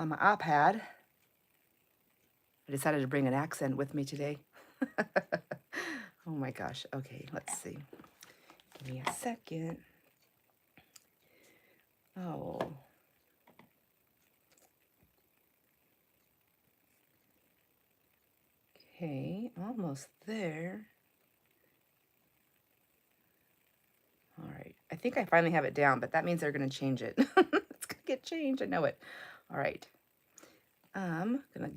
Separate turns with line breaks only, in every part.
on my iPad. I decided to bring an accent with me today. Oh my gosh. Okay, let's see. Give me a second. Oh. Okay, almost there. All right. I think I finally have it down, but that means they're going to change it. It's going to get changed. I know it. All right. I'm going to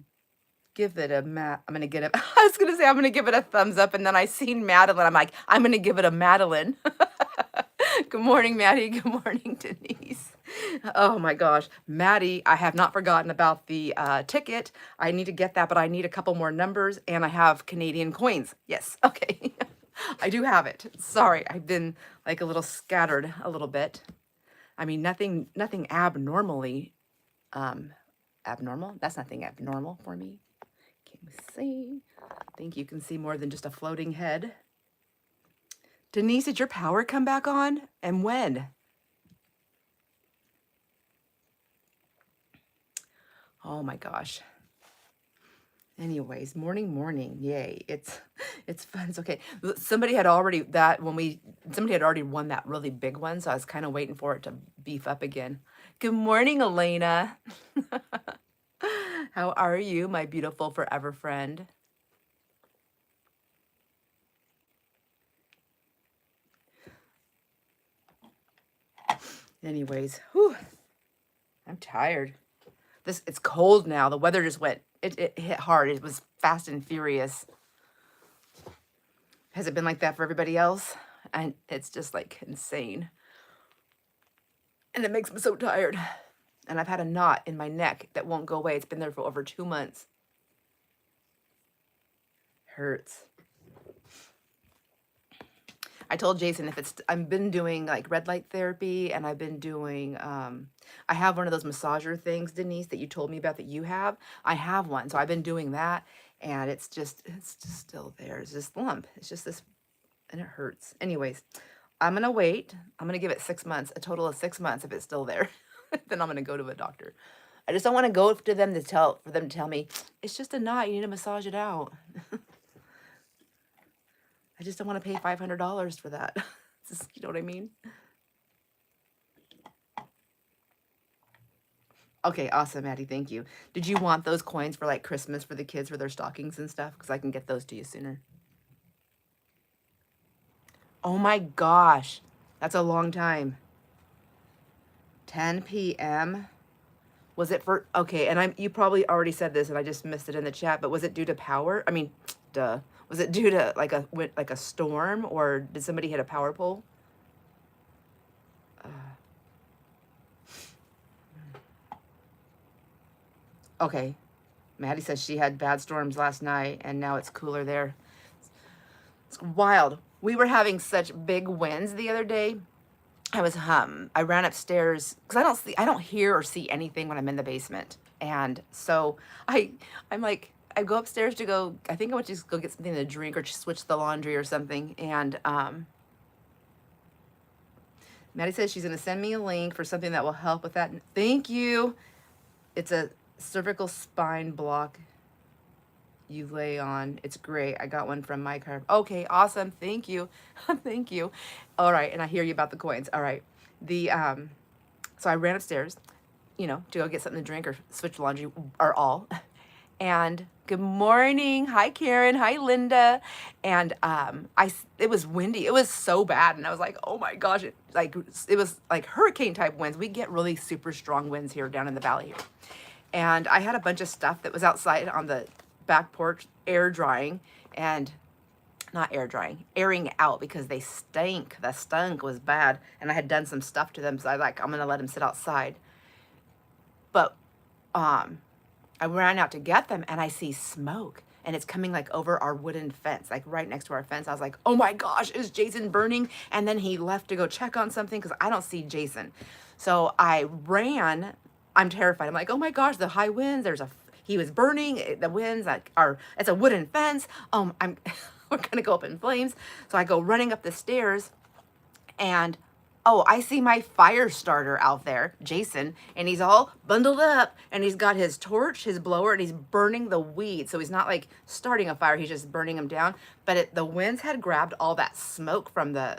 give it a I'm going to get it. I was going to say I'm going to give it a thumbs up, and then I seen Madeline. I'm like, I'm going to give it a Madeline. Good morning, Maddie. Good morning, Denise. Oh my gosh. Maddie, I have not forgotten about the ticket. I need to get that, but I need a couple more numbers, and I have Canadian coins. Yes. Okay. I do have it. Sorry, I've been like a little scattered a little bit. I mean, nothing abnormally abnormal. That's nothing abnormal for me. Can we see? I think you can see more than just a floating head. Denise, did your power come back on? And when? Oh my gosh. Anyways, morning. Yay. It's fun. It's okay. Somebody had already won that really big one, so I was kind of waiting for it to beef up again. Good morning, Elena. How are you, my beautiful forever friend? Anyways, whew, I'm tired. It's cold now. The weather just went, it hit hard. It was fast and furious. Has it been like that for everybody else? And it's just like insane. And it makes me so tired. And I've had a knot in my neck that won't go away. It's been there for over 2 months. Hurts. I told Jason I've been doing like red light therapy, and I've been doing, I have one of those massager things, Denise, that you told me about that you have. I have one. So I've been doing that, and it's just still there. It's this lump. It's just this, and it hurts. Anyways, I'm going to wait. I'm going to give it 6 months, a total of 6 months. If it's still there, then I'm going to go to a doctor. I just don't want to go to them for them to tell me, it's just a knot. You need to massage it out. I just don't want to pay $500 for that. You know what I mean? Okay, awesome, Maddie. Thank you. Did you want those coins for like Christmas for the kids for their stockings and stuff? Because I can get those to you sooner. Oh my gosh. That's a long time. 10 p.m. Was it for, okay, and you probably already said this and I just missed it in the chat, but was it due to power? I mean, duh. Was it due to like a storm, or did somebody hit a power pole? Okay. Maddie says she had bad storms last night and now it's cooler there. It's wild. We were having such big winds the other day. I ran upstairs because I don't hear or see anything when I'm in the basement. And so I'm like, I go upstairs to go, I think I went to just go get something to drink or just switch the laundry or something. And Maddie says she's going to send me a link for something that will help with that. Thank you. It's a cervical spine block you lay on. It's great. I got one from my car. Okay, awesome. Thank you. Thank you. All right, and I hear you about the coins. All right. So I ran upstairs, to go get something to drink or switch laundry or all. And good morning. Hi, Karen. Hi, Linda. And it was windy. It was so bad. And I was like, oh my gosh, it was like hurricane type winds. We get really super strong winds here down in the valley here. And I had a bunch of stuff that was outside on the back porch air drying, and not air drying, airing out because they stank. The stunk was bad. And I had done some stuff to them. So I'm going to let them sit outside. But I ran out to get them and I see smoke, and it's coming like over our wooden fence, like right next to our fence. I was like, oh my gosh, is Jason burning? And then he left to go check on something because I don't see Jason. So I ran. I'm terrified. I'm like, oh my gosh, the high winds. He was burning. The winds it's a wooden fence. We're gonna go up in flames. So I go running up the stairs, and Oh, I see my fire starter out there, Jason, and he's all bundled up and he's got his torch, his blower, and he's burning the weeds. So he's not like starting a fire, he's just burning them down. But the winds had grabbed all that smoke from the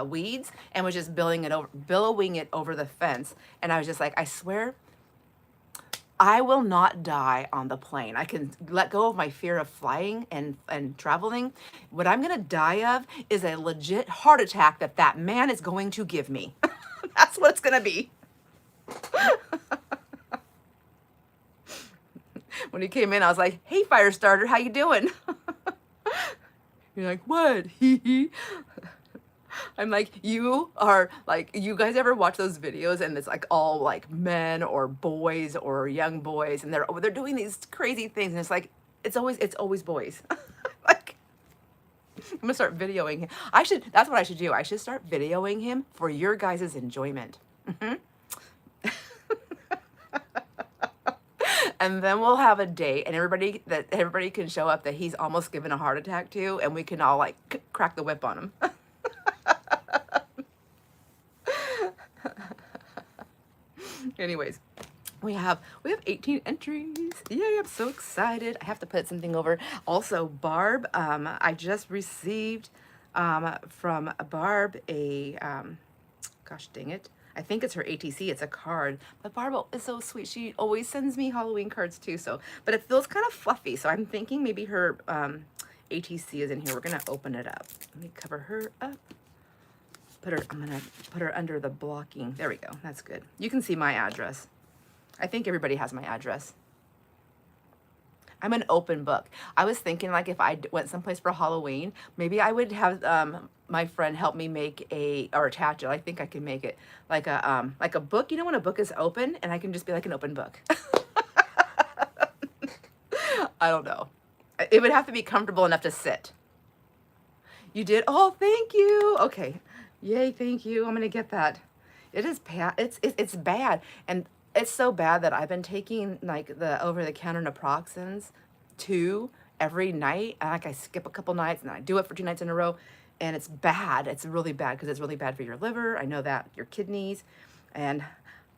weeds and was just billowing it over the fence. And I was just like, I swear, I will not die on the plane. I can let go of my fear of flying and traveling. What I'm gonna die of is a legit heart attack that man is going to give me. That's what it's gonna be. When he came in, I was like, hey, fire starter, how you doing? You're like, what? I'm like, you are like, you guys ever watch those videos and it's like all like men or boys or young boys and they're doing these crazy things and it's like, it's always boys. Like, I'm gonna start videoing him. That's what I should do. I should start videoing him for your guys' enjoyment. And then we'll have a date and everybody can show up that he's almost given a heart attack to, and we can all like crack the whip on him. Anyways, we have 18 entries. Yay, I'm so excited. I have to put something over. Also, Barb, I just received from Barb a, gosh dang it, I think it's her ATC, it's a card. But Barb is so sweet. She always sends me Halloween cards too, so, but it feels kind of fluffy, so I'm thinking maybe her ATC is in here. We're gonna open it up. Let me cover her up. I'm gonna put her under the blocking. There we go, that's good. You can see my address. I think everybody has my address. I'm an open book. I was thinking like if I went someplace for Halloween, maybe I would have my friend help me make or attach it. I think I can make it like a book. You know when a book is open and I can just be like an open book. I don't know. It would have to be comfortable enough to sit. You did? Oh, thank you. Okay. Yay, thank you. I'm gonna get that. It is bad. It's bad, and it's so bad that I've been taking like the over-the-counter naproxens 2 every night. And like I skip a couple nights and I do it for 2 nights in a row, and it's bad. It's really bad because it's really bad for your liver. I know that, your kidneys. And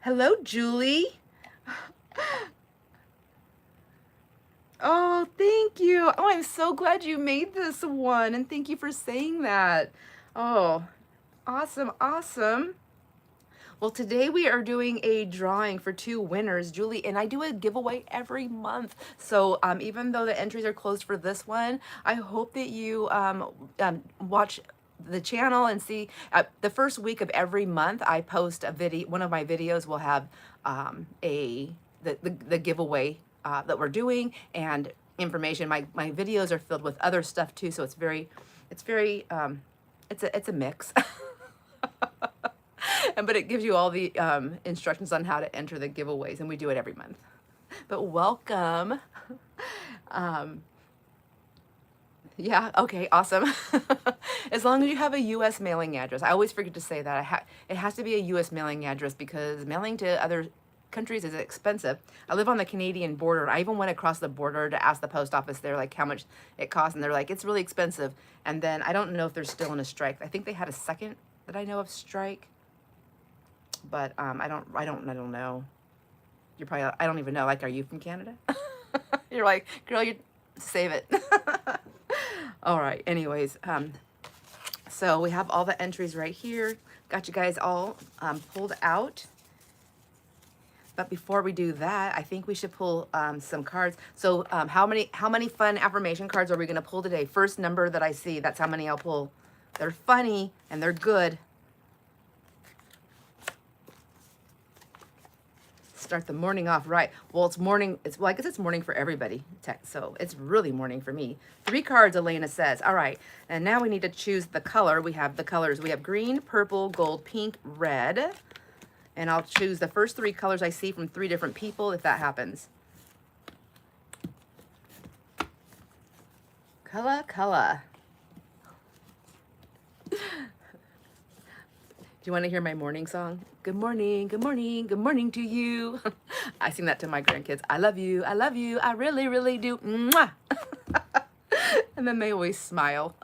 hello, Julie. Oh, thank you. Oh, I'm so glad you made this one, and thank you for saying that. Oh. Awesome, awesome. Well, today we are doing a drawing for 2 winners, Julie, and I do a giveaway every month. So even though the entries are closed for this one, I hope that you watch the channel and see the first week of every month I post a video. One of my videos will have the giveaway that we're doing and information. My videos are filled with other stuff too, so it's a mix. But it gives you all the instructions on how to enter the giveaways, and we do it every month. But welcome. Yeah, okay, awesome. As long as you have a U.S. mailing address. I always forget to say that. It has to be a U.S. mailing address because mailing to other countries is expensive. I live on the Canadian border, and I even went across the border to ask the post office there like how much it costs, and they're like, it's really expensive. And then I don't know if they're still in a strike. I think they had a second that I know of strike, but I don't know. You're probably, I don't even know. Like, are you from Canada? You're like, girl, you save it. All right. Anyways, so we have all the entries right here. Got you guys all pulled out. But before we do that, I think we should pull some cards. So how many fun affirmation cards are we gonna pull today? First number that I see, that's how many I'll pull. They're funny and they're good. Start the morning off right. Well, it's morning. Well, I guess it's morning for everybody. So it's really morning for me. 3 cards, Elena says. All right, and now we need to choose the color. We have the colors. We have green, purple, gold, pink, red. And I'll choose the first 3 colors I see from 3 different people if that happens. Color. Do you want to hear my morning song? Good morning, good morning, good morning to you. I sing that to my grandkids. I love you, I really, really do. Mwah! And then they always smile.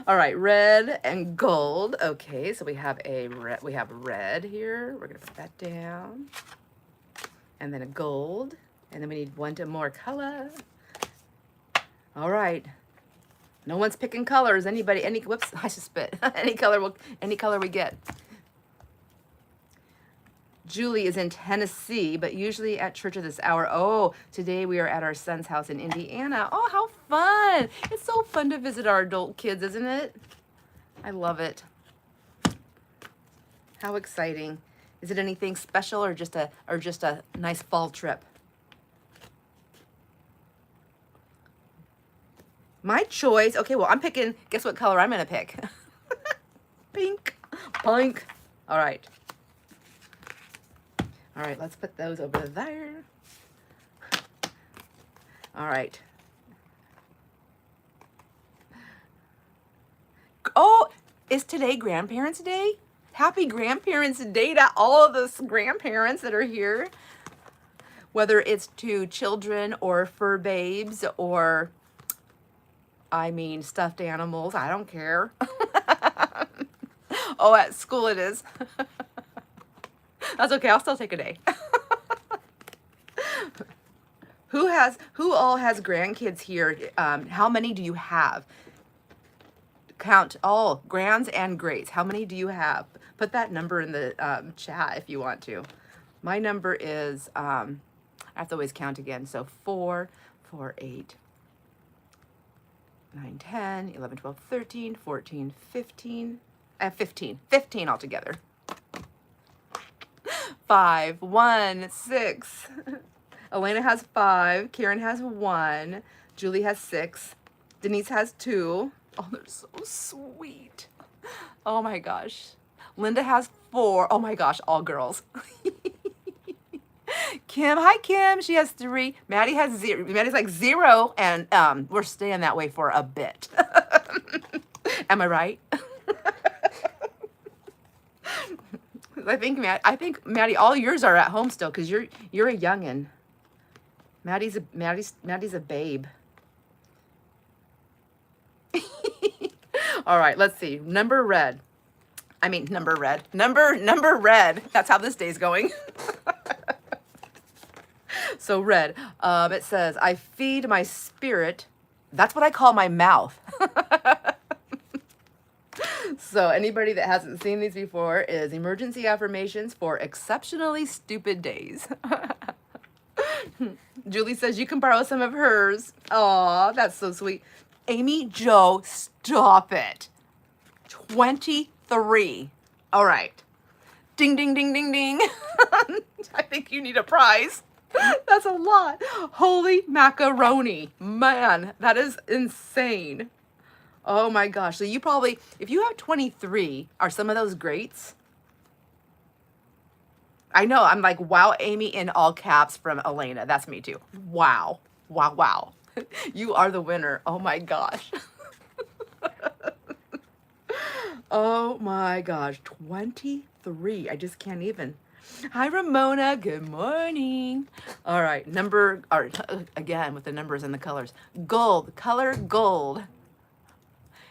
All All right, red and gold. Okay, so we have red here. We're gonna put that down. And then a gold. And then we need one more color. All right. No one's picking colors. Anybody, whoops, I just spit. Any color we get. Julie is in Tennessee, but usually at church at this hour. Oh, today we are at our son's house in Indiana. Oh, how fun. It's so fun to visit our adult kids, isn't it? I love it. How exciting. Is it anything special or just a nice fall trip? My choice. Okay, well, I'm picking, guess what color I'm going to pick? Pink. Pink. All right. All right, let's put those over there. All right. Oh, is today Grandparents' Day? Happy Grandparents' Day to all of those grandparents that are here. Whether it's to children or fur babes or, I mean, stuffed animals. I don't care. Oh, at school it is. That's okay. I'll still take a day. Who all has grandkids here? How many do you have? Count all grands and greats. How many do you have? Put that number in the chat if you want to. My number is, I have to always count again. So 4, 4, 8, 9, 10, 11, 12, 13, 14, 15. I have 15. 15 altogether. 5, 1, 6. Elena has 5. Karen has 1. Julie has 6. Denise has 2. Oh, they're so sweet. Oh my gosh. Linda has 4. Oh my gosh, all girls. Kim, hi Kim. She has 3. Maddie has 0. Maddie's like 0, and we're staying that way for a bit. Am I right? I think Maddie, all yours are at home still because you're a youngin. Maddie's a babe. All right, let's see. Number red. Number red. That's how this day's going. So red. It says, I feed my spirit. That's what I call my mouth. So anybody that hasn't seen these before is emergency affirmations for exceptionally stupid days. Julie says you can borrow some of hers. Aw, that's so sweet. Amy Jo, stop it. 23. All right. Ding, ding, ding, ding, ding. I think you need a prize. That's a lot. Holy macaroni. Man, that is insane. Oh my gosh. So you probably, if you have 23, are some of those greats? I know. I'm like, wow, Amy, in all caps from Elena. That's me too. Wow. Wow, wow. You are the winner. Oh my gosh. Oh my gosh. 23. I just can't even. Hi, Ramona. Good morning. All right. Again, with the numbers and the colors. Gold. Color gold.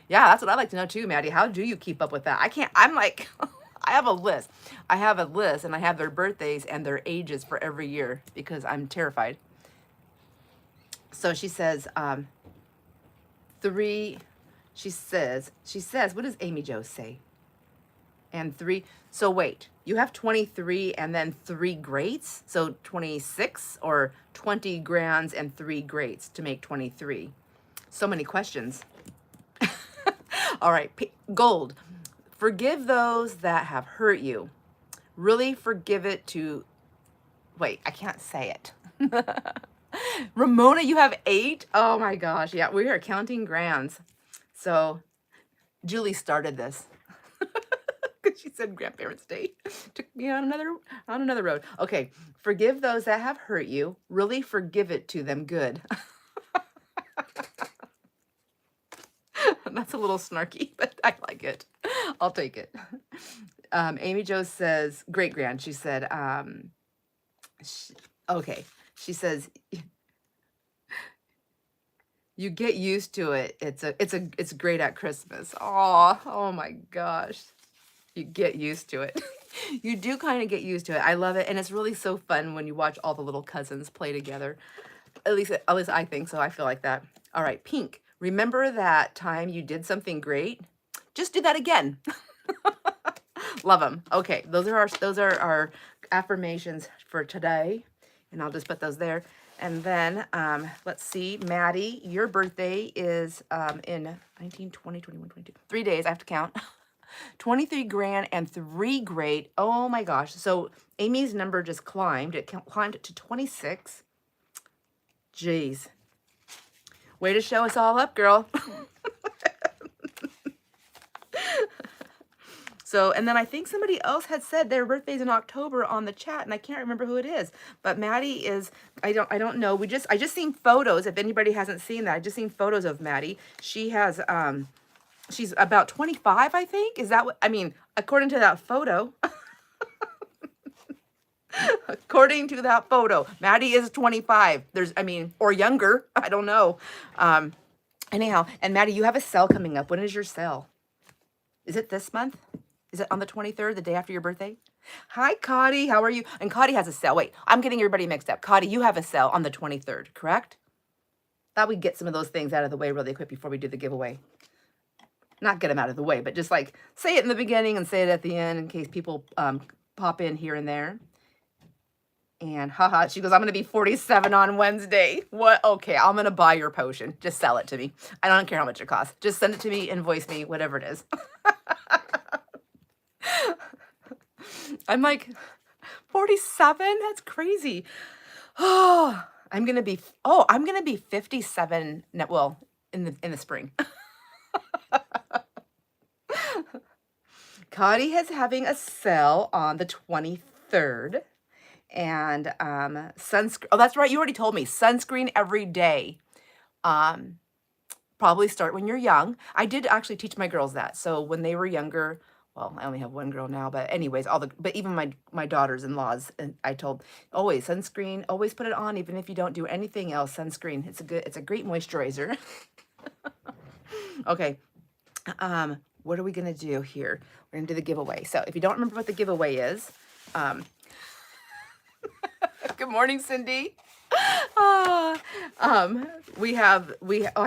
Yeah, that's what I like to know too, Maddie. How do you keep up with that? I can't. I'm like, I have a list. I have a list, and I have their birthdays and their ages for every year because I'm terrified. So she says, 3. She says, what does Amy Jo say? And 3. So wait, you have 23 and then 3 greats? So 26 or 20 grands and 3 greats to make 23? So many questions. All right, gold. Forgive those that have hurt you. Really forgive it to, wait, I can't say it. Ramona, you have 8? Oh my gosh, yeah, we are counting grands. So Julie started this. Because she said Grandparents' Day. Took me on another road. Okay, forgive those that have hurt you. Really forgive it to them good. That's a little snarky, but I like it. I'll take it. Amy Jo says, great grand. She said, okay. She says, You get used to it. It's great at Christmas. Oh my gosh. You get used to it. You do kind of get used to it. I love it. And it's really so fun when you watch all the little cousins play together. At least I think so. I feel like that. All right, pink. Remember that time you did something great? Just do that again. Love them. Okay, those are our affirmations for today. And I'll just put those there. And then let's see, Maddie, your birthday is in 19, 20, 21, 22. 3 days, I have to count. 23 grand and 3 great. Oh my gosh. So Amy's number just climbed. It climbed to 26. Jeez. Way to show us all up, girl. So, and then I think somebody else had said their birthday's in October on the chat, and I can't remember who it is. But Maddie is, I don't know. I just seen photos. If anybody hasn't seen that, I just seen photos of Maddie. She has she's about 25, I think. Is that what I mean, according to that photo. According to that photo, Maddie is 25. Or younger. I don't know. Anyhow, and Maddie, you have a sale coming up. When is your sale? Is it this month? Is it on the 23rd, the day after your birthday? Hi, Cotty. How are you? And Cotty has a sale. Wait, I'm getting everybody mixed up. Cotty, you have a sale on the 23rd, correct? Thought we'd get some of those things out of the way really quick before we do the giveaway. Not get them out of the way, but just like say it in the beginning and say it at the end in case people pop in here and there. And haha, she goes, I'm going to be 47 on Wednesday. What? Okay, I'm going to buy your potion. Just sell it to me. I don't care how much it costs. Just send it to me, invoice me, whatever it is. I'm like, 47? That's crazy. Oh, I'm going to be 57. Well, in the spring. Cotty is having a sale on the 23rd. And sunscreen. Oh, that's right. You already told me. Sunscreen every day. Probably start when you're young. I did actually teach my girls that. So when they were younger, well, I only have one girl now, but anyways, but even my daughters-in-laws, and I told always sunscreen, always put it on, even if you don't do anything else. Sunscreen. It's a great moisturizer. Okay. What are we gonna do here? We're gonna do the giveaway. So if you don't remember what the giveaway is, good morning, Cindy. I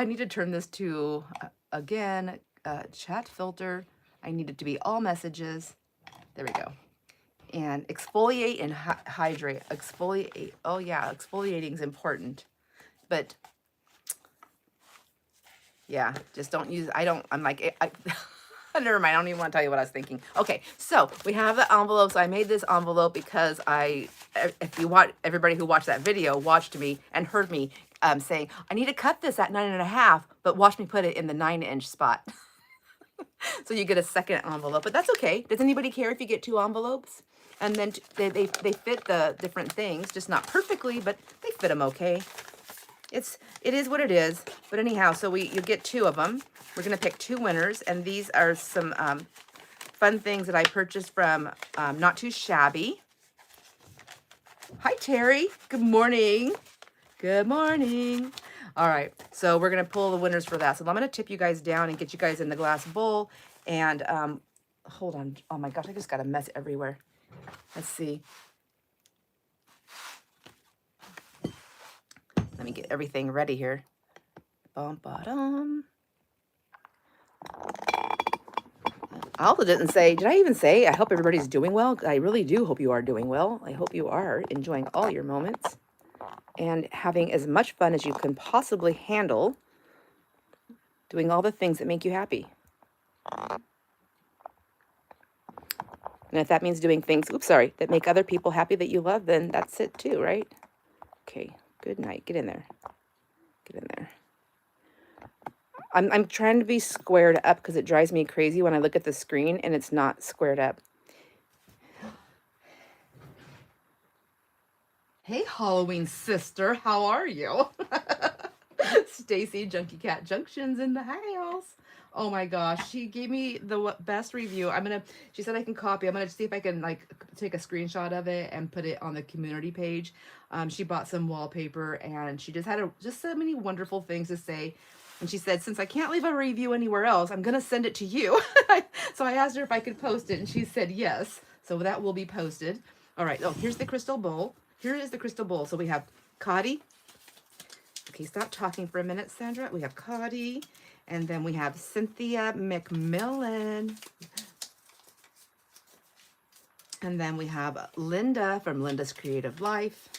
need to turn this to, again, chat filter. I need it to be all messages. There we go. And exfoliate and hydrate. Exfoliate. Oh yeah, exfoliating is important. But yeah, just don't use, never mind, I don't even want to tell you what I was thinking. Okay, so we have the envelope. So I made this envelope because if you watch, everybody who watched that video watched me and heard me saying, I need to cut this at 9.5, but watch me put it in the 9-inch spot. So you get a second envelope, but that's okay. Does anybody care if you get 2 envelopes? And then they fit the different things, just not perfectly, but they fit them okay. It is what it is. But anyhow, so you get 2 of them. We're going to pick 2 winners, and these are some fun things that I purchased from Not Too Shabby. Hi, Terry. Good morning. Good morning. All right, so we're going to pull the winners for that. So I'm going to tip you guys down and get you guys in the glass bowl. And hold on. Oh, my gosh, I just got a mess everywhere. Let's see. Let me get everything ready here. Bum-ba-dum. I also didn't say, did I even say, I hope everybody's doing well? I really do hope you are doing well. I hope you are enjoying all your moments and having as much fun as you can possibly handle, doing all the things that make you happy. And if that means doing things, that make other people happy that you love, then that's it too, right? Okay, good night. Get in there. Get in there. I'm trying to be squared up because it drives me crazy when I look at the screen and it's not squared up. Hey, Halloween sister, how are you? Stacy Junkie Cat Junction's in the house. Oh my gosh, she gave me the best review. She said I can copy. I'm gonna see if I can like take a screenshot of it and put it on the community page. She bought some wallpaper and she just had just so many wonderful things to say. And she said, since I can't leave a review anywhere else, I'm gonna send it to you. So I asked her if I could post it and she said yes. So that will be posted. All right, oh, here's the crystal bowl. Here is the crystal bowl. So we have Cotty. Okay, stop talking for a minute, Sandra. We have Cotty. And then we have Cynthia McMillan. And then we have Linda from Linda's Creative Life.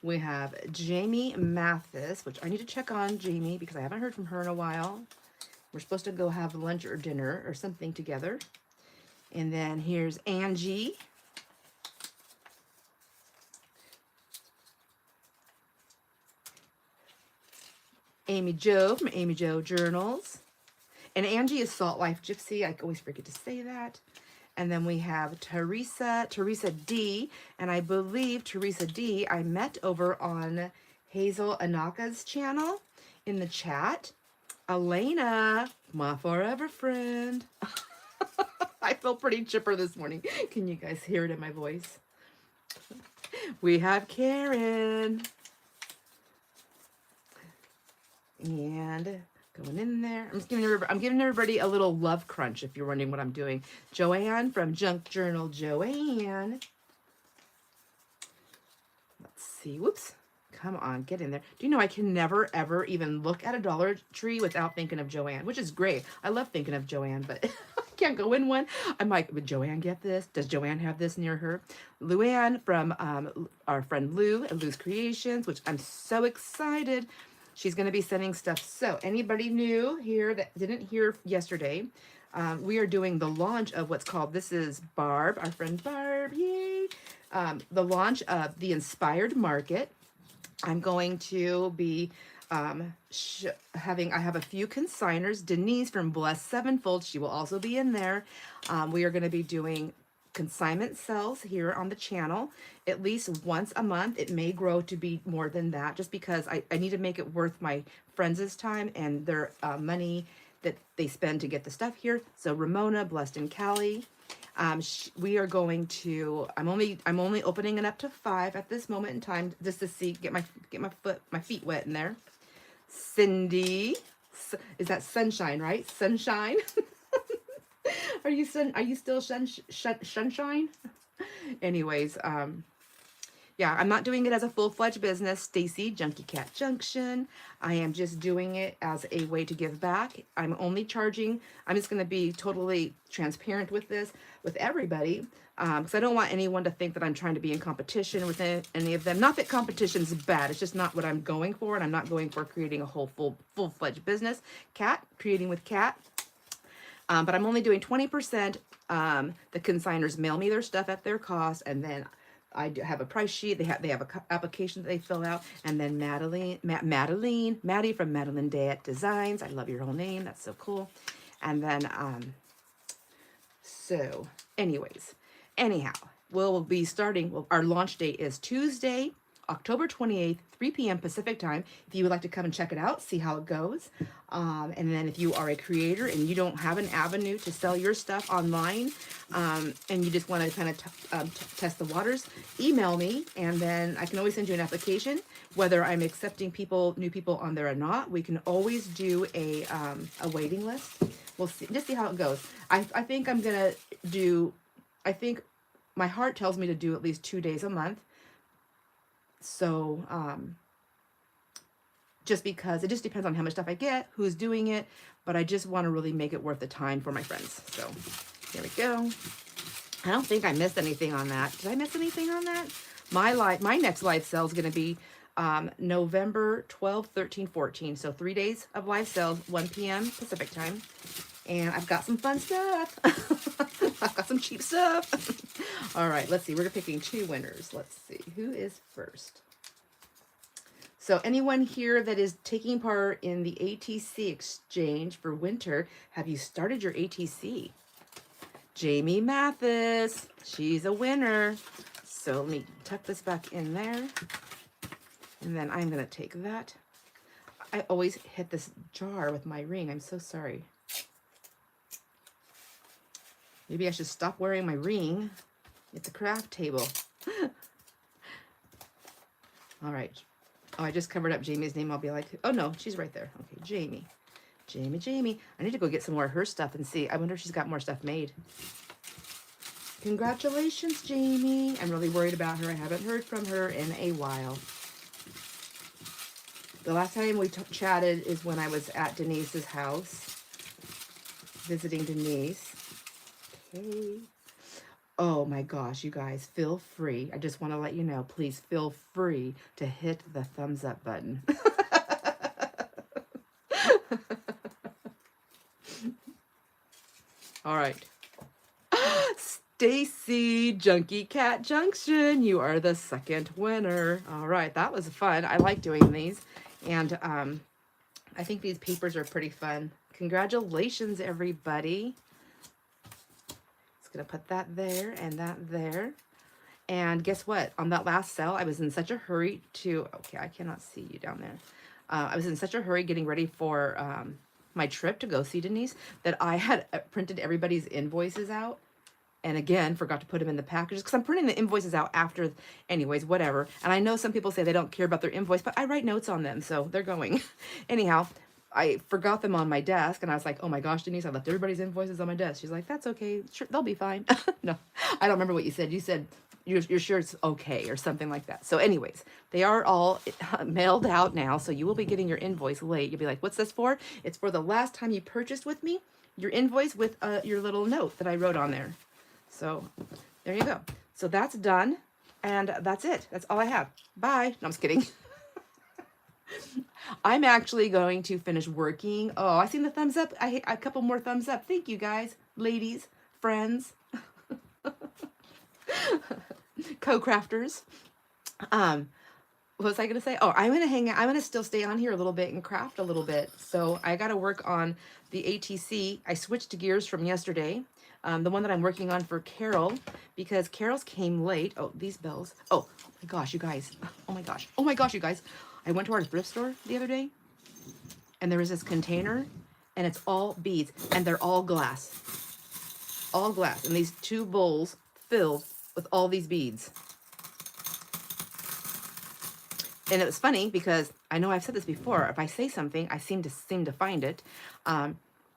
We have Jamie Mathis, which I need to check on Jamie because I haven't heard from her in a while. We're supposed to go have lunch or dinner or something together. And then here's Angie. Amy Jo from Amy Jo Journals. And Angie is Salt Life Gypsy. I always forget to say that. And then we have Teresa D. And I believe Teresa D. I met over on Hazel Anaka's channel in the chat. Elena, my forever friend. I feel pretty chipper this morning. Can you guys hear it in my voice? We have Karen. And going in there, I'm giving everybody a little love crunch if you're wondering what I'm doing. Joanne from Junk Journal Joanne. Let's see. Whoops. Come on, get in there. Do you know I can never, ever even look at a Dollar Tree without thinking of Joanne, which is great. I love thinking of Joanne, but I can't go in one. I'm like, would Joanne get this? Does Joanne have this near her? Luann from our friend Lou at Lou's Creations, which I'm so excited. She's going to be sending stuff. So anybody new here that didn't hear yesterday, we are doing the launch of what's called, this is Barb, our friend Barb, yay! The launch of the Inspired Market. I'm going to be I have a few consigners. Denise from Bless Sevenfold, she will also be in there. We are going to be doing consignment sales here on the channel at least once a month. It may grow to be more than that just because I need to make it worth my friends' time and their money that they spend to get the stuff here. So Ramona, Blessed and Callie, we are going to, I'm only opening it up to 5 at this moment in time just to see, get my feet wet in there. Cindy, is that Sunshine, right? Sunshine. Are you still sunshine? Anyways, yeah, I'm not doing it as a full-fledged business. Stacy, Junkie Cat Junction. I am just doing it as a way to give back. I'm just going to be totally transparent with this, with everybody, because I don't want anyone to think that I'm trying to be in competition with any of them. Not that competition's bad. It's just not what I'm going for, and I'm not going for creating a whole full-fledged business. Creating with Cat. But I'm only doing 20%. The consigners mail me their stuff at their cost, and then I have a price sheet. They have an application that they fill out, and then Maddie from Madeline Dayette Designs. I love your whole name. That's so cool. And then so anyhow, we'll be starting. Well, our launch date is Tuesday, October 28th, 3 p.m. Pacific time. If you would like to come and check it out, see how it goes. And then if you are a creator and you don't have an avenue to sell your stuff online, and you just want to kind of test the waters, email me, and then I can always send you an application. Whether I'm accepting new people on there or not, we can always do a waiting list. We'll see, just see how it goes. I think I'm gonna do. I think my heart tells me to do at least 2 days a month. So, just because it just depends on how much stuff I get, who's doing it, but I just want to really make it worth the time for my friends. So, there we go. I don't think I missed anything on that. Did I miss anything on that? My next live sale is going to be November 12, 13, 14. So 3 days of live sales, 1 p.m. Pacific time. And I've got some fun stuff. I've got some cheap stuff. All right, let's see. We're picking 2 winners. Let's see. Who is first? So anyone here that is taking part in the ATC exchange for winter, have you started your ATC? Jamie Mathis. She's a winner. So let me tuck this back in there. And then I'm going to take that. I always hit this jar with my ring. I'm so sorry. Maybe I should stop wearing my ring at the craft table. All right. Oh, I just covered up Jamie's name. I'll be like, oh no, she's right there. Okay, Jamie. Jamie. I need to go get some more of her stuff and see. I wonder if she's got more stuff made. Congratulations, Jamie. I'm really worried about her. I haven't heard from her in a while. The last time we chatted is when I was at Denise's house, visiting Denise. Okay. Oh my gosh, you guys, feel free. I just want to let you know, please feel free to hit the thumbs up button. All right. Stacy, Junkie Cat Junction, you are the second winner. All right, that was fun. I like doing these. And I think these papers are pretty fun. Congratulations, everybody. Just going to put that there and that there. And guess what? On that last sale, I was in such a hurry to... Okay, I cannot see you down there. I was in such a hurry getting ready for my trip to go see Denise that I had printed everybody's invoices out. And again, forgot to put them in the packages because I'm printing the invoices out after, anyways, whatever. And I know some people say they don't care about their invoice, but I write notes on them, so they're going. Anyhow, I forgot them on my desk, and I was like, oh my gosh, Denise, I left everybody's invoices on my desk. She's like, that's okay. Sure, they'll be fine. No, I don't remember what you said. You said you're sure it's okay or something like that. So anyways, they are all mailed out now, so you will be getting your invoice late. You'll be like, what's this for? It's for the last time you purchased with me, your invoice with your little note that I wrote on there. So there you go. So that's done. And that's it. That's all I have. Bye. No, I'm just kidding. I'm actually going to finish working. Oh, I seen the thumbs up. I hit a couple more thumbs up. Thank you guys, ladies, friends, co-crafters. What was I going to say? Oh, I'm going to hang out. I'm going to still stay on here a little bit and craft a little bit. So I got to work on the ATC. I switched gears from yesterday. The one that I'm working on for Carol, because Carol's came late. Oh, these bells. Oh my gosh, you guys. Oh my gosh. Oh my gosh, you guys. I went to our thrift store the other day, and there was this container, and it's all beads, and they're all glass. All glass. And these two bowls filled with all these beads. And it was funny because I know I've said this before. If I say something, I seem to find it.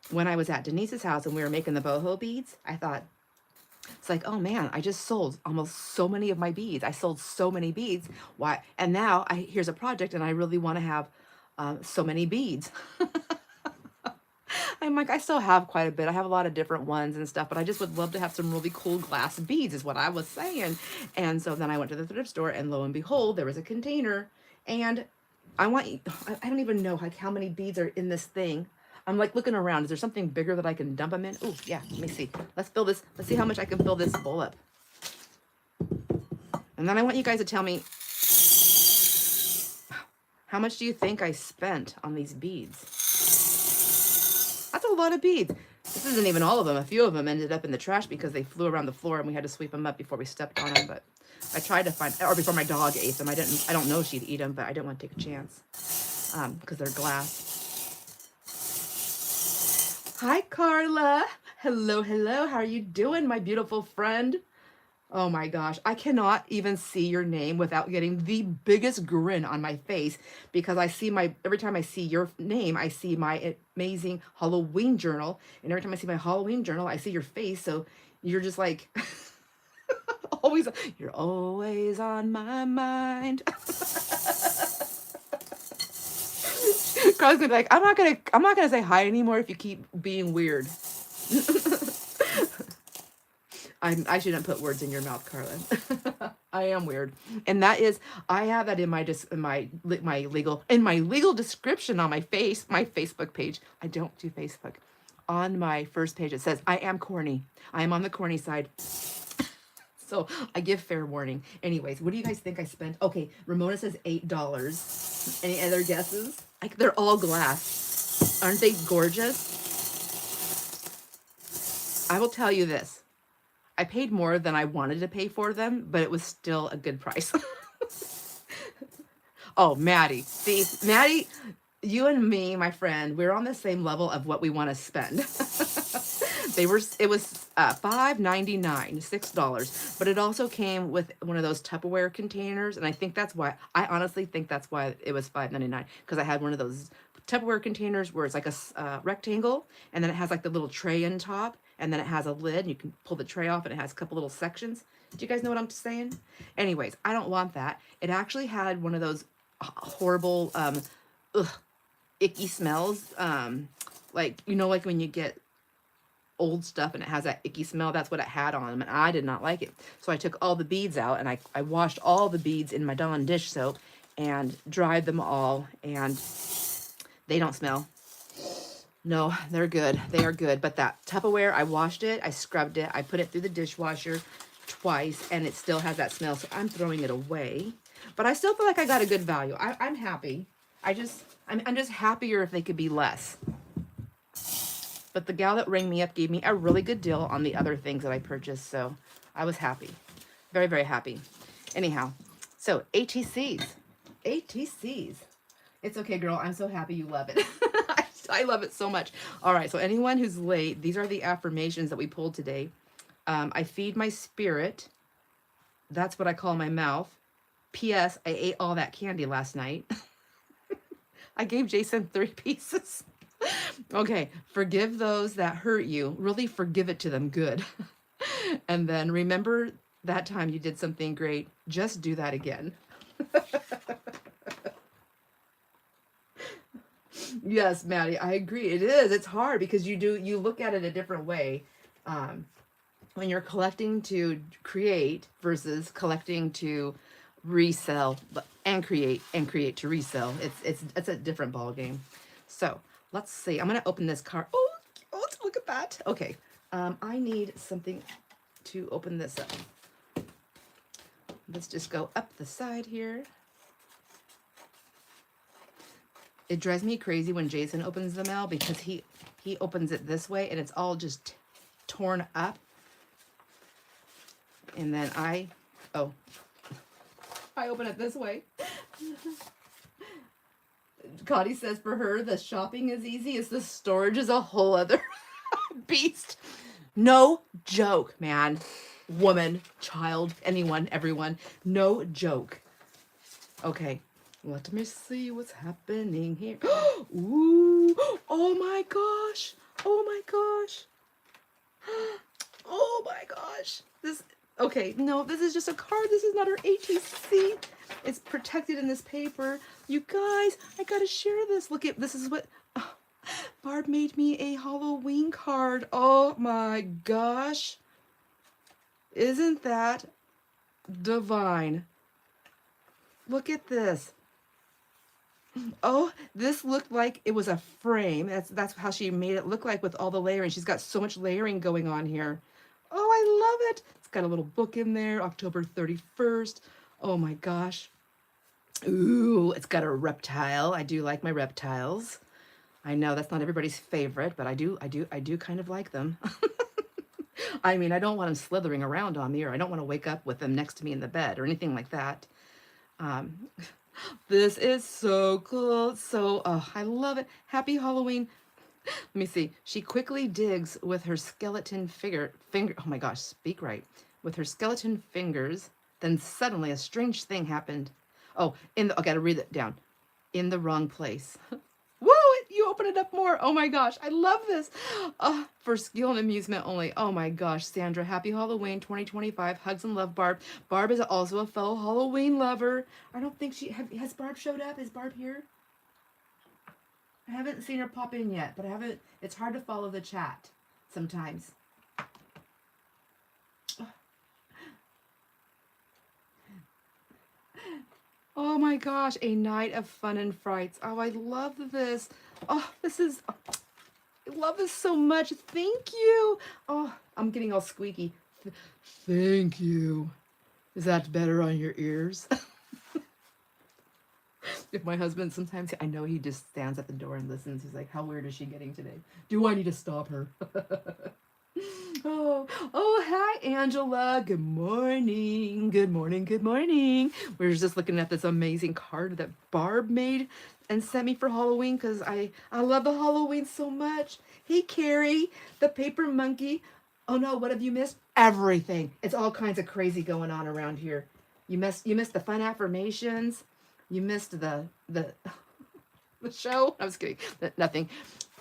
When I was at Denise's house and we were making the boho beads, I thought, it's like, oh man, I just sold almost so many of my beads. I sold so many beads. Why? And now here's a project and I really want to have so many beads. I'm like, I still have quite a bit. I have a lot of different ones and stuff, but I just would love to have some really cool glass beads is what I was saying. And so then I went to the thrift store and lo and behold, there was a container. And I don't even know how many beads are in this thing. I'm like looking around. Is there something bigger that I can dump them in? Oh, yeah. Let me see. Let's fill this. Let's see how much I can fill this bowl up. And then I want you guys to tell me, how much do you think I spent on these beads? That's a lot of beads. This isn't even all of them. A few of them ended up in the trash because they flew around the floor and we had to sweep them up before we stepped on them. But I tried to find, or before my dog ate them. I don't know if she'd eat them, but I didn't want to take a chance because they're glass. Hi, Carla. Hello, hello. How are you doing, my beautiful friend? Oh my gosh, I cannot even see your name without getting the biggest grin on my face because I see every time I see your name, I see my amazing Halloween journal. And every time I see my Halloween journal, I see your face. So you're just like, you're always on my mind. Carla's gonna be like, I'm not gonna say hi anymore if you keep being weird. I shouldn't put words in your mouth, Carla. I am weird, and that is, I have that in my legal description on my Facebook page. I don't do Facebook. On my first page, it says I am corny. I am on the corny side. So I give fair warning. Anyways, what do you guys think I spent? Okay, Ramona says $8. Any other guesses? They're all glass. Aren't they gorgeous? I will tell you this. I paid more than I wanted to pay for them, but it was still a good price. Oh, Maddie. See, Maddie, You and me, my friend, we're on the same level of what we want to spend. It was $5.99, $6, but it also came with one of those Tupperware containers, and I honestly think that's why it was $5.99, because I had one of those Tupperware containers where it's like a rectangle, and then it has like the little tray in top, and then it has a lid, and you can pull the tray off, and it has a couple little sections. Do you guys know what I'm saying? Anyways, I don't want that. It actually had one of those horrible, ugh, icky smells, like, you know, like when you get old stuff and it has that icky smell. That's what it had on them, and I did not like it. So I took all the beads out, and I washed all the beads in my Dawn dish soap and dried them all, and they don't smell. No, they're good. They are good. But that Tupperware, I washed it, I scrubbed it, I put it through the dishwasher twice, and it still has that smell, so I'm throwing it away. But I still feel like I got a good value. I'm happy. I'm just happier if they could be less. But the gal that rang me up gave me a really good deal on the other things that I purchased, so I was happy. Very, very happy. Anyhow, so ATCs. ATCs. It's okay, girl. I'm so happy you love it. I love it so much. All right, so anyone who's late, these are the affirmations that we pulled today. I feed my spirit. That's what I call my mouth. P.S. I ate all that candy last night. I gave Jason 3 pieces. Okay, forgive those that hurt you. Really forgive it to them good. And then remember that time you did something great. Just do that again. Yes, Maddie, I agree. It is. It's hard because you look at it a different way. When you're collecting to create versus collecting to resell and create to resell. It's a different ball game. So let's see. I'm gonna open this card. Oh, look at that. Okay. I need something to open this up. Let's just go up the side here. It drives me crazy when Jason opens the mail because he opens it this way and it's all just torn up. And then I open it this way. Connie says for her, the shopping is easy. It's the storage is a whole other beast. No joke, man. Woman, child, anyone, everyone. No joke. Okay. Let me see what's happening here. Ooh. Oh my gosh. Oh my gosh. Oh my gosh. Okay, no, this is just a card. This is not our ATC. It's protected in this paper. You guys, I gotta share this. Look at, this is what, Barb made me a Halloween card. Oh my gosh. Isn't that divine? Look at this. Oh, this looked like it was a frame. That's how she made it look like with all the layering. She's got so much layering going on here. Oh, I love it. It's got a little book in there, October 31st. Oh my gosh. Ooh, it's got a reptile. I do like my reptiles. I know that's not everybody's favorite, but I do kind of like them. I mean, I don't want them slithering around on me, or I don't want to wake up with them next to me in the bed or anything like that. This is so cool. So, I love it. Happy Halloween. Let me see. She quickly digs with her skeleton finger. Oh my gosh, speak right. With her skeleton fingers. Then suddenly a strange thing happened. Oh, I gotta read it down. In the wrong place. Whoa, you open it up more. Oh my gosh, I love this. For skill and amusement only. Oh my gosh, Sandra, happy Halloween 2025. Hugs and love, Barb. Barb is also a fellow Halloween lover. I don't think has Barb showed up? Is Barb here? I haven't seen her pop in yet, but it's hard to follow the chat sometimes. Oh my gosh, a night of fun and frights. Oh, I love this. Oh, I love this so much. Thank you. Oh, I'm getting all squeaky. Thank you. Is that better on your ears? If my husband sometimes, I know he just stands at the door and listens. He's like, how weird is she getting today? Do I need to stop her? Oh, hi, Angela. Good morning. Good morning. Good morning. We were just looking at this amazing card that Barb made and sent me for Halloween because I love the Halloween so much. Hey, Carrie, the paper monkey. Oh no, what have you missed? Everything. It's all kinds of crazy going on around here. You missed the fun affirmations. You missed the the show. I was kidding. Nothing.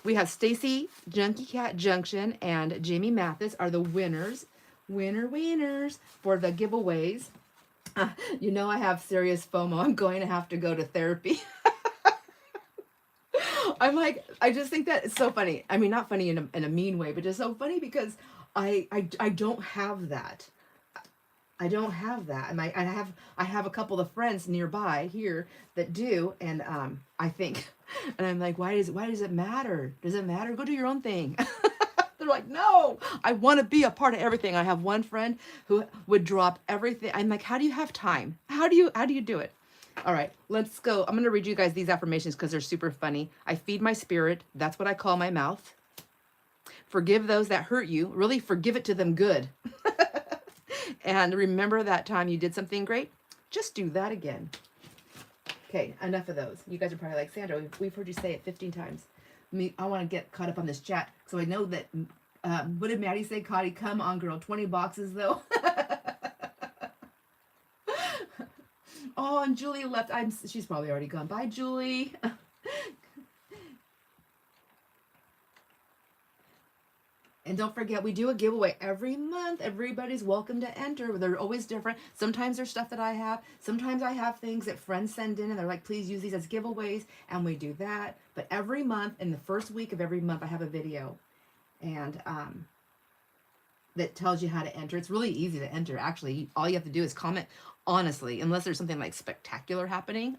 We have Stacy, Junkie Cat Junction, and Jamie Mathis are the winners. Winners for the giveaways. You know I have serious FOMO. I'm going to have to go to therapy. I'm like, I just think that it's so funny. I mean, not funny in a mean way, but just so funny because I don't have that. I don't have that. And I have a couple of friends nearby here that do, and I think, and I'm like, why does it matter? Does it matter? Go do your own thing. They're like, no, I want to be a part of everything. I have one friend who would drop everything. I'm like, how do you have time? How do you do it? All right, let's go. I'm going to read you guys these affirmations because they're super funny. I feed my spirit. That's what I call my mouth. Forgive those that hurt you. Really forgive it to them good. And remember that time you did something great? Just do that again. Okay, enough of those. You guys are probably like, Sandra, we've heard you say it 15 times. I want to get caught up on this chat. So I know that, what did Maddie say? Cotty, come on, girl. 20 boxes, though. Oh, and Julie left. She's probably already gone. Bye, Julie. And don't forget, we do a giveaway every month. Everybody's welcome to enter. They're always different. Sometimes there's stuff that I have. Sometimes I have things that friends send in and they're like, please use these as giveaways. And we do that. But every month, in the first week of every month, I have a video. And that tells you how to enter. It's really easy to enter. Actually, all you have to do is comment. Honestly, unless there's something like spectacular happening,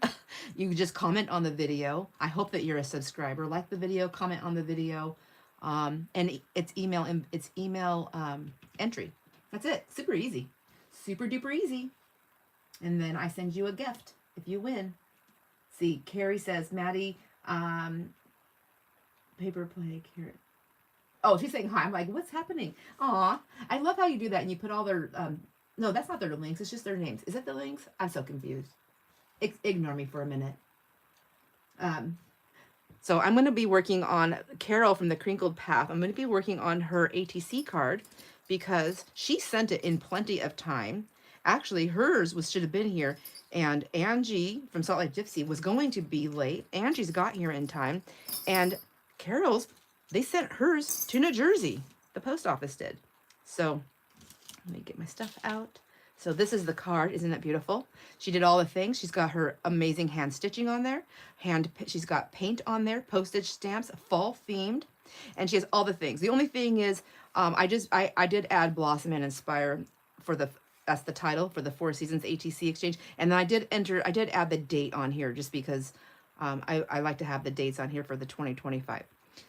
you just comment on the video. I hope that you're a subscriber. Like the video, comment on the video. And it's email entry. That's it. Super easy. Super duper easy. And then I send you a gift if you win. See, Carrie says, Maddie, paper play, carrot. Oh, she's saying hi. I'm like, what's happening? Aw, I love how you do that. And you put all their, no, that's not their links. It's just their names. Is it the links? I'm so confused. Ignore me for a minute. So I'm going to be working on Carol from the Crinkled Path. I'm going to be working on her ATC card because she sent it in plenty of time. Actually, hers should have been here. And Angie from Salt Lake Gypsy was going to be late. Angie's got here in time. And Carol's, they sent hers to New Jersey. The post office did. So let me get my stuff out. So this is the card. Isn't that beautiful? She did all the things. She's got her amazing hand stitching on there. She's got paint on there, postage stamps, fall themed, and she has all the things. The only thing is, I did add Blossom and Inspire that's the title for the Four Seasons ATC exchange, and then I did add the date on here just because I like to have the dates on here for the 2025.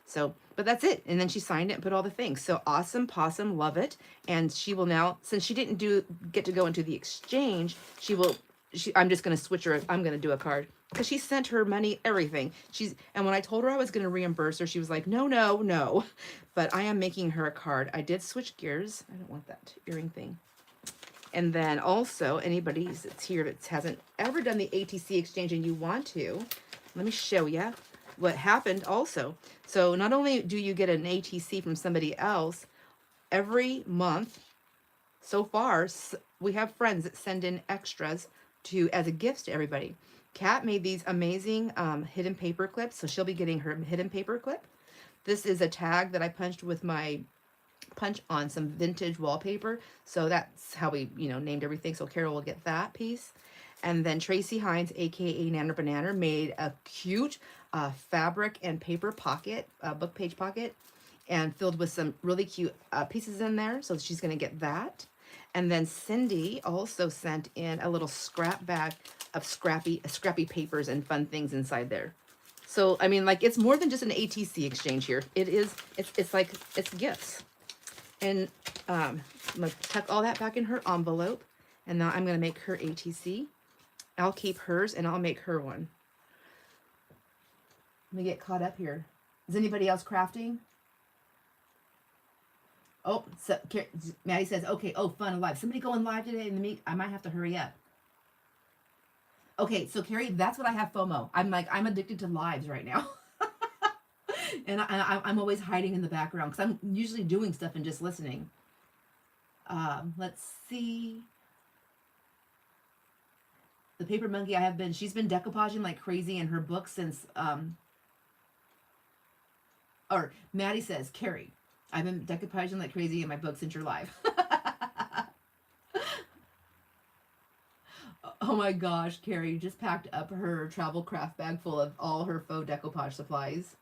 So, but that's it. And then she signed it and put all the things. So awesome, possum, love it. And she will now, since she didn't get to go into the exchange, I'm just going to switch her. I'm going to do a card because she sent her money, everything. And when I told her I was going to reimburse her, she was like, no, no, no. But I am making her a card. I did switch gears. I don't want that earring thing. And then also anybody that's here that hasn't ever done the ATC exchange and you want to, let me show you what happened also. So not only do you get an ATC from somebody else, every month so far, we have friends that send in extras as a gift to everybody. Kat made these amazing hidden paper clips, so she'll be getting her hidden paper clip. This is a tag that I punched with my punch on some vintage wallpaper. So that's how we, named everything. So Carol will get that piece. And then Tracy Hines, aka Nana Banana, made a cute fabric and paper pocket, book page pocket, and filled with some really cute pieces in there. So she's going to get that. And then Cindy also sent in a little scrap bag of scrappy papers and fun things inside there. So, I mean, like, it's more than just an ATC exchange here. It's like, it's gifts. And I'm going to tuck all that back in her envelope. And now I'm going to make her ATC. I'll keep hers and I'll make her one. Let me get caught up here. Is anybody else crafting? Oh, so Maddie says, okay, oh, fun live. Somebody going live today in the meet. I might have to hurry up. Okay, so Carrie, that's what I have FOMO. I'm like, I'm addicted to lives right now. And I'm always hiding in the background because I'm usually doing stuff and just listening. Let's see. The paper monkey, she's been decoupaging like crazy in her book since, or Maddie says, Carrie, I've been decoupaging like crazy in my book since you're live. Oh my gosh, Carrie just packed up her travel craft bag full of all her faux decoupage supplies.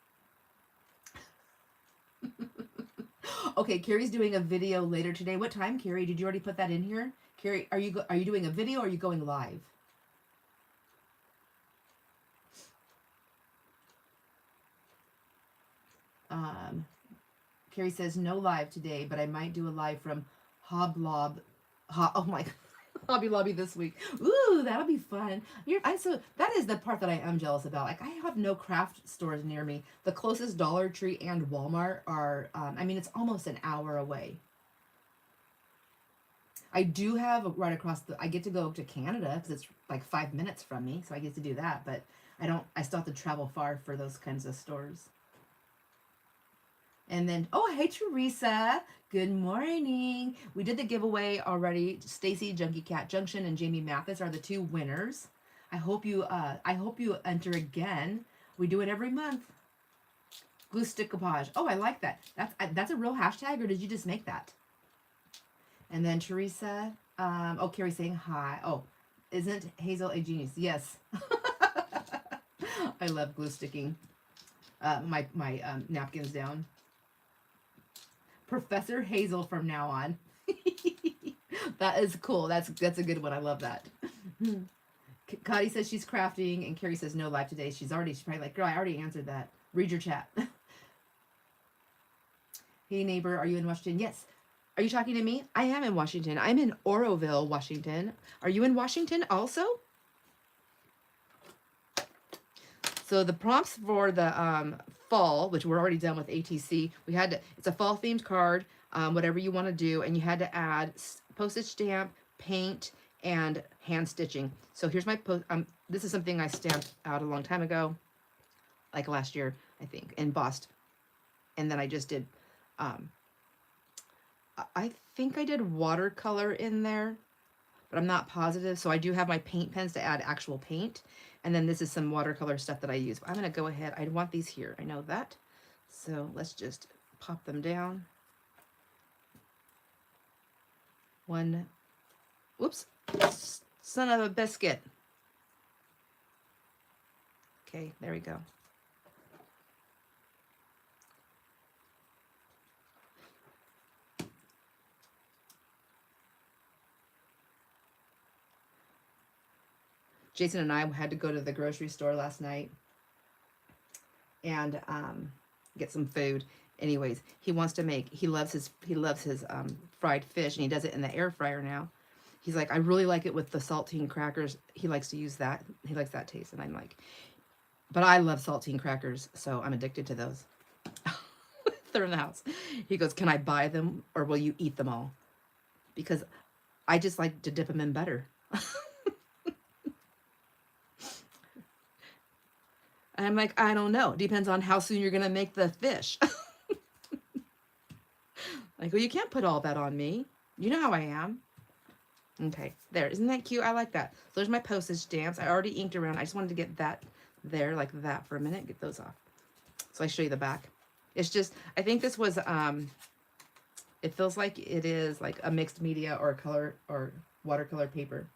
Okay, Carrie's doing a video later today. What time, Carrie? Did you already put that in here? Carrie, are you doing a video or are you going live? Carrie says no live today, but I might do a live from oh my Hobby Lobby this week. Ooh, that'll be fun. So that is the part that I am jealous about. Like, I have no craft stores near me. The closest Dollar Tree and Walmart are, I mean, it's almost an hour away. I do have right across I get to go to Canada because it's like 5 minutes from me, so I get to do that. But I still have to travel far for those kinds of stores. And then, oh, hey, Teresa. Good morning. We did the giveaway already. Stacy, Junkie Cat Junction, and Jamie Mathis are the two winners. I hope you enter again. We do it every month. Glue stick coupage. Oh, I like that. That's a real hashtag, or did you just make that? And then Teresa, oh, Carrie saying hi. Oh, isn't Hazel a genius? Yes. I love glue sticking my napkins down. Professor Hazel from now on. That is cool. That's a good one. I love that. Cotty says she's crafting, and Carrie says no live today. She's probably like, girl, I already answered that. Read your chat. Hey neighbor, are you in Washington? Yes. Are you talking to me? I am in Washington. I'm in Oroville, Washington. Are you in Washington also? So the prompts for the fall, which we're already done with ATC, it's a fall themed card, whatever you want to do, and you had to add postage stamp, paint, and hand stitching. So here's my this is something I stamped out a long time ago, like last year, I think, embossed. And then I just did, I think I did watercolor in there, but I'm not positive. So I do have my paint pens to add actual paint. And then this is some watercolor stuff that I use. I'm going to go ahead. I want these here. I know that. So let's just pop them down. One. Whoops. Son of a biscuit. Okay, there we go. Jason and I had to go to the grocery store last night and get some food. Anyways, he loves his fried fish, and he does it in the air fryer now. He's like, I really like it with the saltine crackers. He likes to use that. He likes that taste. And I'm like, but I love saltine crackers, so I'm addicted to those. They're in the house. He goes, can I buy them or will you eat them all? Because I just like to dip them in butter. And I'm like, I don't know. Depends on how soon you're going to make the fish. Like, well, you can't put all that on me. You know how I am. Okay, there. Isn't that cute? I like that. So there's my postage stamps. I already inked around. I just wanted to get that there like that for a minute. Get those off. So I show you the back. It's just, I think this was, it feels like it is like a mixed media or color or watercolor paper.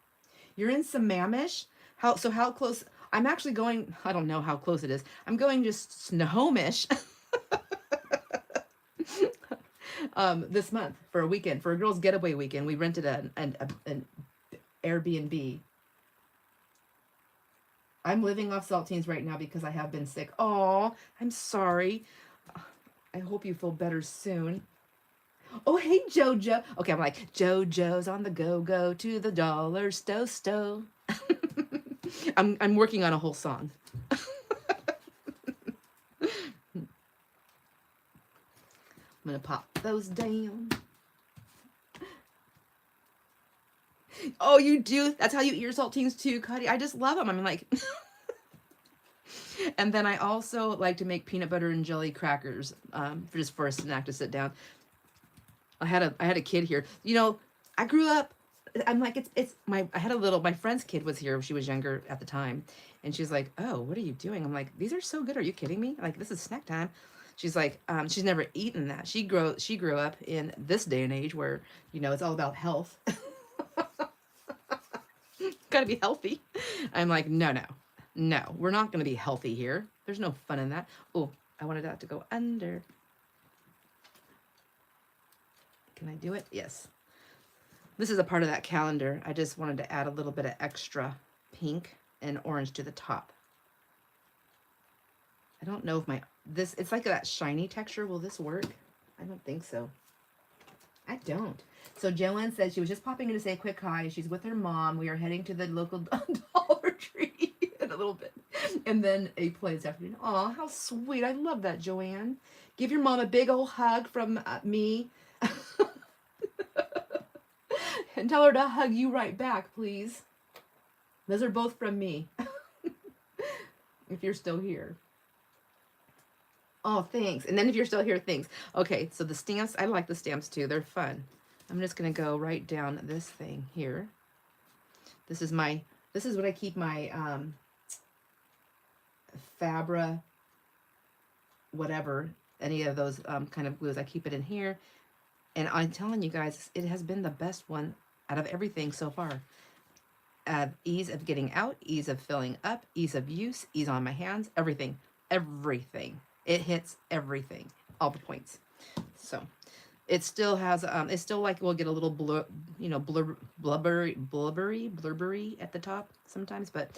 You're in Sammamish? How close? I'm actually going, I don't know how close it is. I'm going just Snohomish this month for a weekend, for a girls' getaway weekend. We rented an Airbnb. I'm living off saltines right now because I have been sick. Oh, I'm sorry. I hope you feel better soon. Oh, hey, Jojo. Okay, I'm like, Jojo's on the go to the dollar store. I'm working on a whole song. I'm going to pop those down. Oh, you do? That's how you eat your saltines too, Cuddy? I just love them. I mean, like... And then I also like to make peanut butter and jelly crackers just for a snack to sit down. I had a kid here. You know, I grew up... I'm like, my friend's kid was here. She was younger at the time. And she's like, oh, what are you doing? I'm like, these are so good. Are you kidding me? Like, this is snack time. She's like, she's never eaten that. She grew up in this day and age where, you know, it's all about health. Gotta be healthy. I'm like, no, we're not gonna be healthy here. There's no fun in that. Oh, I wanted that to go under. Can I do it? Yes. This is a part of that calendar. I just wanted to add a little bit of extra pink and orange to the top. I don't know if it's like that shiny texture. Will this work? I don't think so. I don't. So Joanne said she was just popping in to say a quick hi. She's with her mom. We are heading to the local Dollar Tree in a little bit. And then a play this afternoon. Aw, how sweet. I love that, Joanne. Give your mom a big old hug from me. And tell her to hug you right back, please. Those are both from me. If you're still here. Oh, thanks. And then if you're still here, thanks. Okay, so the stamps, I like the stamps too. They're fun. I'm just going to go right down this thing here. This is what I keep my Fabra, whatever, any of those kind of glues. I keep it in here. And I'm telling you guys, it has been the best one out of everything so far. Ease of getting out, ease of filling up, ease of use, ease on my hands, everything. Everything. It hits everything, all the points. So it still has, it's still like we'll get a little blubbery at the top sometimes, but,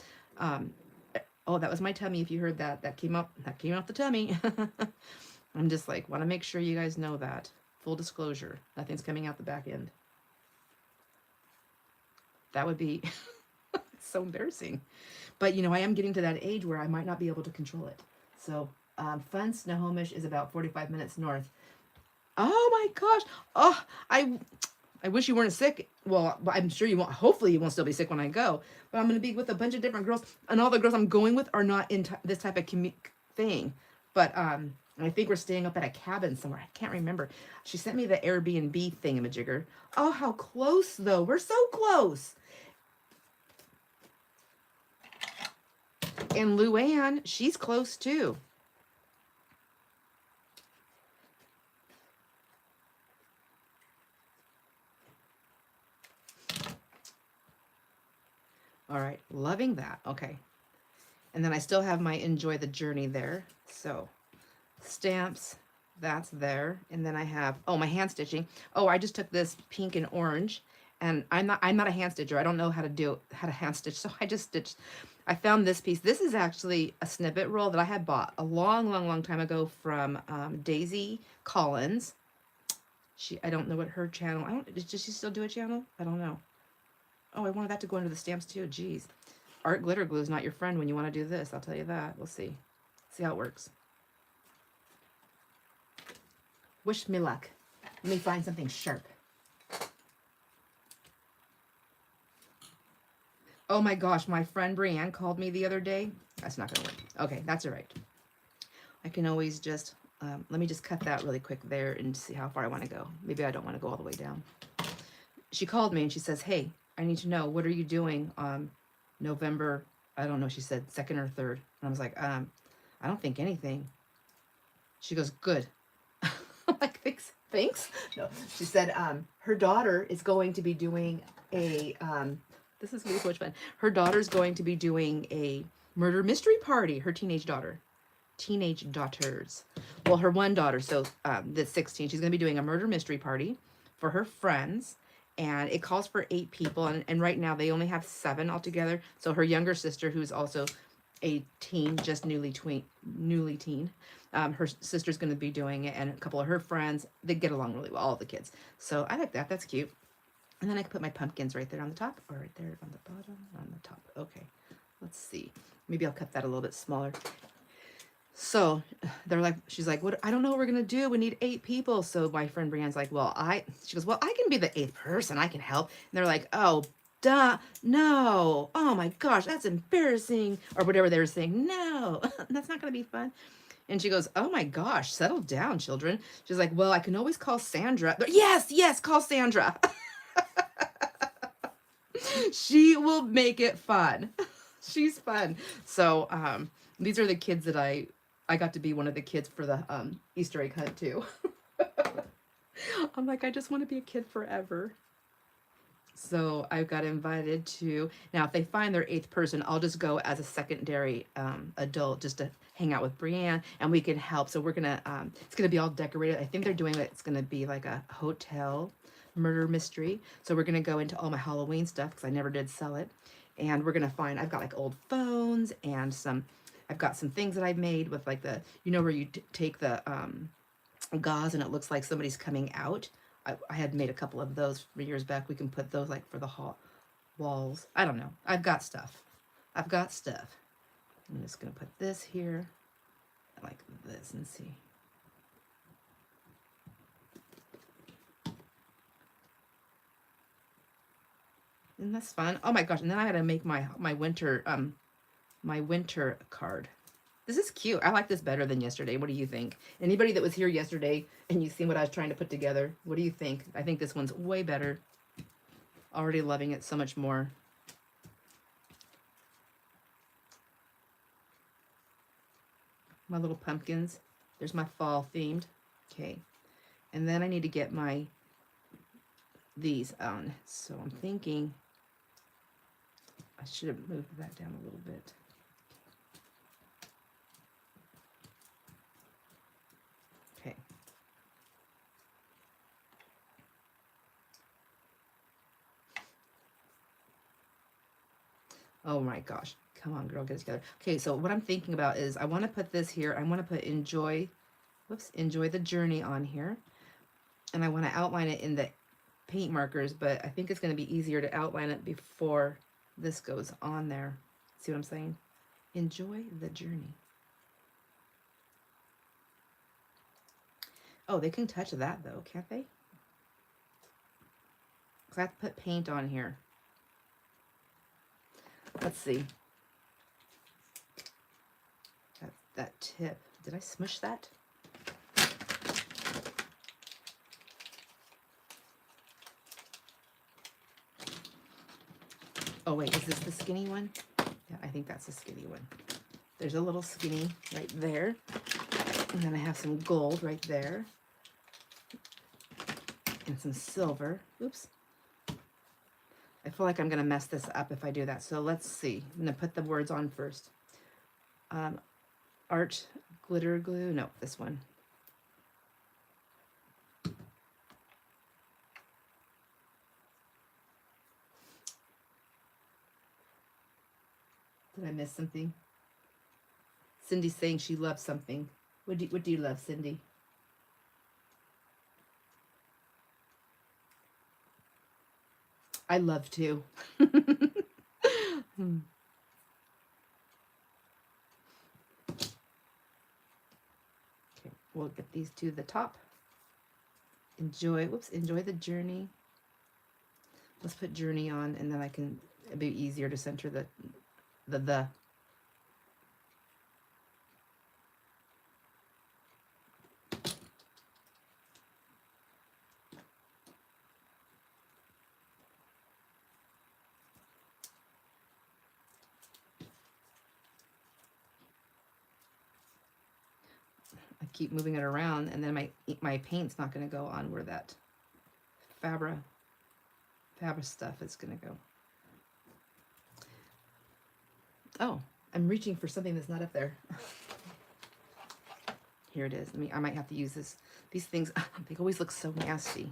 oh, that was my tummy. If you heard that, that came out the tummy. I'm just like, want to make sure you guys know that. Full disclosure, nothing's coming out the back end. That would be so embarrassing. But, you know, I am getting to that age where I might not be able to control it. So, Fun Snohomish is about 45 minutes north. Oh my gosh. Oh, I wish you weren't sick. Well, I'm sure you won't. Hopefully you won't still be sick when I go. But I'm going to be with a bunch of different girls. And all the girls I'm going with are not in this type of thing. But I think we're staying up at a cabin somewhere. I can't remember. She sent me the Airbnb thingamajigger. Oh, how close, though. We're so close. And Luann, she's close, too. All right, loving that. Okay. And then I still have my Enjoy the Journey there. So stamps, that's there. And then I have, oh, my hand stitching. Oh, I just took this pink and orange, and I'm not a hand stitcher. I don't know how to hand stitch. So I just stitched. I found this piece. This is actually a snippet roll that I had bought a long time ago from Daisy Collins. I don't know what her channel, does she still do a channel? I don't know. Oh, I wanted that to go into the stamps too. Jeez. Art glitter glue is not your friend when you want to do this. I'll tell you that. We'll see. See how it works. Wish me luck. Let me find something sharp. Oh my gosh, my friend Brianne called me the other day. That's not going to work. Okay, that's all right. I can always just, let me just cut that really quick there and see how far I want to go. Maybe I don't want to go all the way down. She called me and she says, hey, I need to know, what are you doing on November, I don't know, she said 2nd or 3rd. And I was like, I don't think anything. She goes, good. I'm like, thanks. No, she said, her daughter is going to be doing a, this is really so much fun. Her daughter's going to be doing a murder mystery party, her teenage daughters. Well, her one daughter, so that's 16, she's going to be doing a murder mystery party for her friends. And it calls for 8 people, and right now they only have 7 altogether. So her younger sister, who's also a teen, just newly teen, her sister's going to be doing it, and a couple of her friends. They get along really well, all the kids. So I like that. That's cute. And then I can put my pumpkins right there on the top, or right there on the bottom, on the top. Okay, let's see. Maybe I'll cut that a little bit smaller. So So they're like, she's like, what? I don't know what we're gonna do. We need 8 people. So my friend Brianne's like, well, she goes, well, I can be the 8th person. I can help. And they're like, oh, duh, no. Oh my gosh, that's embarrassing, or whatever they were saying. No, that's not gonna be fun. And she goes, oh my gosh, settle down, children. She's like, well, I can always call Sandra. Yes, yes, call Sandra. She will make it fun. She's fun. So these are the kids that I got to be one of the kids for the Easter egg hunt too. I'm like, I just want to be a kid forever. So I got invited to, now if they find their 8th person, I'll just go as a secondary adult just to hang out with Brianne, and we can help. So we're gonna, it's gonna be all decorated. I think they're doing it, it's gonna be like a hotel murder mystery. So we're gonna go into all my Halloween stuff because I never did sell it. And we're gonna find, I've got like old phones and I've got some things that I've made with like the, you know, where you take the gauze and it looks like somebody's coming out. I had made a couple of those years back. We can put those like for the walls. I don't know. I've got stuff. I've got stuff. I'm just going to put this here like this and see. Isn't this fun? Oh my gosh. And then I got to make my winter card. This is cute. I like this better than yesterday. What do you think? Anybody that was here yesterday and you've seen what I was trying to put together, what do you think? I think this one's way better. Already loving it so much more. My little pumpkins. There's my fall themed. Okay. And then I need to get these on. So I'm thinking I should have moved that down a little bit. Okay. Oh my gosh. Come on, girl, get it together. Okay, so what I'm thinking about is I want to put this here. I want to put enjoy the journey on here. And I want to outline it in the paint markers, but I think it's going to be easier to outline it before this goes on there. See what I'm saying? Enjoy the journey. Oh, they can touch that though, can't they? Because I have to put paint on here. Let's see. That tip. Did I smush that? Oh wait, is this the skinny one? Yeah, I think that's the skinny one. There's a little skinny right there. And then I have some gold right there. And some silver. Oops. I feel like I'm going to mess this up if I do that. So let's see. I'm going to put the words on first. Art glitter glue. No, this one. Did I miss something? Cindy's saying she loves something. What do you love, Cindy? I love to. Okay, we'll get these to the top. Enjoy the journey. Let's put journey on, and then it'll be easier to center the. I keep moving it around, and then my paint's not going to go on where that Fabra stuff is going to go. Oh, I'm reaching for something that's not up there. Here it is. I might have to use this. These things, they always look so nasty.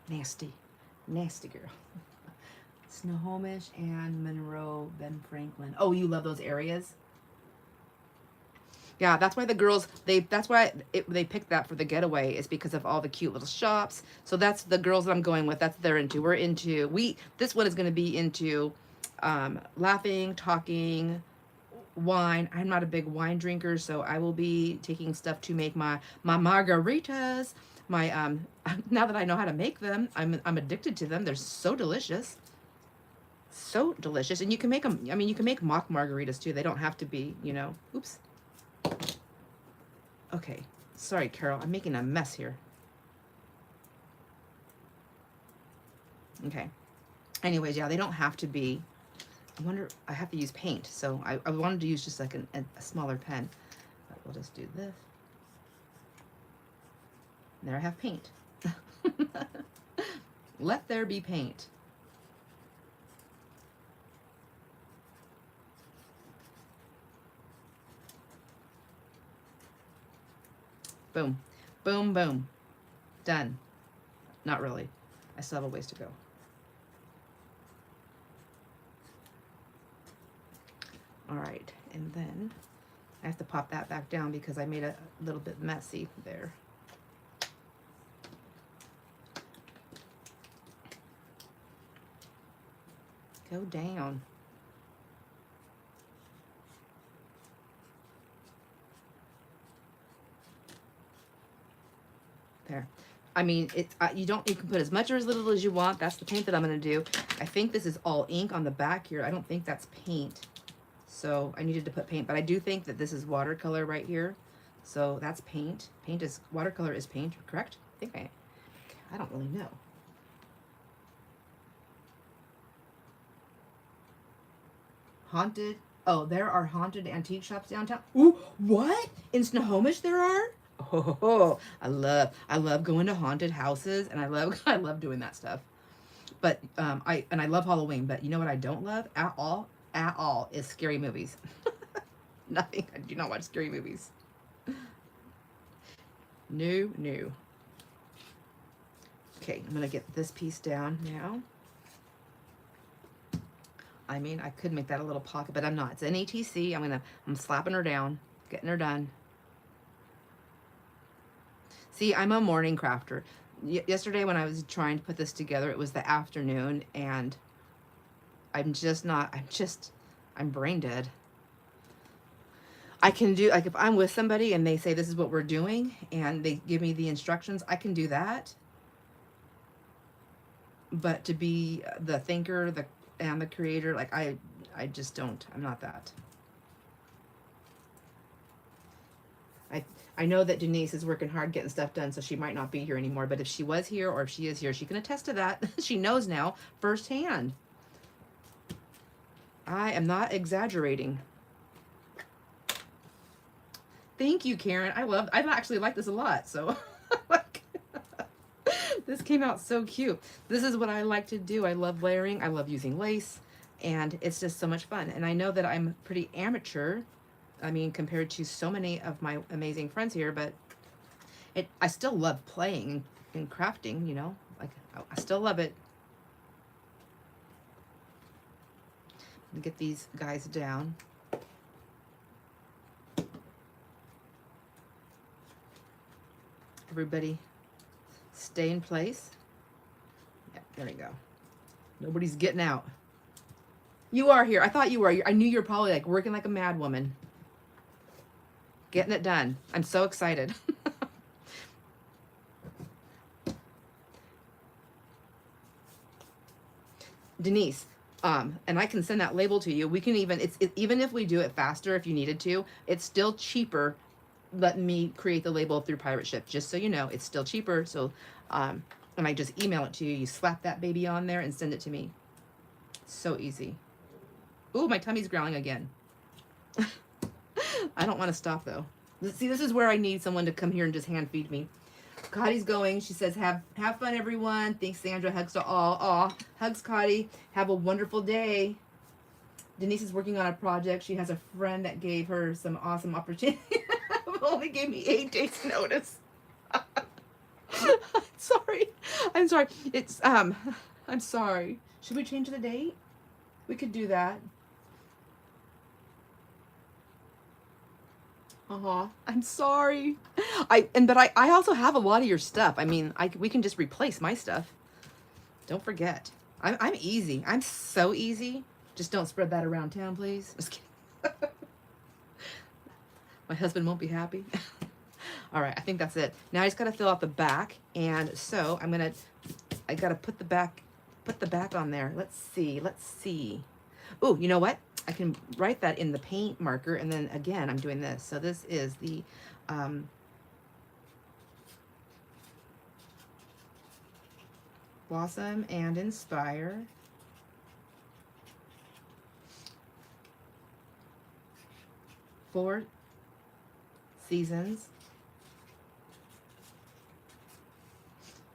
Nasty. Nasty girl. Snohomish and Monroe, Ben Franklin. Oh, you love those areas? Yeah, that's why the girls, they picked that for the getaway, is because of all the cute little shops. So that's the girls that I'm going with. That's what they're into. This one is going to be into laughing, talking, wine. I'm not a big wine drinker, so I will be taking stuff to make my margaritas. My now that I know how to make them, I'm addicted to them. They're so delicious. So delicious. And you can make them, I mean, you can make mock margaritas too. They don't have to be, you know. Oops. Okay. Sorry, Carol. I'm making a mess here. Okay. Anyways, yeah, they don't have to be. I wonder, I have to use paint. So I wanted to use just like a smaller pen. But we'll just do this. There I have paint. Let there be paint. Boom. Boom, boom. Done. Not really. I still have a ways to go. All right, and then I have to pop that back down because I made a little bit messy there. Go down. There. I mean, you can put as much or as little as you want. That's the paint that I'm going to do. I think this is all ink on the back here. I don't think that's paint. So I needed to put paint, but I do think that this is watercolor right here. So that's paint. Watercolor is paint, correct? I think I don't really know. Haunted. Oh, there are haunted antique shops downtown. Ooh, what? In Snohomish there are? Oh, I love going to haunted houses, and I love doing that stuff. But I love Halloween, but you know what I don't love at all is scary movies. Nothing. I do not watch scary movies. No. Okay, I'm gonna get this piece down now. I mean, I could make that a little pocket, but I'm not. It's an ATC. I'm slapping her down, getting her done. See, I'm a morning crafter. Yesterday when I was trying to put this together, it was the afternoon, and I'm brain dead. I can do, like, if I'm with somebody and they say this is what we're doing and they give me the instructions, I can do that. But to be the thinker, and the creator, like, I just don't. I'm not that. I know that Denise is working hard getting stuff done, so she might not be here anymore. But if she was here, or if she is here, she can attest to that. She knows now firsthand. I am not exaggerating. Thank you, Karen. I actually like this a lot. So this came out so cute. This is what I like to do. I love layering. I love using lace, and it's just so much fun. And I know that I'm pretty amateur, I mean, compared to so many of my amazing friends here, but I still love playing and crafting, you know, like I still love it. Get these guys down. Everybody stay in place. Yep, there we go. Nobody's getting out. You are here. I thought you were. I knew you were probably like working like a mad woman. Getting it done. I'm so excited. Denise, and I can send that label to you. We can even, even if we do it faster, if you needed to, it's still cheaper letting me create the label through Pirate Ship. Just so you know, it's still cheaper. So, and I just email it to you. You slap that baby on there and send it to me. So easy. Ooh, my tummy's growling again. I don't want to stop though. See, this is where I need someone to come here and just hand feed me. Cottie's going. She says, have fun, everyone. Thanks, Sandra. Hugs to all. Aw, hugs, Cottie. Have a wonderful day. Denise is working on a project. She has a friend that gave her some awesome opportunity. Only gave me 8 days notice. Sorry. I'm sorry. I'm sorry. Should we change the date? We could do that. I'm sorry. But I also have a lot of your stuff. I mean, we can just replace my stuff. Don't forget. I'm easy. I'm so easy. Just don't spread that around town, please. Just kidding. My husband won't be happy. All right, I think that's it. Now I just gotta fill out the back, and so I gotta put the back on there. Let's see. Oh, you know what? I can write that in the paint marker, and then again, I'm doing this. So this is the Blossom and Inspire. Four Seasons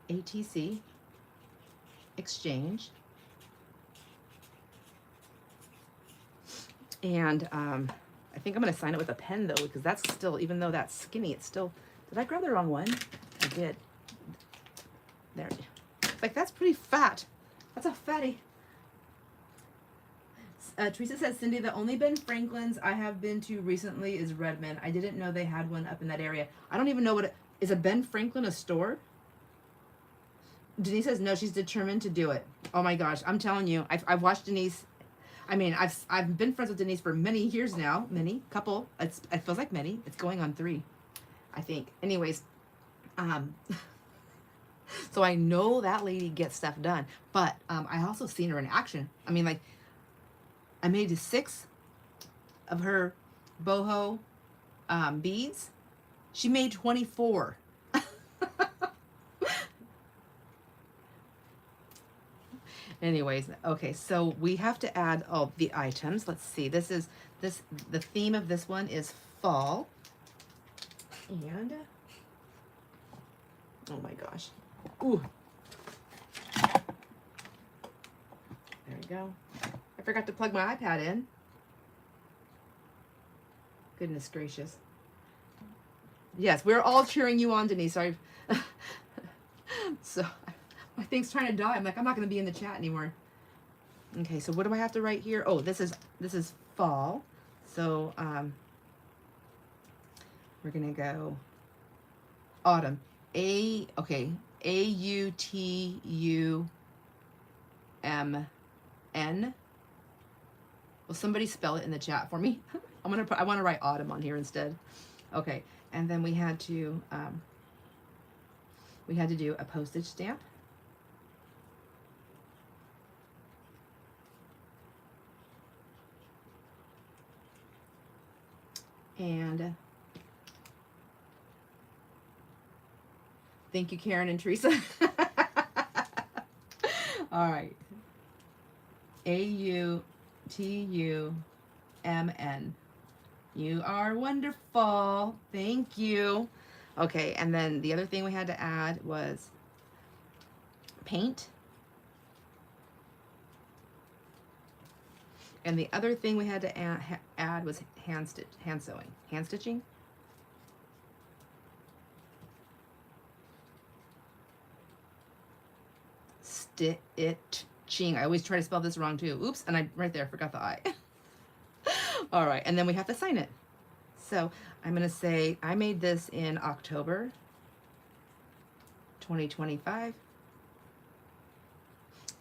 ATC Exchange. And I think I'm going to sign it with a pen, though, because that's still, even though that's skinny, it's still, did I grab the wrong one? I did. There. Like, that's pretty fat. That's a fatty. Teresa says, Cindy, the only Ben Franklin's I have been to recently is Redmond. I didn't know they had one up in that area. I don't even know what is a Ben Franklin a store? Denise says, no, she's determined to do it. Oh my gosh, I'm telling you, I've watched Denise. I mean, I've been friends with Denise for many years now. Couple. It feels like many. It's going on 3, I think. Anyways, so I know that lady gets stuff done. But I also seen her in action. I mean, like, I made 6 of her boho beads. She made 24. Anyways, okay, so we have to add the items. Let's see. The theme of this one is fall. And oh my gosh. Ooh. There we go. I forgot to plug my iPad in. Goodness gracious. Yes, we're all cheering you on, Denise. So my thing's trying to die. I'm like, I'm not going to be in the chat anymore. Okay, so what do I have to write here? Oh, this is fall. So we're going to go autumn. A-U-T-U-M-N. Will somebody spell it in the chat for me? I want to write autumn on here instead. Okay, and then we had to do a postage stamp. And thank you, Karen and Teresa. All right. A-U-T-U-M-N. You are wonderful. Thank you. Okay, and then the other thing we had to add was paint. And the other thing we had to add was hand stitching. Stitching. I always try to spell this wrong too. Oops, and I right there forgot the I. All right, and then we have to sign it. So I'm gonna say I made this in October 2025,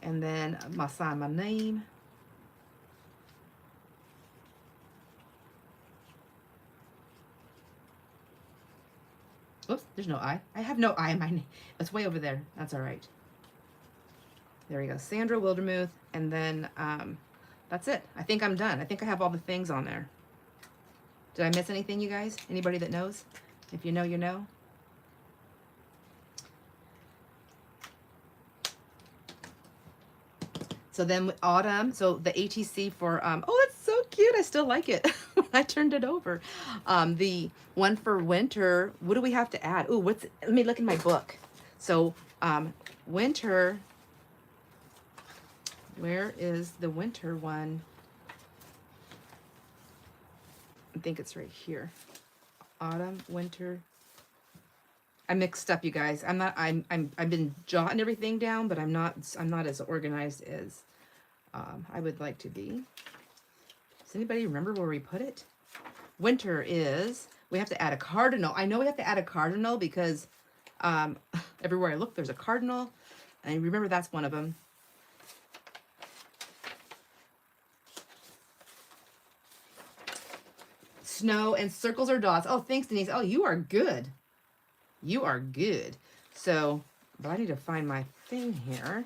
and then sign my name. Oops, there's no I. I have no I in my name. It's way over there. That's all right. There we go. Sandra Wildermuth. And then that's it. I think I'm done. I think I have all the things on there. Did I miss anything, you guys? Anybody that knows? If you know, you know. So then autumn, so the ATC for, oh, that's so cute. I still like it. I turned it over. The one for winter, what do we have to add? Oh, let me look in my book. So winter, where is the winter one? I think it's right here. Autumn, winter. I mixed up, you guys. I've been jotting everything down, but I'm not as organized as I would like to be. Does anybody remember where we put it? Winter is, we have to add a cardinal. I know we have to add a cardinal because everywhere I look, there's a cardinal. And remember, that's one of them. snow, and circles or dots. Oh, thanks, Denise. Oh, you are good. You are good. So, but I need to find my thing here.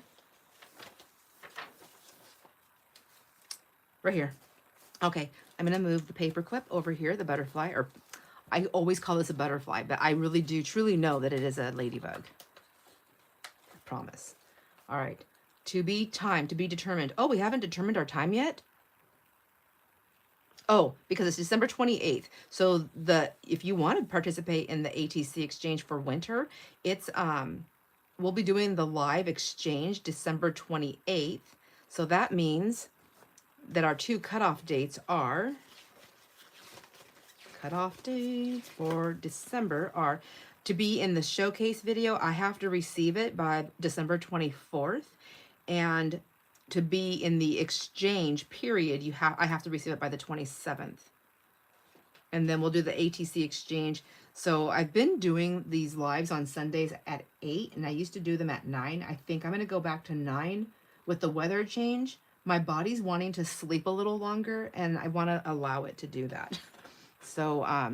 Right here. Okay, I'm going to move the paper clip over here, the butterfly, or I always call this a butterfly, but I really do truly know that it is a ladybug. I promise. All right, to be timed, to be determined. Oh, we haven't determined our time yet? Oh, because it's December 28th. So if you want to participate in the ATC exchange for winter, it's we'll be doing the live exchange December 28th. So that means that our two cutoff dates are, cutoff dates for December are, to be in the showcase video, I have to receive it by December 24th. And to be in the exchange period, I have to receive it by the 27th. And then we'll do the ATC exchange. So I've been doing these lives on Sundays at 8, and I used to do them at 9. I think I'm going to go back to 9 with the weather change. My body's wanting to sleep a little longer, and I want to allow it to do that. So I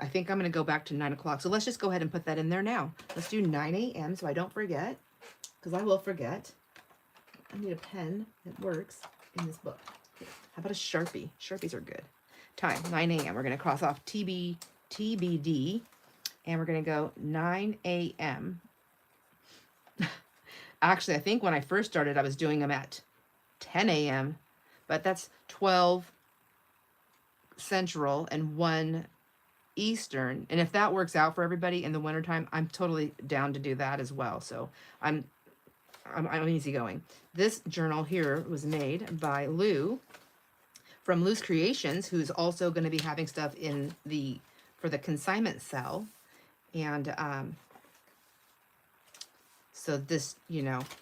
think I'm going to go back to 9 o'clock. So let's just go ahead and put that in there now. Let's do 9 a.m. so I don't forget, because I will forget. I need a pen that works in this book. How about a Sharpie? Sharpies are good. Time, 9 a.m. We're going to cross off TBD, and we're going to go 9 a.m. Actually, I think when I first started, I was doing them at 10 a.m., but that's 12 Central and 1 Eastern. And if that works out for everybody in the wintertime, I'm totally down to do that as well. So I'm easygoing. This journal here was made by Lou from Lou's Creations, who's also going to be having stuff for the consignment cell. And so this,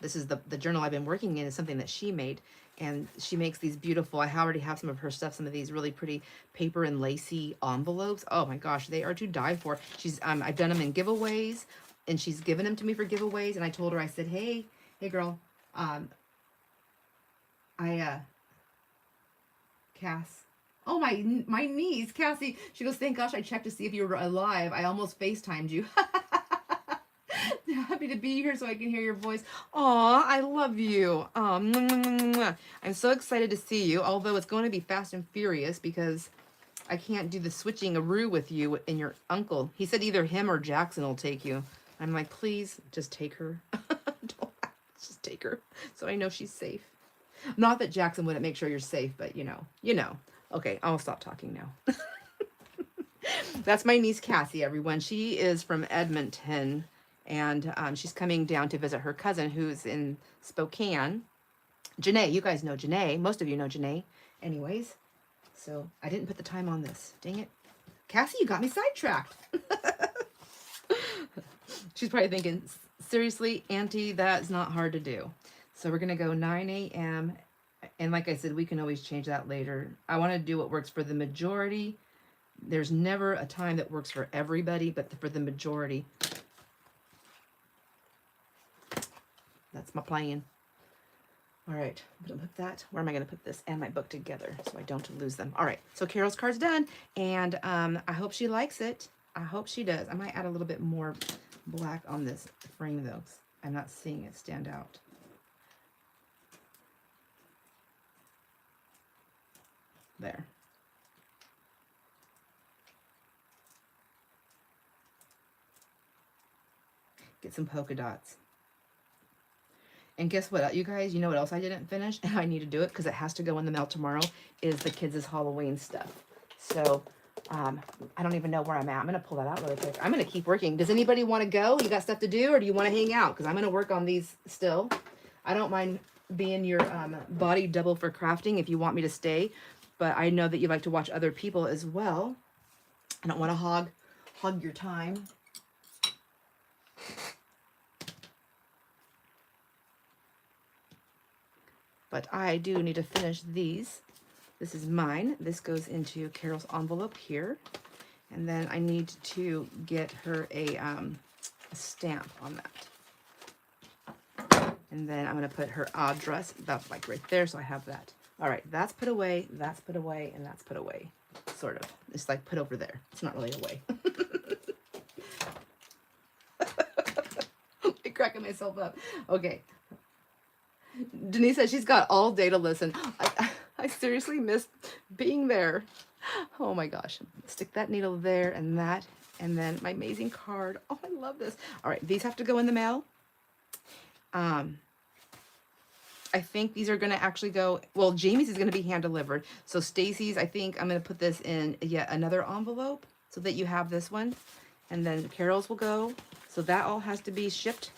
this is the journal I've been working in, is something that she made. And she makes these beautiful, I already have some of her stuff, some of these really pretty paper and lacy envelopes. Oh my gosh, they are to die for. I've done them in giveaways, and she's given them to me for giveaways. And I told her, I said, hey girl, Cass. Oh, my niece, Cassie. She goes, thank gosh I checked to see if you were alive. I almost FaceTimed you. Happy to be here so I can hear your voice. Aw, I love you. I'm so excited to see you, although it's going to be fast and furious because I can't do the switching a roo with you and your uncle. He said either him or Jackson will take you. I'm like, please, just take her. Just take her so I know she's safe. Not that Jackson wouldn't make sure you're safe, but you know. Okay, I'll stop talking now. That's my niece Cassie, everyone. She is from Edmonton, and she's coming down to visit her cousin who's in Spokane. Janae, you guys know Janae. Most of you know Janae. Anyways, so I didn't put the time on this. Dang it. Cassie, you got me sidetracked. She's probably thinking, seriously, Auntie, that's not hard to do. So we're going to go 9 a.m. And like I said, we can always change that later. I want to do what works for the majority. There's never a time that works for everybody, but for the majority. That's my plan. All right, I'm going to put that. Where am I going to put this and my book together so I don't lose them? All right, so Carol's card's done. And I hope she likes it. I hope she does. I might add a little bit more black on this frame though. I'm not seeing it stand out. There. Get some polka dots. And guess what, you guys? You know what else I didn't finish? And I need to do it because it has to go in the mail tomorrow, is the kids' Halloween stuff. So I don't even know where I'm at. I'm going to pull that out really quick. I'm going to keep working. Does anybody want to go? You got stuff to do, or do you want to hang out? Because I'm going to work on these still. I don't mind being your body double for crafting if you want me to stay. But I know that you like to watch other people as well. I don't want to hog your time. But I do need to finish these. This is mine. This goes into Carol's envelope here. And then I need to get her a stamp on that. And then I'm going to put her address. That's like right there, so I have that. All right, that's put away, and that's put away. sort of. It's like put over there. It's not really a way. I'm cracking myself up. Okay. Denise says she's got all day to listen. I seriously missed being there. Oh my gosh. Stick that needle there and that. And then my amazing card. Oh, I love this. All right. These have to go in the mail. I think these are going to actually go, well, Jamie's is going to be hand delivered. So Stacy's, I think I'm going to put this in yet another envelope so that you have this one. And then Carol's will go. So that all has to be shipped.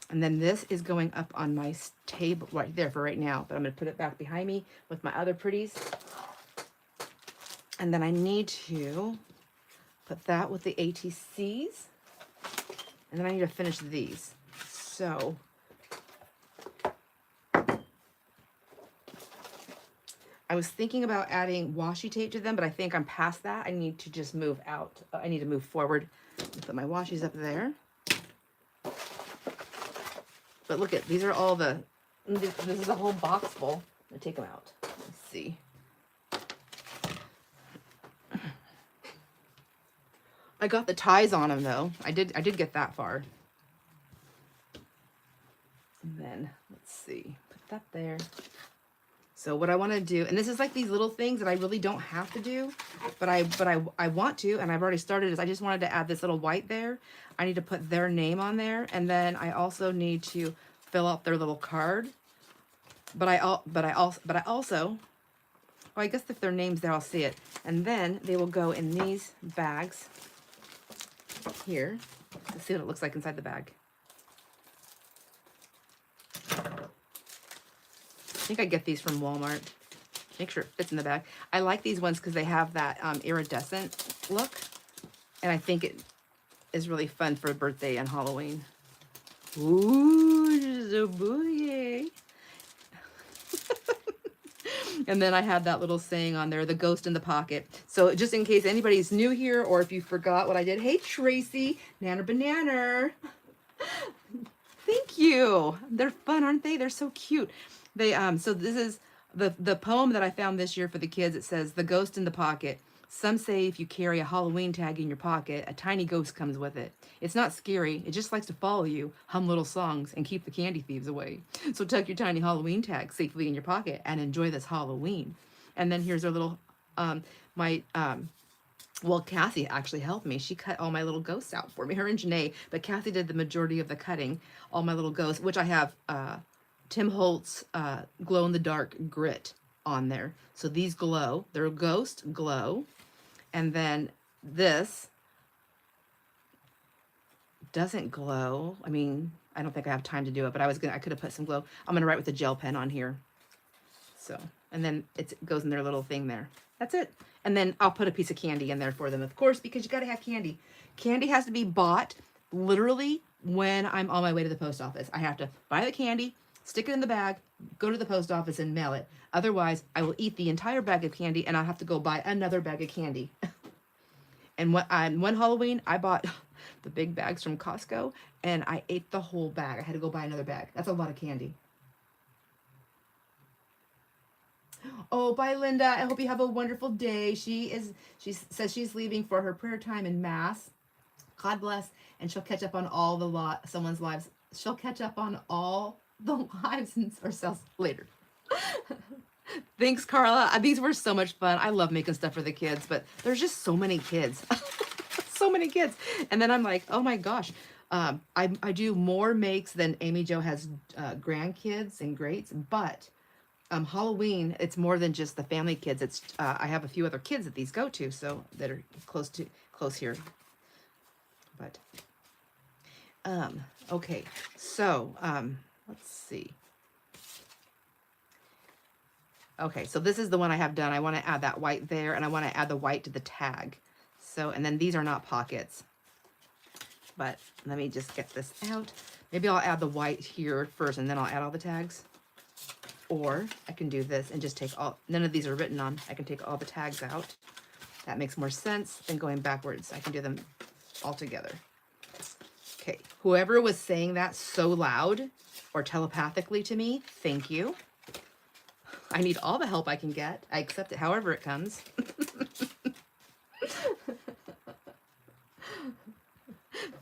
And then this is going up on my table right there for right now. But I'm going to put it back behind me with my other pretties. And then I need to put that with the ATCs. And then I need to finish these. So I was thinking about adding washi tape to them, but I think I'm past that. I need to just move out. I need to move forward. Put my washies up there. But look at, these are all the, this is a whole box full. I'm gonna take them out. Let's see. I got the ties on them though. I did get that far. And then let's see, put that there. So what I want to do, and this is like these little things that I really don't have to do, but I want to, and I've already started, is I just wanted to add this little white there. I need to put their name on there, and then I also need to fill out their little card. But I also, well, I guess if their name's there, I'll see it. And then they will go in these bags here. Let's see what it looks like inside the bag. I think I get these from Walmart. Make sure it fits in the bag. I like these ones because they have that iridescent look. And I think it is really fun for a birthday and Halloween. Ooh, so booty. And then I have that little saying on there, the ghost in the pocket. So just in case anybody's new here or if you forgot what I did. Hey, Tracy, Nanner Banana. Thank you. They're fun, aren't they? They're so cute. They so this is the poem that I found this year for the kids. It says, "The ghost in the pocket. Some say if you carry a Halloween tag in your pocket, a tiny ghost comes with it. It's not scary. It just likes to follow you, hum little songs, and keep the candy thieves away. So tuck your tiny Halloween tag safely in your pocket and enjoy this Halloween." And then here's our little well, Kathy actually helped me. She cut all my little ghosts out for me, her and Janae, but Kathy did the majority of the cutting, all my little ghosts, which I have Tim Holtz glow-in-the-dark grit on there. So these glow. They're ghost glow. And then this doesn't glow. I mean, I don't think I have time to do it, but I could have put some glow. I'm going to write with a gel pen on here. So, and then it goes in their little thing there. That's it. And then I'll put a piece of candy in there for them, of course, because you got to have candy. Candy has to be bought literally when I'm on my way to the post office. I have to buy the candy, stick it in the bag, go to the post office and mail it. Otherwise, I will eat the entire bag of candy and I'll have to go buy another bag of candy. And one Halloween, I bought the big bags from Costco and I ate the whole bag. I had to go buy another bag. That's a lot of candy. Oh, bye, Linda. I hope you have a wonderful day. She says she's leaving for her prayer time in Mass. God bless. And she'll catch up on all someone's lives. She'll catch up on all the lives and ourselves later. Thanks, Carla. These were so much fun. I love making stuff for the kids, but there's just so many kids. So many kids. And then I'm like, oh my gosh. I do more makes than Amy Jo has grandkids and greats, but Halloween, it's more than just the family kids. It's I have a few other kids that these go to, so that are close here. But okay, so let's see. Okay, so this is the one I have done. I want to add that white there, and I want to add the white to the tag. So, and then these are not pockets. But let me just get this out. Maybe I'll add the white here first, and then I'll add all the tags. Or I can do this and just take none of these are written on. I can take all the tags out. That makes more sense than going backwards. I can do them all together. Okay, whoever was saying that so loud or telepathically to me, thank you. I need all the help I can get. I accept it however it comes.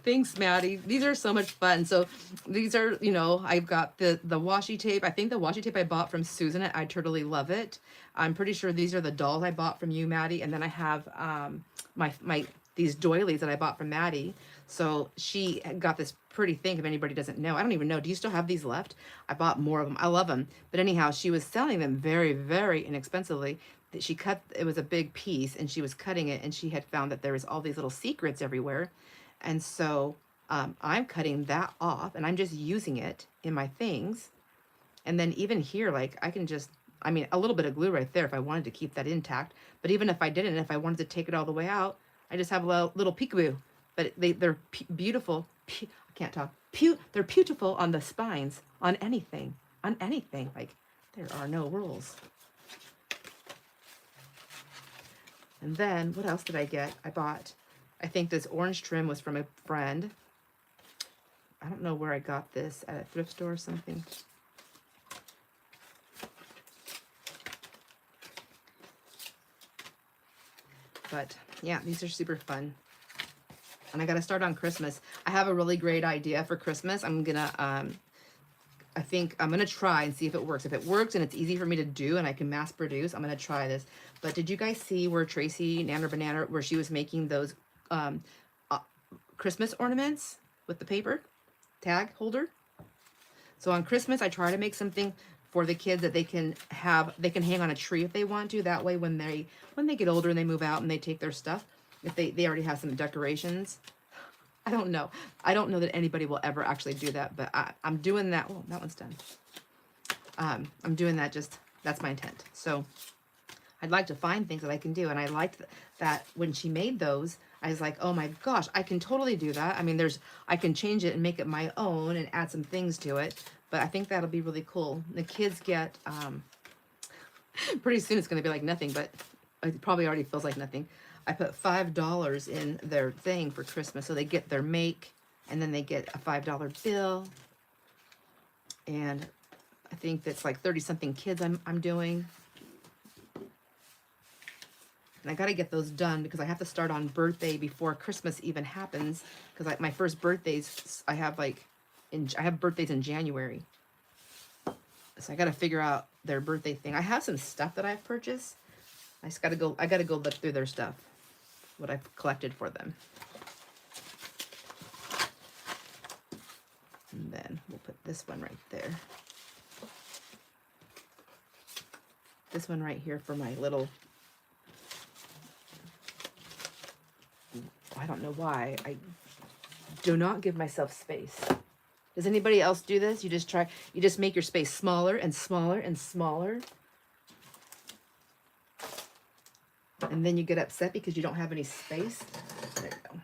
Thanks, Maddie. These are so much fun. So these are, you know, I've got the washi tape. I think the washi tape I bought from Susan at I Totally Love It. I'm pretty sure these are the dolls I bought from you, Maddie. And then I have my these doilies that I bought from Maddie. So she got this pretty thing, if anybody doesn't know. I don't even know. Do you still have these left? I bought more of them. I love them. But anyhow, she was selling them very, very inexpensively. That she cut, it was a big piece, and she was cutting it, and she had found that there was all these little secrets everywhere. And so I'm cutting that off, and I'm just using it in my things. And then even here, like I can just, I mean, a little bit of glue right there if I wanted to keep that intact. But even if I didn't, if I wanted to take it all the way out, I just have a little peekaboo. But they're beautiful. I can't talk. They're beautiful on the spines, on anything. Like, there are no rules. And then, what else did I get? I bought, I think this orange trim was from a friend. I don't know where I got this, at a thrift store or something. But yeah, these are super fun. And I got to start on Christmas. I have a really great idea for Christmas. I'm going to, I think I'm going to try and see if it works. If it works and it's easy for me to do and I can mass produce, I'm going to try this. But did you guys see where Tracy, Nana Banana, where she was making those Christmas ornaments with the paper tag holder? So on Christmas, I try to make something for the kids that they can have, they can hang on a tree if they want to. That way, when they get older and they move out and they take their stuff, if they already have some decorations. I don't know. I don't know that anybody will ever actually do that, but I'm doing that. Oh, that one's done. I'm doing that, just, that's my intent. So I'd like to find things that I can do. And I liked that when she made those, I was like, oh my gosh, I can totally do that. I mean, I can change it and make it my own and add some things to it. But I think that'll be really cool. The kids get, pretty soon it's going to be like nothing, but it probably already feels like nothing. I put $5 in their thing for Christmas. So they get their make, and then they get a $5 bill. And I think that's like 30-something kids I'm doing. And I got to get those done because I have to start on birthday before Christmas even happens. Because my first birthdays, I have birthdays in January. So I got to figure out their birthday thing. I have some stuff that I've purchased. I got to go look through their stuff, what I've collected for them. And then we'll put this one right there. This one right here for my little, I don't know why, I do not give myself space. Does anybody else do this? You just make your space smaller and smaller and smaller. And then you get upset because you don't have any space. There you go.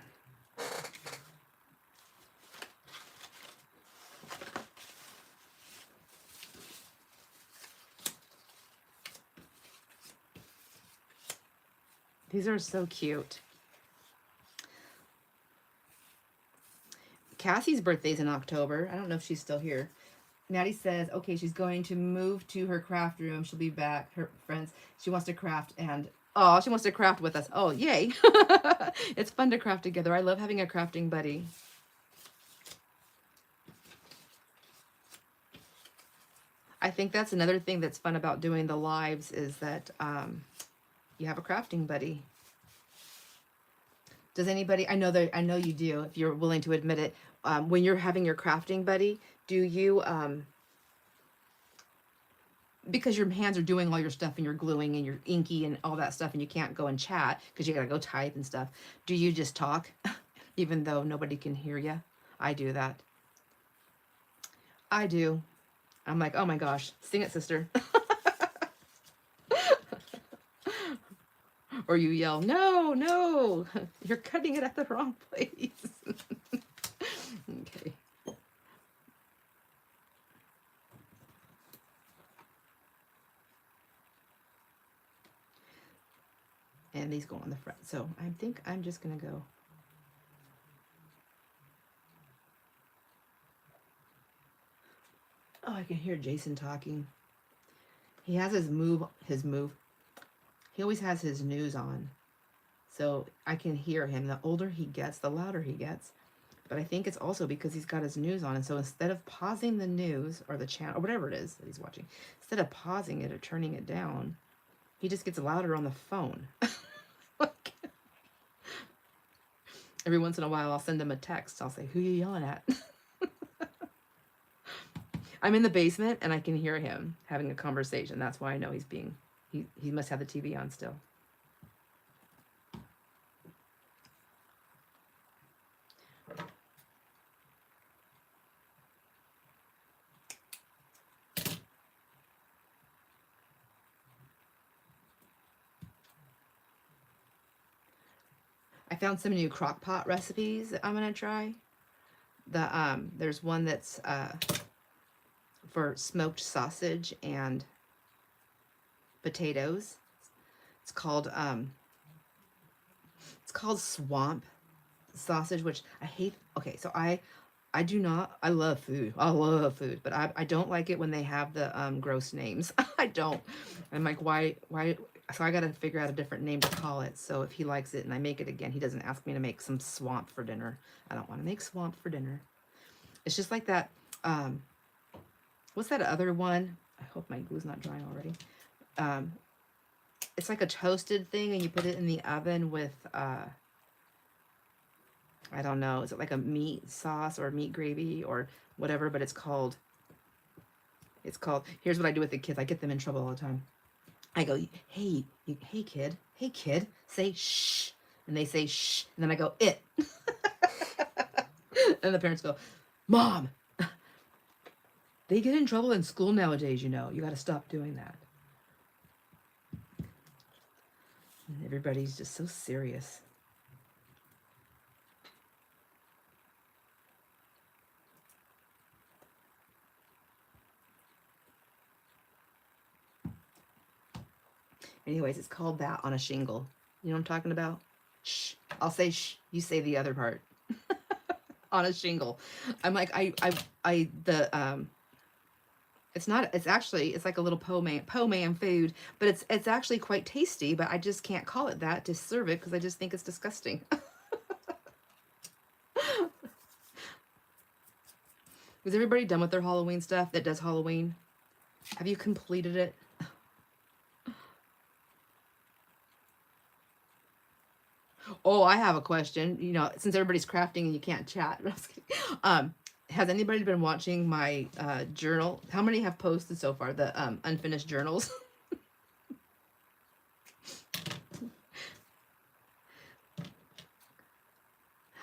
These are so cute. Cassie's birthday's in October. I don't know if she's still here. Maddie says, okay, she's going to move to her craft room. She'll be back. Her friends, she wants to craft, and oh, she wants to craft with us. Oh, yay. It's fun to craft together. I love having a crafting buddy. I think that's another thing that's fun about doing the lives is that you have a crafting buddy. Does anybody, I know you do, if you're willing to admit it, when you're having your crafting buddy, do you, because your hands are doing all your stuff and you're gluing and you're inky and all that stuff and you can't go and chat because you got to go type and stuff, do you just talk even though nobody can hear you? I do that. I do. I'm like, oh my gosh, sing it, sister. Or you yell, no, no, you're cutting it at the wrong place. Okay. And these go on the front. So I think I'm just going to go. Oh, I can hear Jason talking. He has his move. He always has his news on. So I can hear him. The older he gets, the louder he gets. But I think it's also because he's got his news on. And so instead of pausing the news or the channel or whatever it is that he's watching, instead of pausing it or turning it down, he just gets louder on the phone. Like, every once in a while, I'll send him a text. I'll say, "Who you yelling at?" I'm in the basement and I can hear him having a conversation. That's why I know he's being, he must have the TV on still. I found some new crock pot recipes that I'm gonna try. There's one that's for smoked sausage and potatoes. It's called swamp sausage, which I hate. Okay, so I love food. I love food, but I don't like it when they have the gross names. I don't. I'm like, why? So I got to figure out a different name to call it. So if he likes it and I make it again, he doesn't ask me to make some swamp for dinner. I don't want to make swamp for dinner. It's just like that. What's that other one? I hope my glue's not drying already. It's like a toasted thing and you put it in the oven with, I don't know, is it like a meat sauce or meat gravy or whatever, but it's called, here's what I do with the kids. I get them in trouble all the time. I go, hey kid, say shh. And they say shh. And then I go, it. And the parents go, Mom, they get in trouble in school nowadays, you know. You got to stop doing that. And everybody's just so serious. Anyways, it's called that on a shingle. You know what I'm talking about? Shh. I'll say shh. You say the other part. On a shingle. I'm like, it's not, it's actually, it's like a little po man food, but it's actually quite tasty, but I just can't call it that to serve it because I just think it's disgusting. Is everybody done with their Halloween stuff that does Halloween? Have you completed it? Oh, I have a question. You know, since everybody's crafting and you can't chat. Has anybody been watching my journal? How many have posted so far? The unfinished journals.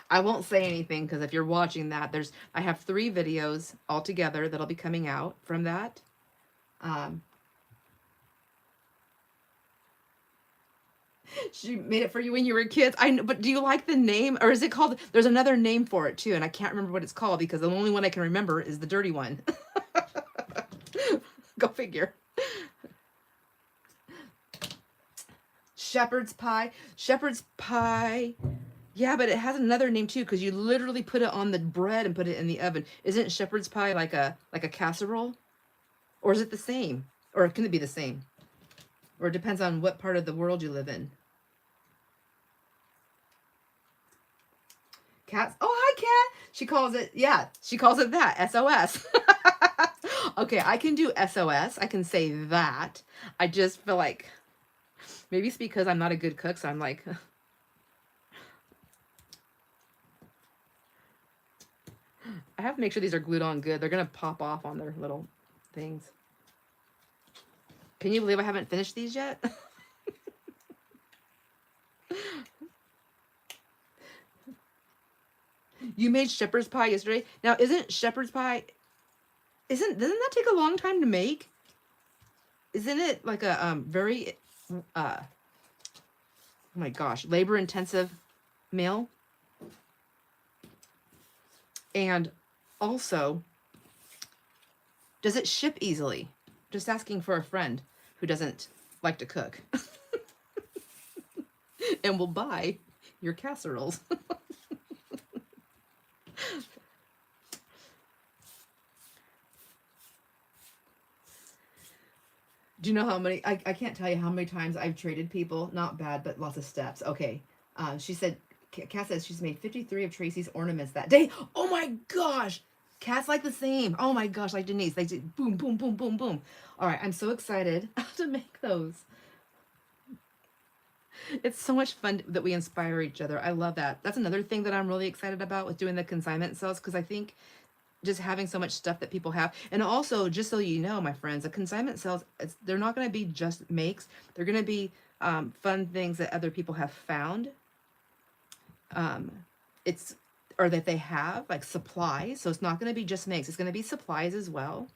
I won't say anything because if you're watching that, I have 3 videos all together that'll be coming out from that. She made it for you when you were kids. I know, but do you like the name, or is it called? There's another name for it too, and I can't remember what it's called because the only one I can remember is the dirty one. Go figure. Shepherd's pie. Shepherd's pie. Yeah, but it has another name too because you literally put it on the bread and put it in the oven. Isn't shepherd's pie like a casserole, or is it the same, or can it be the same, or it depends on what part of the world you live in? Cats. Oh, hi, Cat. She calls it, yeah, she calls it that. SOS. Okay, I can do SOS. I can say that. I just feel like maybe it's because I'm not a good cook, so I'm like, I have to make sure these are glued on good. They're going to pop off on their little things. Can you believe I haven't finished these yet? You made shepherd's pie yesterday. Now, isn't shepherd's pie, doesn't that take a long time to make? Isn't it like a very, oh my gosh, labor-intensive meal? And also, does it ship easily? Just asking for a friend who doesn't like to cook and will buy your casseroles. Do you know how many, I can't tell you how many times I've traded people, not bad, but lots of steps. Okay. She said, Kat says she's made 53 of Tracy's ornaments that day. Oh my gosh. Cats like the same. Oh my gosh, like Denise. They do boom, boom, boom, boom, boom. All right, I'm so excited to make those. It's so much fun that we inspire each other. I love that. That's another thing that I'm really excited about with doing the consignment sales, because I think just having so much stuff that people have. And also, just so you know, my friends, the consignment sales, they're not going to be just makes. They're going to be fun things that other people have found. It's or that they have, like supplies. So it's not going to be just makes. It's going to be supplies as well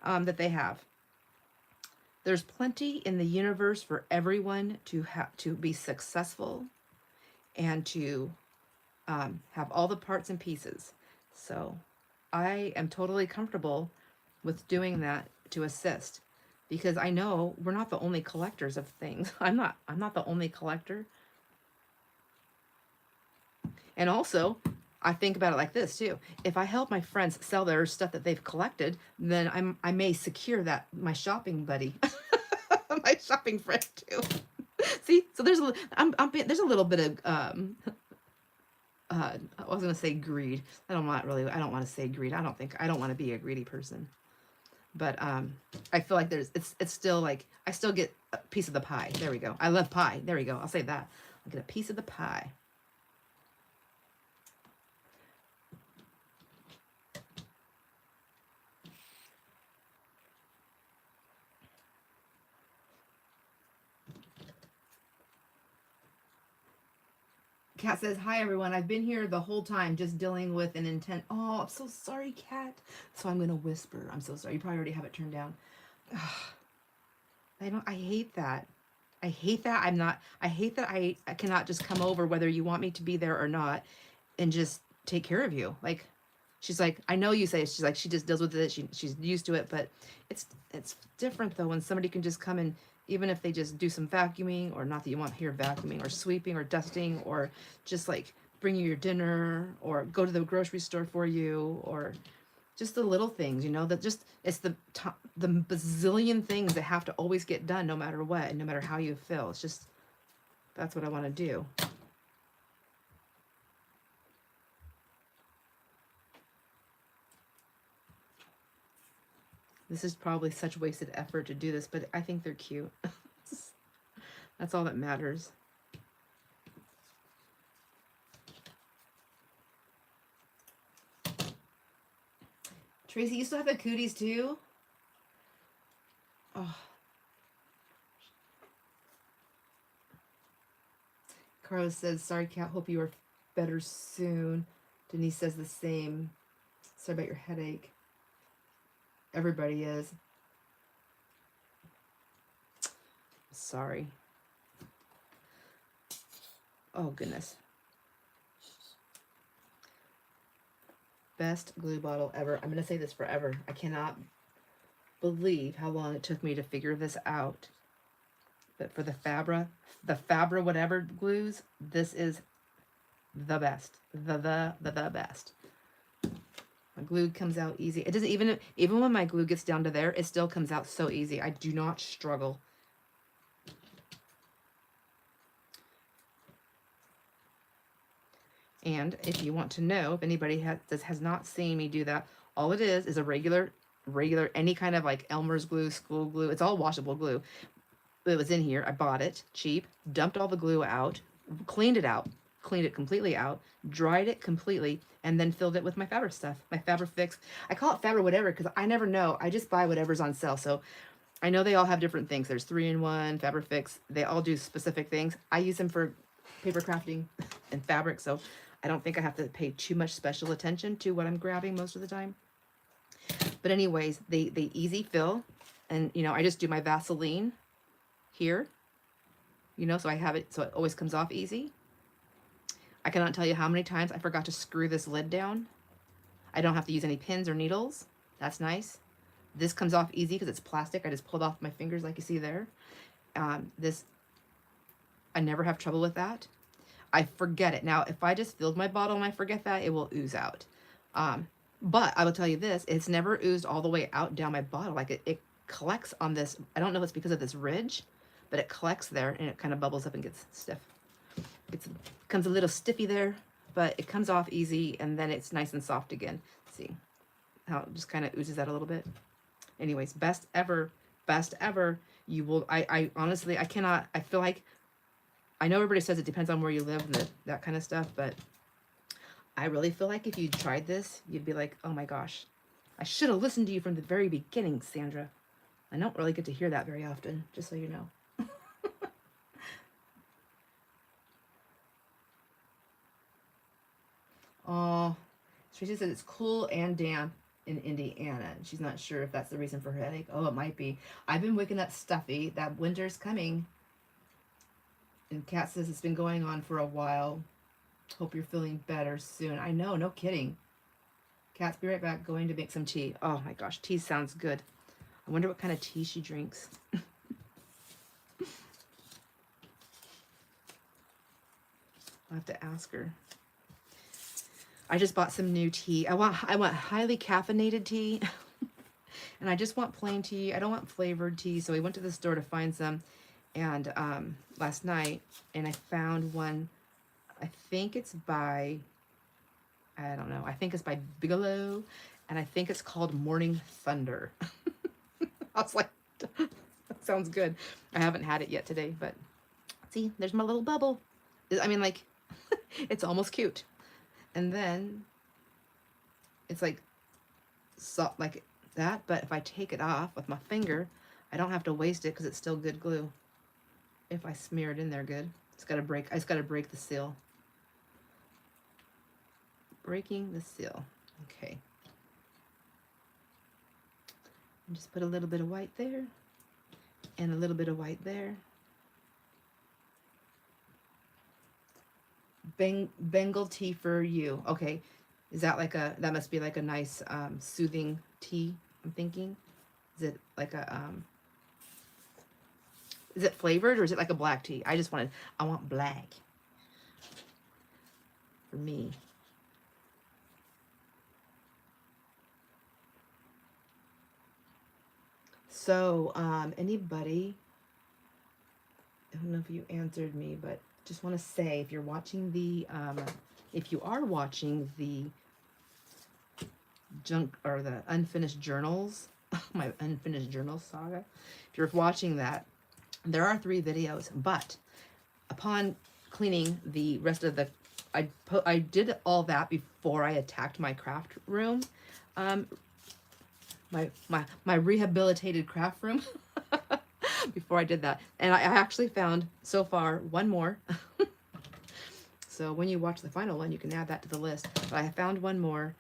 that they have. There's plenty in the universe for everyone to be successful and to have all the parts and pieces. So I am totally comfortable with doing that to assist, because I know we're not the only collectors of things. I'm not the only collector. And also, I think about it like this too. If I help my friends sell their stuff that they've collected, then I may secure that my shopping buddy, my shopping friend too. See, so there's there's a little bit of I was gonna say greed. I don't want to say greed. I don't want to be a greedy person. But I feel like it's still like I still get a piece of the pie. There we go. I love pie. There we go. I'll say that. I'll get a piece of the pie. Kat says, hi everyone. I've been here the whole time just dealing with an intent. Oh, I'm so sorry, Kat. So I'm going to whisper. I'm so sorry. You probably already have it turned down. I hate that. I hate that. I hate that I cannot just come over whether you want me to be there or not and just take care of you. Like, she's like, I know you say, she's like, she just deals with it. She's used to it, but it's different though when somebody can just come and, even if they just do some vacuuming, or not that you want here vacuuming or sweeping or dusting, or just like bring you your dinner or go to the grocery store for you, or just the little things, you know, that just, it's the bazillion things that have to always get done no matter what, and no matter how you feel. It's just, that's what I want to do. This is probably such wasted effort to do this, but I think they're cute. That's all that matters. Tracy, you still have the cooties too? Oh. Carlos says, sorry, Kat, hope you are better soon. Denise says the same. Sorry about your headache. Everybody is. Sorry. Oh, goodness. Best glue bottle ever. I'm going to say this forever. I cannot believe how long it took me to figure this out. But for the Fabra whatever glues, this is the best. The best. My glue comes out easy. It doesn't even when my glue gets down to there, it still comes out so easy. I do not struggle. And if you want to know, if anybody has not seen me do that, all it is a regular, any kind of like Elmer's glue, school glue. It's all washable glue. It was in here. I bought it cheap, dumped all the glue out, cleaned it completely out, dried it completely, and then filled it with my Fabra stuff, my Fabra Fix. I call it Fabra whatever because I never know. I just buy whatever's on sale. So I know they all have different things. There's 3-in-1, Fabra Fix. They all do specific things. I use them for paper crafting and fabric, so I don't think I have to pay too much special attention to what I'm grabbing most of the time. But anyways, they easy fill, and you know, I just do my Vaseline here, you know, so I have it so it always comes off easy. I cannot tell you how many times I forgot to screw this lid down. I don't have to use any pins or needles. That's nice. This comes off easy because it's plastic. I just pulled off my fingers like you see there. This, I never have trouble with that. I forget it. Now, if I just filled my bottle and I forget that, it will ooze out. But I will tell you this, it's never oozed all the way out down my bottle. Like it collects on this. I don't know if it's because of this ridge, but it collects there and it kind of bubbles up and gets stiff. It comes a little stiffy there, but it comes off easy, and then it's nice and soft again. See how it just kind of oozes out a little bit. Anyways, best ever, best ever. You will, I honestly, I cannot, I feel like, I know everybody says it depends on where you live and that kind of stuff, but I really feel like if you tried this, you'd be like, oh my gosh, I should have listened to you from the very beginning, Sandra. I don't really get to hear that very often, just so you know. Oh, Tracy said it's cool and damp in Indiana. She's not sure if that's the reason for her headache. Oh, it might be. I've been waking up stuffy. That winter's coming. And Kat says it's been going on for a while. Hope you're feeling better soon. I know, no kidding. Kat's be right back. Going to make some tea. Oh my gosh, tea sounds good. I wonder what kind of tea she drinks. I'll have to ask her. I just bought some new tea. I want highly caffeinated tea. And I just want plain tea. I don't want flavored tea. So I went to the store to find some and last night, and I found one. I think it's by, I don't know. I think it's by Bigelow, and I think it's called Morning Thunder. I was like, that sounds good. I haven't had it yet today, but see, there's my little bubble. I mean, like, it's almost cute. And then it's like soft like that, but if I take it off with my finger, I don't have to waste it because it's still good glue. If I smear it in there good, it's got to break. I just got to break the seal. Breaking the seal. Okay. And just put a little bit of white there and a little bit of white there. Bengal tea for you. Okay. Is that like a, that must be like a nice soothing tea, I'm thinking. Is it like a, is it flavored or is it like a black tea? I want black for me. So, anybody, I don't know if you answered me, but just want to say, if you're watching the, if you are watching the junk or the unfinished journals, my unfinished journal saga, if you're watching that, there are 3 videos, but upon cleaning the rest of the, I did all that before I attacked my craft room, my rehabilitated craft room. Before I did that, and I actually found so far one more. So when you watch the final one, you can add that to the list, but I found one more,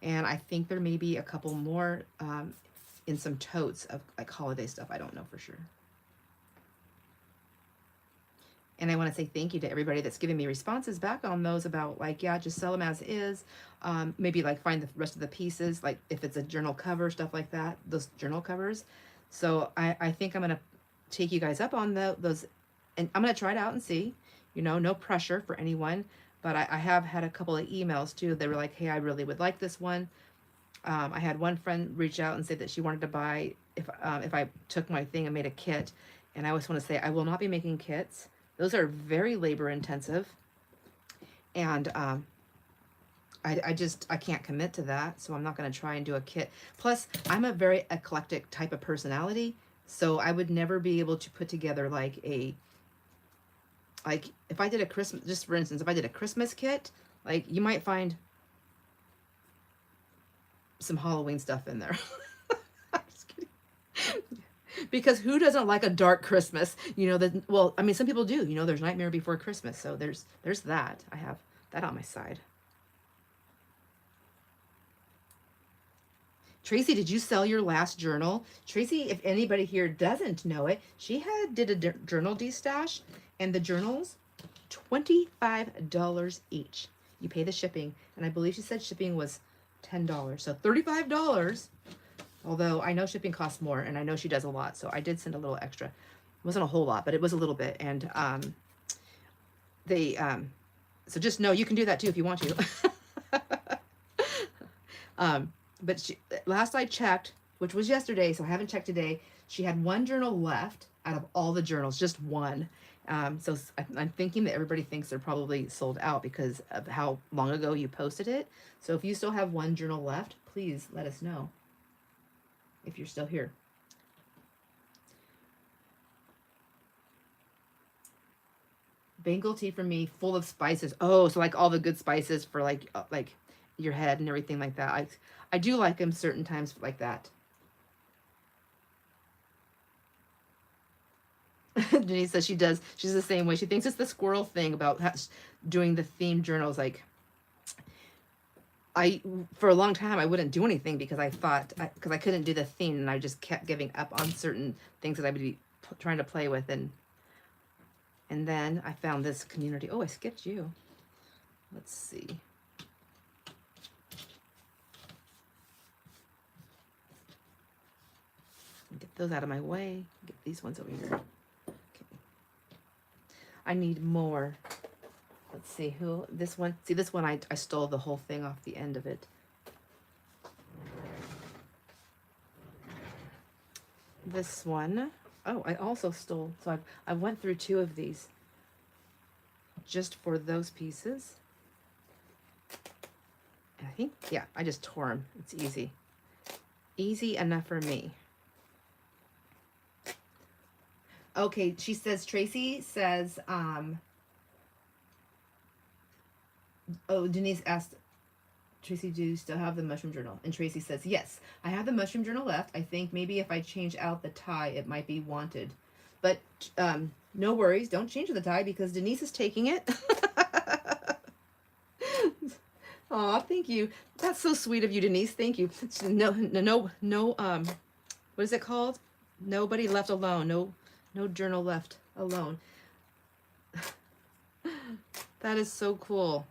and I think there may be a couple more in some totes of like holiday stuff. I don't know for sure. And I want to say thank you to everybody that's giving me responses back on those about like, yeah, just sell them as is. Maybe like find the rest of the pieces, like if it's a journal cover, stuff like that, those journal covers. So I think I'm going to take you guys up on those, and I'm going to try it out and see, you know, no pressure for anyone, but I have had a couple of emails too. They were like, hey, I really would like this one. I had one friend reach out and say that she wanted to buy, if I took my thing and made a kit. And I always want to say, I will not be making kits. Those are very labor intensive. And I can't commit to that. So I'm not going to try and do a kit. Plus, I'm a very eclectic type of personality. So I would never be able to put together like a, like if I did a Christmas, just for instance, if I did a Christmas kit, like you might find some Halloween stuff in there. I'm just kidding. Because who doesn't like a dark Christmas? You know, that, well, I mean, some people do, you know, there's Nightmare Before Christmas. So there's that. I have that on my side. Tracy, did you sell your last journal? Tracy, if anybody here doesn't know it, she did a journal destash, and the journals, $25 each. You pay the shipping, and I believe she said shipping was $10, so $35. Although I know shipping costs more, and I know she does a lot, so I did send a little extra. It wasn't a whole lot, but it was a little bit, and so just know you can do that too if you want to. But last I checked, which was yesterday, so I haven't checked today, she had one journal left, out of all the journals, just one. So I'm thinking that everybody thinks they're probably sold out because of how long ago you posted it. So if you still have one journal left, please let us know if you're still here. Bengal tea for me, full of spices. Oh, so like all the good spices for like your head and everything like that. I do like them certain times like that. Denise says she does. She's the same way. She thinks it's the squirrel thing about doing the themed journals. Like, for a long time, I wouldn't do anything because I thought, because I couldn't do the theme, and I just kept giving up on certain things that I would be trying to play with. And then I found this community. Oh, I skipped you. Let's see. Get those out of my way. Get these ones over here. Okay. I need more. Let's see who, this one. See, this one, I stole the whole thing off the end of it. This one, oh, I also stole, so I went through 2 of these just for those pieces. And I think, yeah, I just tore them. It's easy. Easy enough for me. Okay, she says, Tracy says, oh, Denise asked, Tracy, do you still have the mushroom journal? And Tracy says, yes, I have the mushroom journal left. I think maybe if I change out the tie, it might be wanted. But no worries, don't change the tie because Denise is taking it. Aw, thank you. That's so sweet of you, Denise. Thank you. No, what is it called? Nobody left alone. No journal left alone. That is so cool.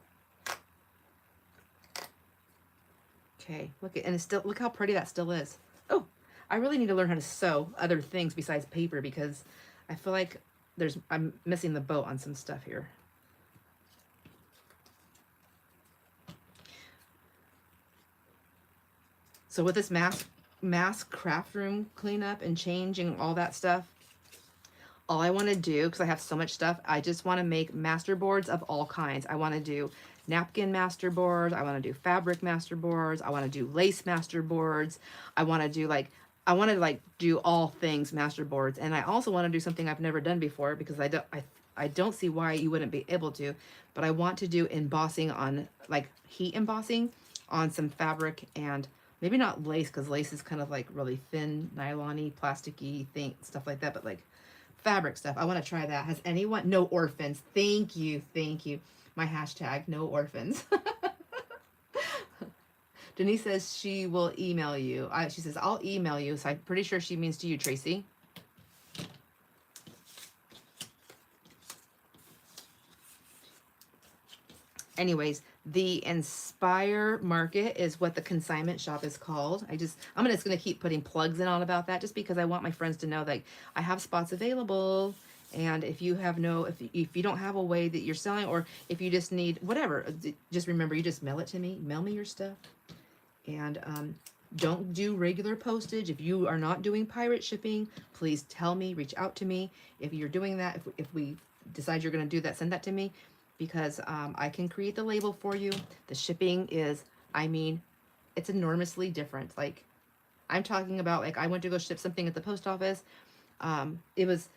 Okay, look at, and it's still, look how pretty that still is. Oh, I really need to learn how to sew other things besides paper because I feel like I'm missing the boat on some stuff here. So with this mass craft room cleanup and changing all that stuff, all I want to do, because I have so much stuff, I just want to make master boards of all kinds. I want to do napkin master boards. I want to do fabric master boards. I want to do lace master boards. I want to do do all things master boards. And I also want to do something I've never done before because I don't see why you wouldn't be able to, but I want to do embossing on, like heat embossing on some fabric, and maybe not lace because lace is kind of like really thin, nylon-y, plasticky thing, stuff like that, but like fabric stuff. I want to try that. Has anyone? No orphans. Thank you. Thank you. My hashtag, no orphans. Denise says she will email you. She says, I'll email you. So I'm pretty sure she means to you, Tracy. Anyways, the Inspire Market is what the consignment shop is called. I'm just gonna keep putting plugs in on about that just because I want my friends to know that I have spots available. And if you have if you don't have a way that you're selling, or if you just need whatever, just remember, you just mail it to me. Mail me your stuff. And don't do regular postage. If you are not doing pirate shipping, please tell me, reach out to me. If you're doing that, if we decide you're going to do that, send that to me, because I can create the label for you. The shipping is, I mean, it's enormously different. Like, I'm talking about, like, I went to go ship something at the post office. It was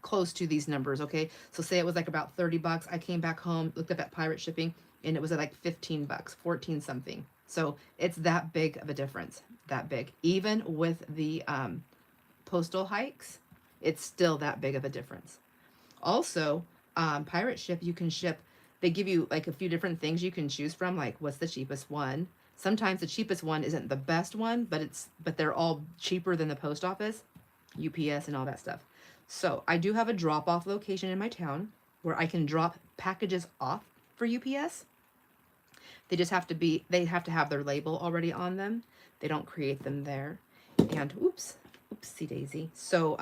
close to these numbers, okay? So say it was like about 30 bucks. I came back home, looked up at pirate shipping, and it was at like 15 bucks, 14 something. So it's that big of a difference, that big. Even with the postal hikes, it's still that big of a difference. Also, pirate ship, you can ship, they give you like a few different things you can choose from, like what's the cheapest one. Sometimes the cheapest one isn't the best one, but they're all cheaper than the post office, UPS and all that stuff. So I do have a drop-off location in my town where I can drop packages off for UPS. They just have to they have to have their label already on them. They don't create them there. And oopsie daisy. So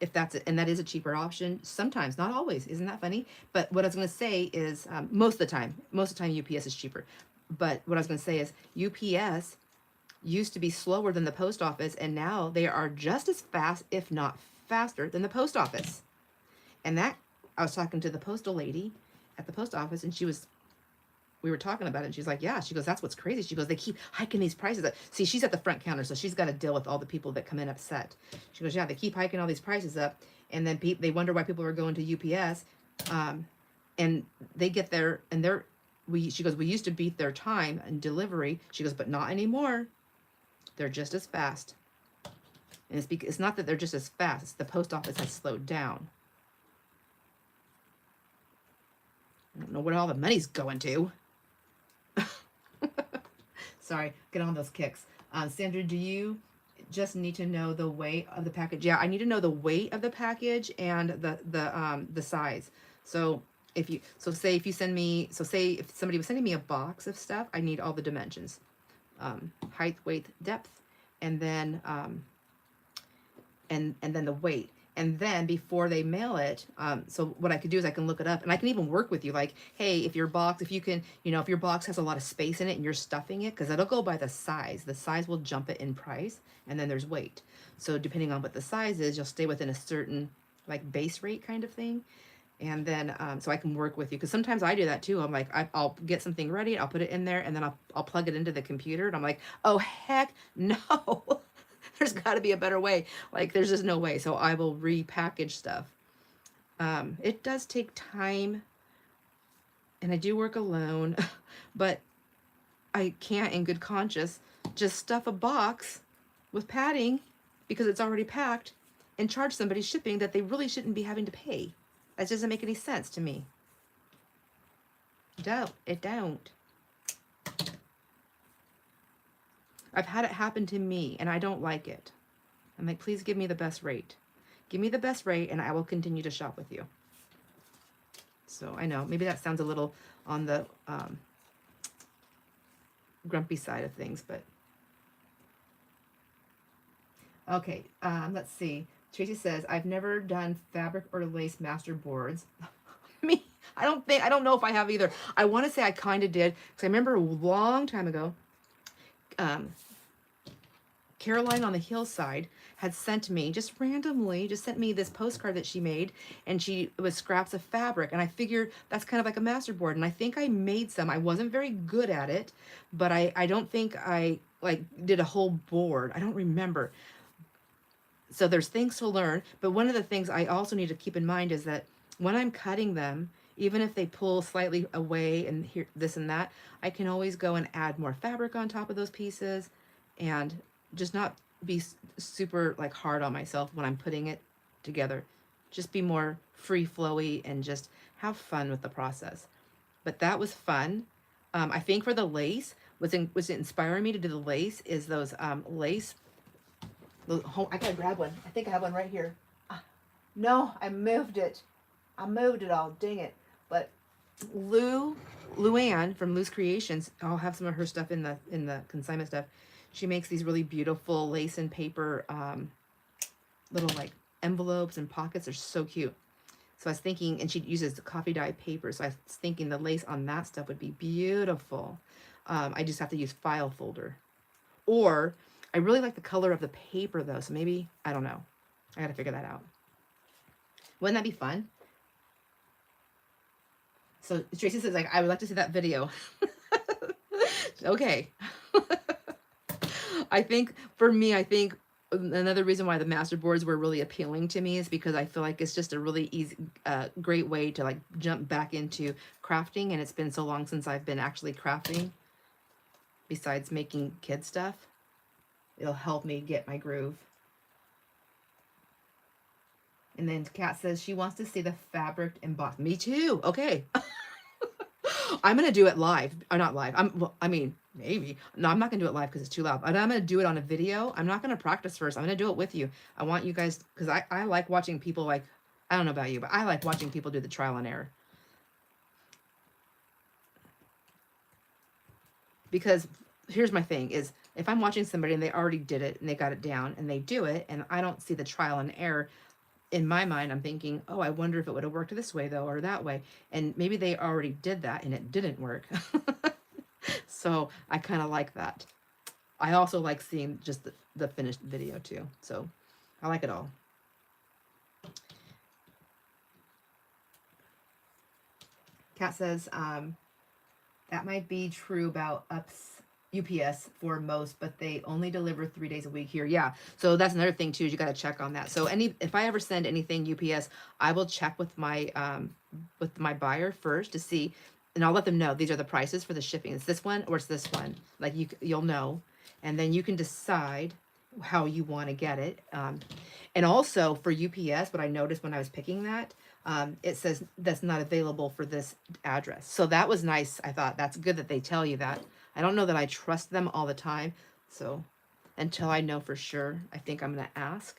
if that's it, and that is a cheaper option sometimes, not always. Isn't that funny? But what I was going to say is most of the time UPS is cheaper. But what I was going to say is UPS used to be slower than the post office, and now they are just as fast, if not faster than the post office. And that, I was talking to the postal lady at the post office, and we were talking about it, and she's like, yeah, she goes, that's what's crazy. She goes, they keep hiking these prices up. See, she's at the front counter, so she's got to deal with all the people that come in upset. She goes, yeah, they keep hiking all these prices up, and then they wonder why people are going to UPS, and they get there, and she goes, we used to beat their time in delivery. She goes, but not anymore. They're just as fast. And it's not that they're just as fast, it's the post office has slowed down. I don't know where all the money's going to. Sorry, get on those kicks. Sandra, do you just need to know the weight of the package? Yeah, I need to know the weight of the package and the size. So say if somebody was sending me a box of stuff, I need all the dimensions, height, weight, depth, and then and then the weight. And then before they mail it, so what I could do is I can look it up, and I can even work with you. Like, hey, if your box has a lot of space in it and you're stuffing it, because it'll go by the size. The size will jump it in price, and then there's weight. So depending on what the size is, you'll stay within a certain like base rate kind of thing. And then, so I can work with you, because sometimes I do that too. I'm like, I'll get something ready, I'll put it in there, and then I'll plug it into the computer, and I'm like, oh heck no. There's got to be a better way. Like, there's just no way. So I will repackage stuff. It does take time, and I do work alone, but I can't in good conscience just stuff a box with padding because it's already packed and charge somebody shipping that they really shouldn't be having to pay. That doesn't make any sense to me. It don't. I've had it happen to me, and I don't like it. I'm like, please give me the best rate. Give me the best rate, and I will continue to shop with you. So I know, maybe that sounds a little on the grumpy side of things, but... Okay, let's see. Tracy says, I've never done fabric or lace master boards. Me, I don't know if I have either. I want to say I kind of did, because I remember a long time ago, Caroline on the hillside had sent me, just randomly, sent me this postcard that she made, and it was scraps of fabric, and I figured that's kind of like a master board, and I think I made some. I wasn't very good at it, but I don't think I like did a whole board. I don't remember. So there's things to learn, but one of the things I also need to keep in mind is that when I'm cutting them, even if they pull slightly away and here, this and that, I can always go and add more fabric on top of those pieces, and just not be super like hard on myself when I'm putting it together. Just be more free flowy and just have fun with the process. But that was fun. I think for the lace, what's inspiring me to do the lace is those lace. I gotta grab one. I think I have one right here. No, I moved it. I moved it all. Dang it. But Luann from Lou's Creations, I'll have some of her stuff in the consignment stuff. She makes these really beautiful lace and paper little like envelopes and pockets. They're so cute. So I was thinking, and she uses coffee dye paper. So I was thinking the lace on that stuff would be beautiful. I just have to use file folder. Or I really like the color of the paper though. So maybe, I don't know. I got to figure that out. Wouldn't that be fun? So Tracy says, like, I would like to see that video. Okay. I think for me, another reason why the master boards were really appealing to me is because I feel like it's just a really easy, great way to like jump back into crafting. And it's been so long since I've been actually crafting besides making kid stuff. It'll help me get my groove. And then Kat says she wants to see the fabric embossed. Me too. Okay. I'm going to do it live. Or not live. Maybe. No, I'm not going to do it live because it's too loud. But I'm going to do it on a video. I'm not going to practice first. I'm going to do it with you. I want you guys, because I like watching people like, I don't know about you, but I like watching people do the trial and error. Because here's my thing is, if I'm watching somebody and they already did it and they got it down and they do it and I don't see the trial and error, in my mind, I'm thinking, oh, I wonder if it would have worked this way though, or that way. And maybe they already did that and it didn't work. So I kind of like that. I also like seeing just the finished video too. So I like it all. Kat says, that might be true about UPS for most, but they only deliver 3 days a week here. Yeah. So that's another thing too, is you got to check on that. So if I ever send anything UPS, I will check with my buyer first to see, and I'll let them know these are the prices for the shipping. It's this one or it's this one. Like you'll know, and then you can decide how you want to get it. And also for UPS, what I noticed when I was picking that, it says that's not available for this address. So that was nice. I thought that's good that they tell you that. I don't know that I trust them all the time. So until I know for sure, I think I'm going to ask.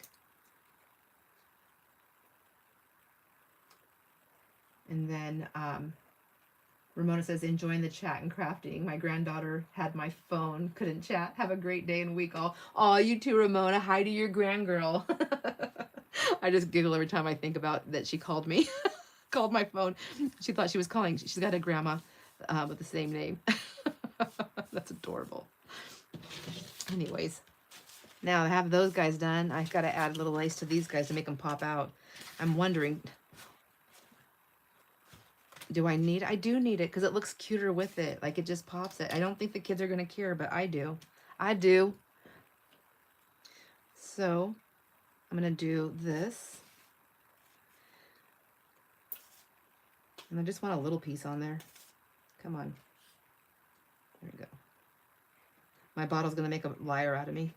And then Ramona says, enjoying the chat and crafting. My granddaughter had my phone, couldn't chat. Have a great day and week all. Oh, you too, Ramona. Hi to your grandgirl. I just giggle every time I think about that she called me. Called my phone. She thought she was calling. She's got a grandma with the same name. That's adorable. Anyways, now I have those guys done. I've got to add a little lace to these guys to make them pop out. I'm wondering, do I need? I do need it because it looks cuter with it. Like it just pops it. I don't think the kids are going to care, but I do. I do. So I'm going to do this. And I just want a little piece on there. Come on. There we go. My bottle's going to make a liar out of me.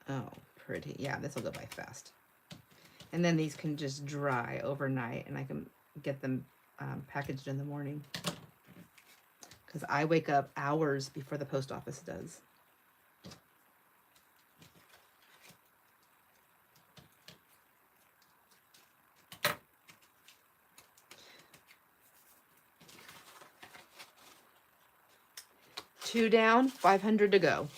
Oh, pretty. Yeah, this will go by fast. And then these can just dry overnight, and I can get them packaged in the morning. Because I wake up hours before the post office does. Two down, 500 to go.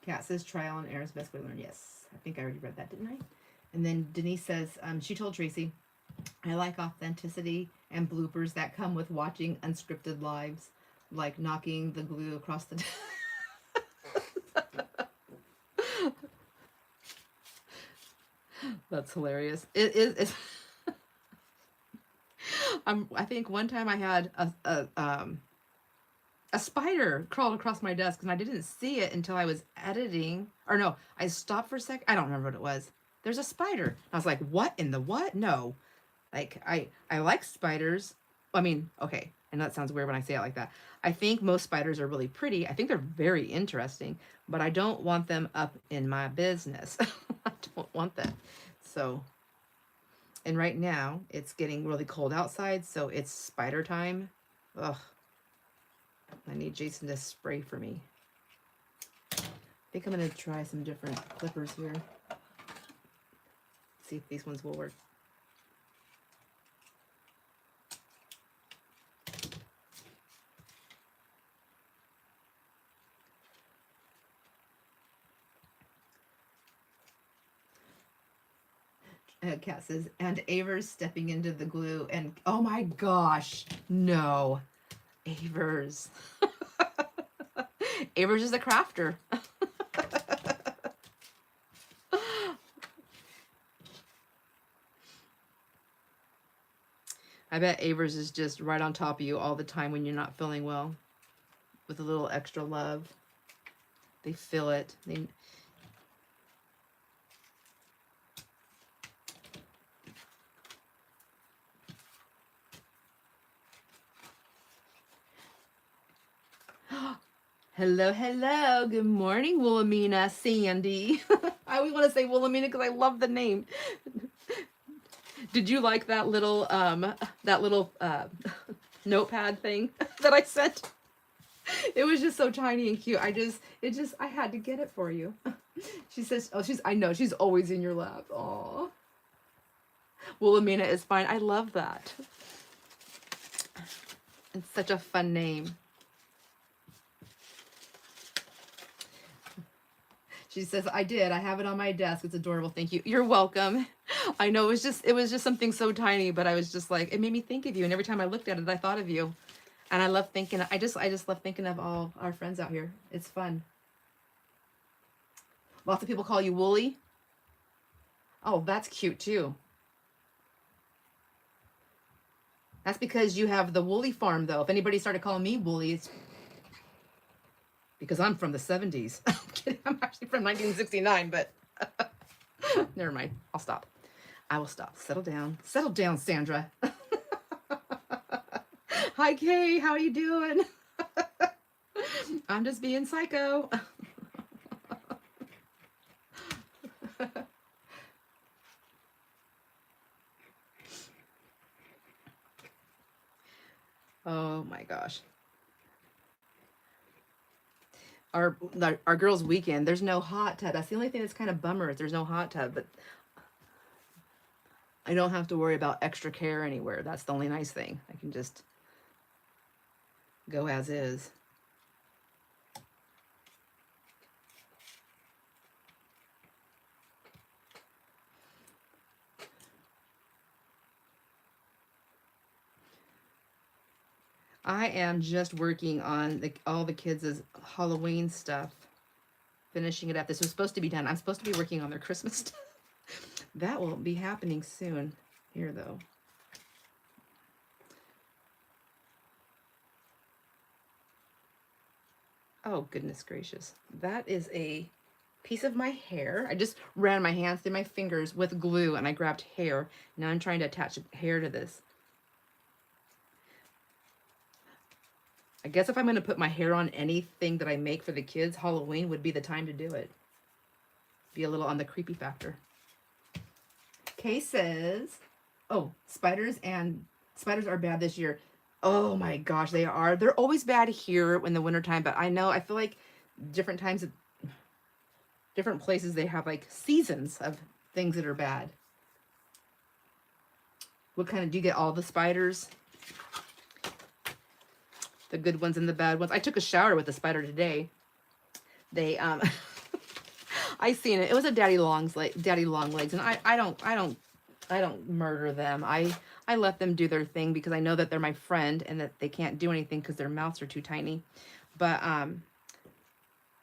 Kat says trial and error is the best way to learn. Yes, I think I already read that, didn't I? And then Denise says, she told Tracy, I like authenticity and bloopers that come with watching unscripted lives, like knocking the glue across the... That's hilarious. It is. I think one time I had a spider crawled across my desk and I didn't see it until I was editing. Or no, I stopped for a sec. I don't remember what it was. There's a spider. I was like, what in the what? No. Like, I like spiders. I mean, okay. I know that sounds weird when I say it like that. I think most spiders are really pretty. I think they're very interesting, but I don't want them up in my business. I don't want them. So, and right now it's getting really cold outside, so it's spider time. Ugh. I need Jason to spray for me. I think I'm going to try some different clippers here. See if these ones will work. Kat says, and Avers stepping into the glue and, oh my gosh, no. Avers. Avers is a crafter. I bet Avers is just right on top of you all the time when you're not feeling well. With a little extra love. They feel it. Hello, hello. Good morning, Wilhelmina Sandy. I always want to say Wilhelmina because I love the name. Did you like that little notepad thing that I sent? It was just so tiny and cute. I had to get it for you. She says, oh, I know, she's always in your lap. Aw. Wilhelmina is fine. I love that. It's such a fun name. She says, I did. I have it on my desk. It's adorable. Thank you. You're welcome. I know it was just something so tiny, but I was just like, it made me think of you. And every time I looked at it, I thought of you. And I love thinking, I just love thinking of all our friends out here. It's fun. Lots of people call you Wooly. Oh, that's cute too. That's because you have the Woolly farm though. If anybody started calling me Wooly, it's because I'm from the 70s. I'm kidding. I'm actually from 1969, but never mind. I'll stop. I will stop. Settle down. Settle down, Sandra. Hi, Kay. How are you doing? I'm just being psycho. Oh my gosh. Our girls' weekend, there's no hot tub. That's the only thing that's kind of bummer is there's no hot tub, but I don't have to worry about extra care anywhere. That's the only nice thing. I can just go as is. I am just working on all the kids' Halloween stuff, finishing it up. This was supposed to be done. I'm supposed to be working on their Christmas stuff. That will be happening soon. Here, though. Oh, goodness gracious. That is a piece of my hair. I just ran my hands through my fingers with glue, and I grabbed hair. Now I'm trying to attach hair to this. I guess if I'm going to put my hair on anything that I make for the kids, Halloween would be the time to do it. Be a little on the creepy factor. Kay says, oh, spiders are bad this year. Oh my gosh, they are. They're always bad here in the wintertime, but I feel like different times, different places, they have like seasons of things that are bad. What kind of, do you get all the spiders? The good ones and the bad ones. I took a shower with a spider today. They I seen it. It was a daddy long legs, and I don't murder them. I let them do their thing because I know that they're my friend and that they can't do anything because their mouths are too tiny. But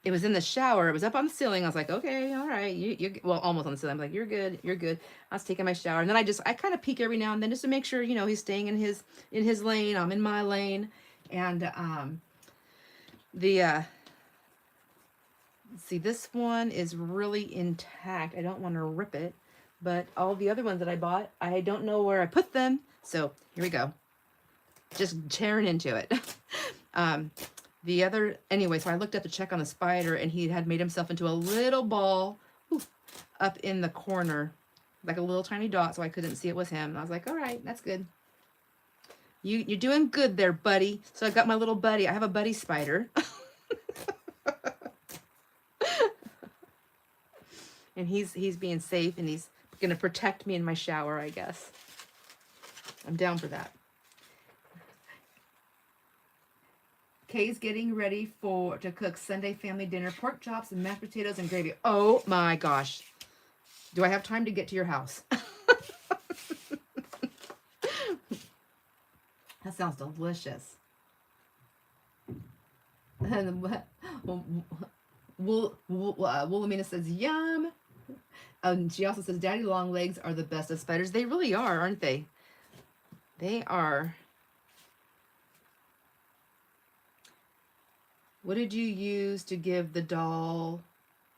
it was in the shower. It was up on the ceiling. I was like, okay, all right, you well, almost on the ceiling. I'm like, you're good, you're good. I was taking my shower, and then I kind of peek every now and then just to make sure, you know, he's staying in his lane. I'm in my lane. And see, this one is really intact. I don't want to rip it, but all the other ones that I bought, I don't know where I put them. So here we go. Just tearing into it. Anyway, so I looked up to check on the spider, and he had made himself into a little ball up in the corner, like a little tiny dot, so I couldn't see it was him. And I was like, all right, that's good. You're doing good there, buddy. So I got my little buddy. I have a buddy spider. And he's being safe, and he's going to protect me in my shower, I guess. I'm down for that. Kay's getting ready to cook Sunday family dinner, pork chops and mashed potatoes and gravy. Oh my gosh. Do I have time to get to your house? That sounds delicious. And Wilhelmina says, yum. She also says, daddy long legs are the best of spiders. They really are, aren't they? They are. What did you use to give the doll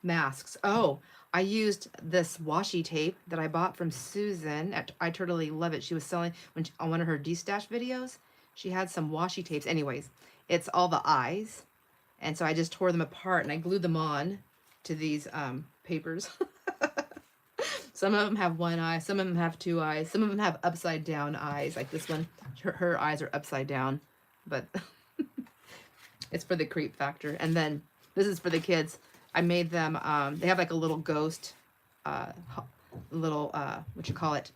masks? Oh, I used this washi tape that I bought from Susan. I totally love it. She was selling on one of her D-Stash videos. She had some washi tapes. Anyways, it's all the eyes. And so I just tore them apart and I glued them on to these papers. Some of them have one eye. Some of them have two eyes. Some of them have upside down eyes. Like this one, her eyes are upside down. But it's for the creep factor. And then this is for the kids. I made them, they have like a little ghost, what you call it,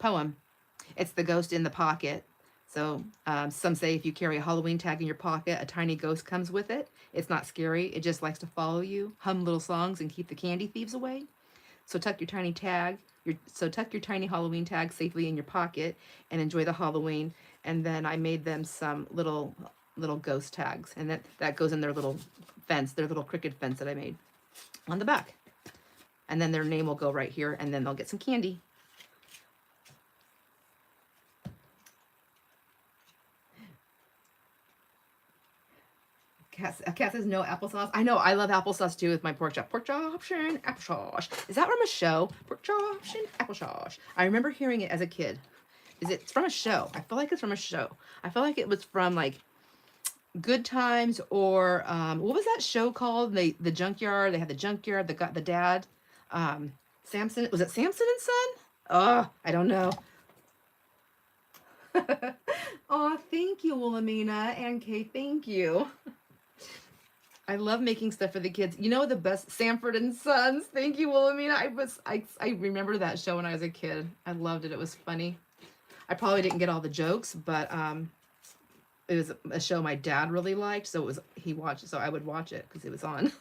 poem. It's the ghost in the pocket. So some say if you carry a Halloween tag in your pocket, a tiny ghost comes with it. It's not scary. It just likes to follow you, hum little songs, and keep the candy thieves away. So tuck your tiny tag, tuck your tiny Halloween tag safely in your pocket and enjoy the Halloween. And then I made them some little ghost tags, and that goes in their little fence, their little crooked fence that I made on the back. And then their name will go right here, and then they'll get some candy. Cat says no applesauce. I know, I love applesauce too with my pork chop. Pork choption, applesauce. Is that from a show? Pork choption, applesauce. I remember hearing it as a kid. It's from a show. I feel like it's from a show. I feel like it was from like Good Times, or what was that show called? The junkyard. They had the junkyard. The dad. Samson. Was it Samson and Son? Oh, I don't know. Oh, thank you, Wilhelmina and Kay. Thank you. I love making stuff for the kids. You know the best, Sanford and Sons. Thank you, Wilhelmina. I remember that show when I was a kid. I loved it. It was funny. I probably didn't get all the jokes, but it was a show my dad really liked, so he watched it, so I would watch it because it was on.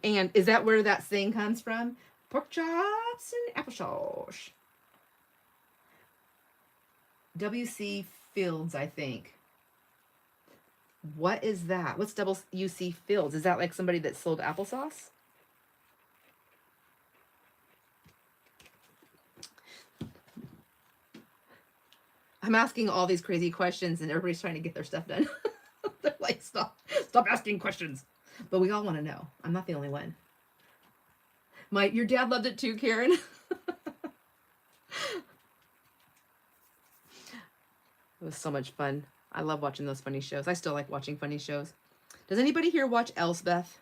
And is that where that saying comes from? Pork chops and applesauce. W.C. Fields, I think. What is that? What's W.C. Fields? Is that like somebody that sold applesauce? I'm asking all these crazy questions and everybody's trying to get their stuff done. They're like, stop asking questions. But we all want to know. I'm not the only one. Your dad loved it too, Karen. It was so much fun. I love watching those funny shows. I still like watching funny shows. Does anybody here watch Elsbeth?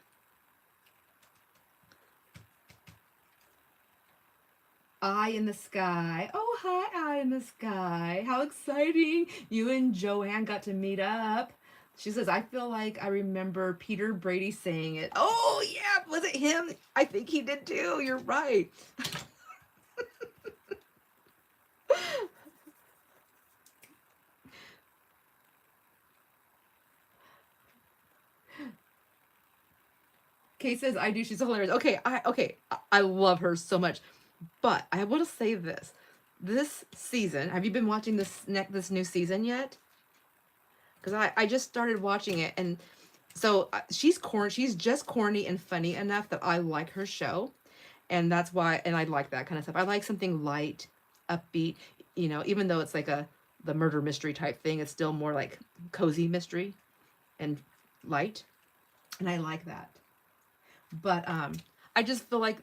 Eye in the Sky. Oh, hi, Eye in the Sky. How exciting. You and Joanne got to meet up. She says, I feel like I remember Peter Brady saying it. Oh, yeah. Was it him? I think he did too. You're right. Kay says, I do. She's hilarious. Okay, I love her so much. But I want to say this. This season, have you been watching this new season yet? Because I just started watching it, and so she's just corny and funny enough that I like her show, and that's why. And I like that kind of stuff. I like something light, upbeat. You know, even though it's like the murder mystery type thing, it's still more like cozy mystery and light, and I like that. But I just feel like,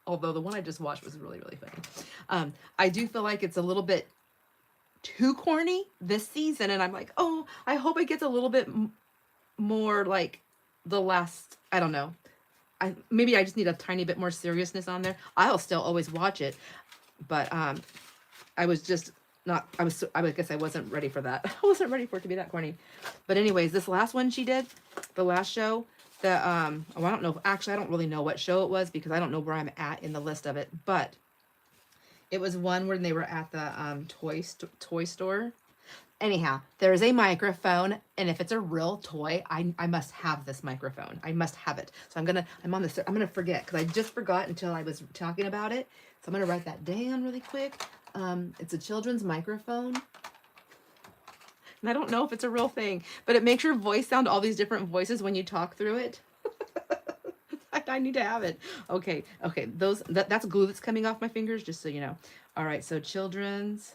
although the one I just watched was really, really funny, I do feel like it's a little bit too corny this season, and I'm like, oh, I hope it gets a little bit more like the last. I don't know. Maybe I just need a tiny bit more seriousness on there. I'll still always watch it, but I was just not. I guess I wasn't ready for that. I wasn't ready for it to be that corny. But anyways, this last one she did, the last show. I don't know. Actually, I don't really know what show it was because I don't know where I'm at in the list of it. But it was one where they were at the toy store. Anyhow, there is a microphone, and if it's a real toy, I must have this microphone. I must have it. So I'm gonna forget because I just forgot until I was talking about it. So I'm gonna write that down really quick. It's a children's microphone. And I don't know if it's a real thing, but it makes your voice sound all these different voices when you talk through it. I need to have it. Okay. That's glue that's coming off my fingers, just so you know. All right, so children's.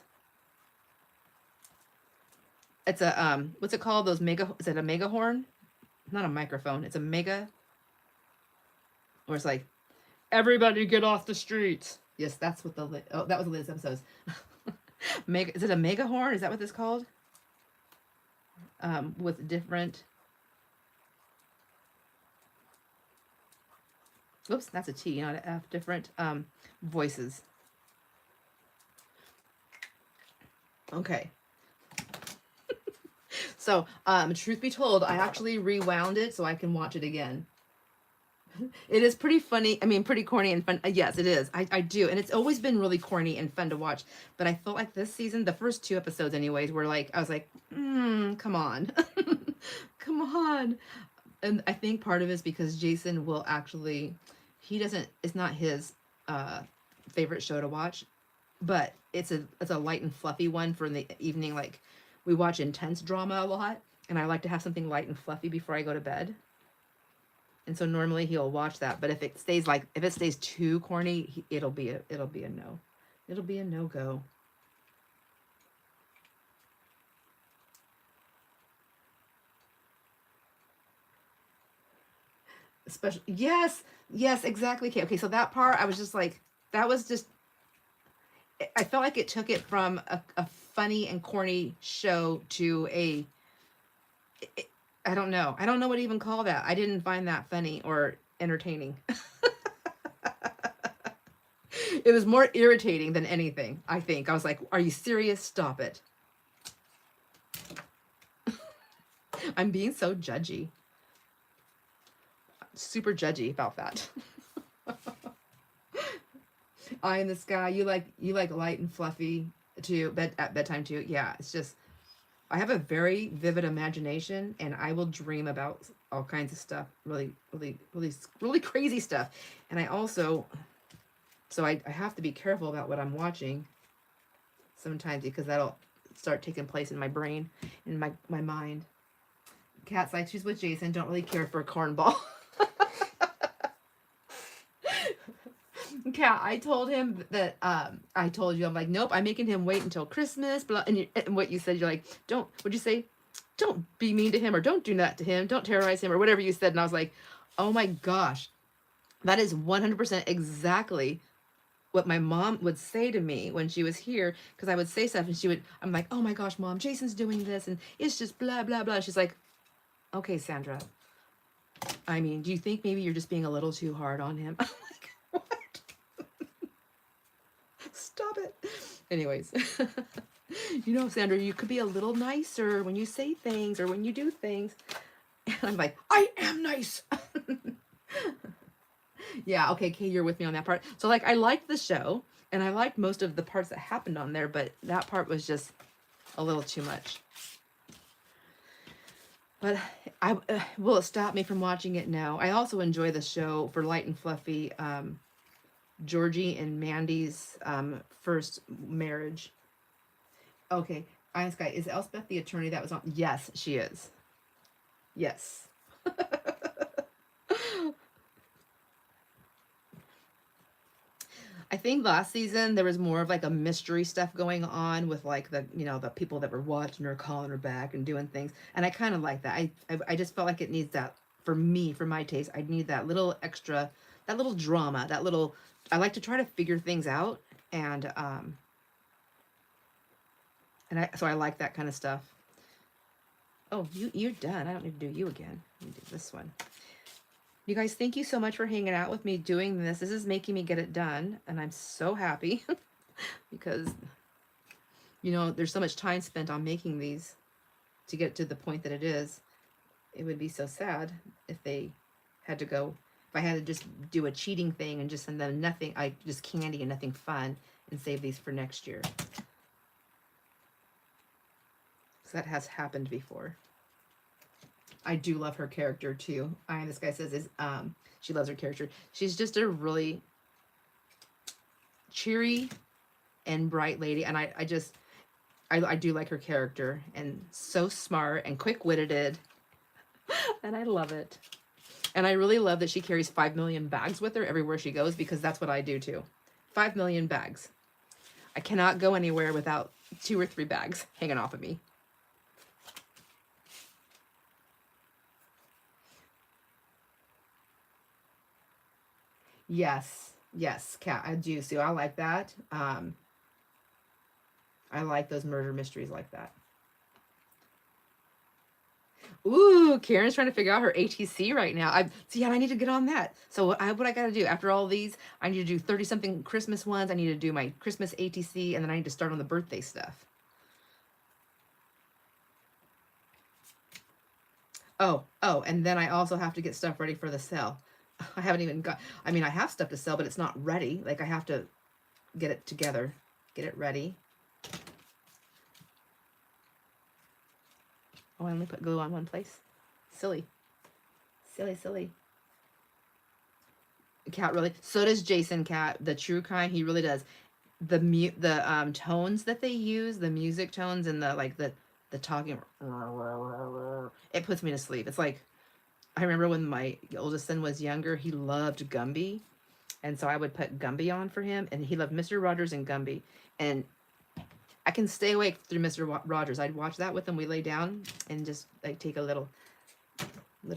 It's a what's it called? Is it a mega horn? Not a microphone. It's a mega. Or it's like, everybody get off the streets. Yes, that's what that was the latest episodes. Mega. Is it a mega horn? Is that what this called? With different. Oops, that's a T, not an F. Different voices. Okay. So, truth be told, I actually rewound it so I can watch it again. It is pretty funny. I mean, pretty corny and fun. Yes, it is. I do. And it's always been really corny and fun to watch. But I felt like this season, the first 2 episodes anyways, were like, I was like, come on. Come on. And I think part of it is because Jason will actually, he doesn't, it's not his favorite show to watch, but it's a light and fluffy one for in the evening. Like, we watch intense drama a lot, and I like to have something light and fluffy before I go to bed. And so normally he'll watch that, but if it stays too corny, it'll be a no. It'll be a no go. Especially, yes, yes, exactly. Okay, okay, so that part I was just like, that was just, I felt like it took it from a funny and corny show to I don't know. I don't know what to even call that. I didn't find that funny or entertaining. It was more irritating than anything, I think. I was like, are you serious? Stop it. I'm being so judgy. Super judgy about that. Eye in the sky. You like light and fluffy too, at bedtime too. Yeah, it's just, I have a very vivid imagination, and I will dream about all kinds of stuff, really, really, really, really crazy stuff. And I also, so I have to be careful about what I'm watching sometimes, because that'll start taking place in my brain, in my mind. Cat's like, she's with Jason, don't really care for a cornball. Cat, I told him that, I told you, I'm like, nope, I'm making him wait until Christmas, blah, and what you said, you're like, what'd you say? Don't be mean to him, or don't do that to him, don't terrorize him, or whatever you said. And I was like, oh my gosh, that is 100% exactly what my mom would say to me when she was here, because I would say stuff, and I'm like, oh my gosh, Mom, Jason's doing this, and it's just blah, blah, blah. She's like, okay, Sandra, I mean, do you think maybe you're just being a little too hard on him? I'm like, what? Stop it. Anyways, Sandra, you could be a little nicer when you say things or when you do things. And I'm like, I am nice. Yeah, okay, Kay, you're with me on that part. So, like, I liked the show, and I liked most of the parts that happened on there, but that part was just a little too much. But will it stop me from watching it? No. I also enjoy the show for light and fluffy, Georgie and Mandy's first marriage. Okay, Iron Sky, is Elspeth the attorney that was on? Yes, she is. Yes. I think last season there was more of like a mystery stuff going on with like the people that were watching her, calling her back and doing things, and I kind of like that. I just felt like it needs that for me, for my taste. I need that little extra, that little drama, that little. I like to try to figure things out, and so I like that kind of stuff. Oh, you're done. I don't need to do you again. Let me do this one. You guys, thank you so much for hanging out with me doing this. This is making me get it done, and I'm so happy because, there's so much time spent on making these to get to the point that it is. It would be so sad if they had to go, if I had to just do a cheating thing and just send them nothing, just candy and nothing fun, and save these for next year. So that has happened before. I do love her character too. This guy says she loves her character. She's just a really cheery and bright lady, and I do like her character, and so smart and quick-witted, and I love it. And I really love that she carries 5 million bags with her everywhere she goes, because that's what I do too. 5 million bags. I cannot go anywhere without 2 or 3 bags hanging off of me. Yes, Kat, I do. So I like that. I like those murder mysteries like that. Ooh, Karen's trying to figure out her ATC right now. I need to get on that. So what I got to do after all these, I need to do 30-something Christmas ones. I need to do my Christmas ATC, and then I need to start on the birthday stuff. Oh, and then I also have to get stuff ready for the sale. I haven't even got, I mean, I have stuff to sell, but it's not ready. Like I have to get it together, get it ready. Oh, I only put glue on one place. Silly. Silly, silly. Cat really, so does Jason Cat, the true kind, he really does. The tones that they use, the music tones and the like the talking, it puts me to sleep. It's like, I remember when my oldest son was younger, he loved Gumby. And so I would put Gumby on for him, and he loved Mr. Rogers and Gumby. And I can stay awake through Mr. Rogers. I'd watch that with him. We lay down and just like take a little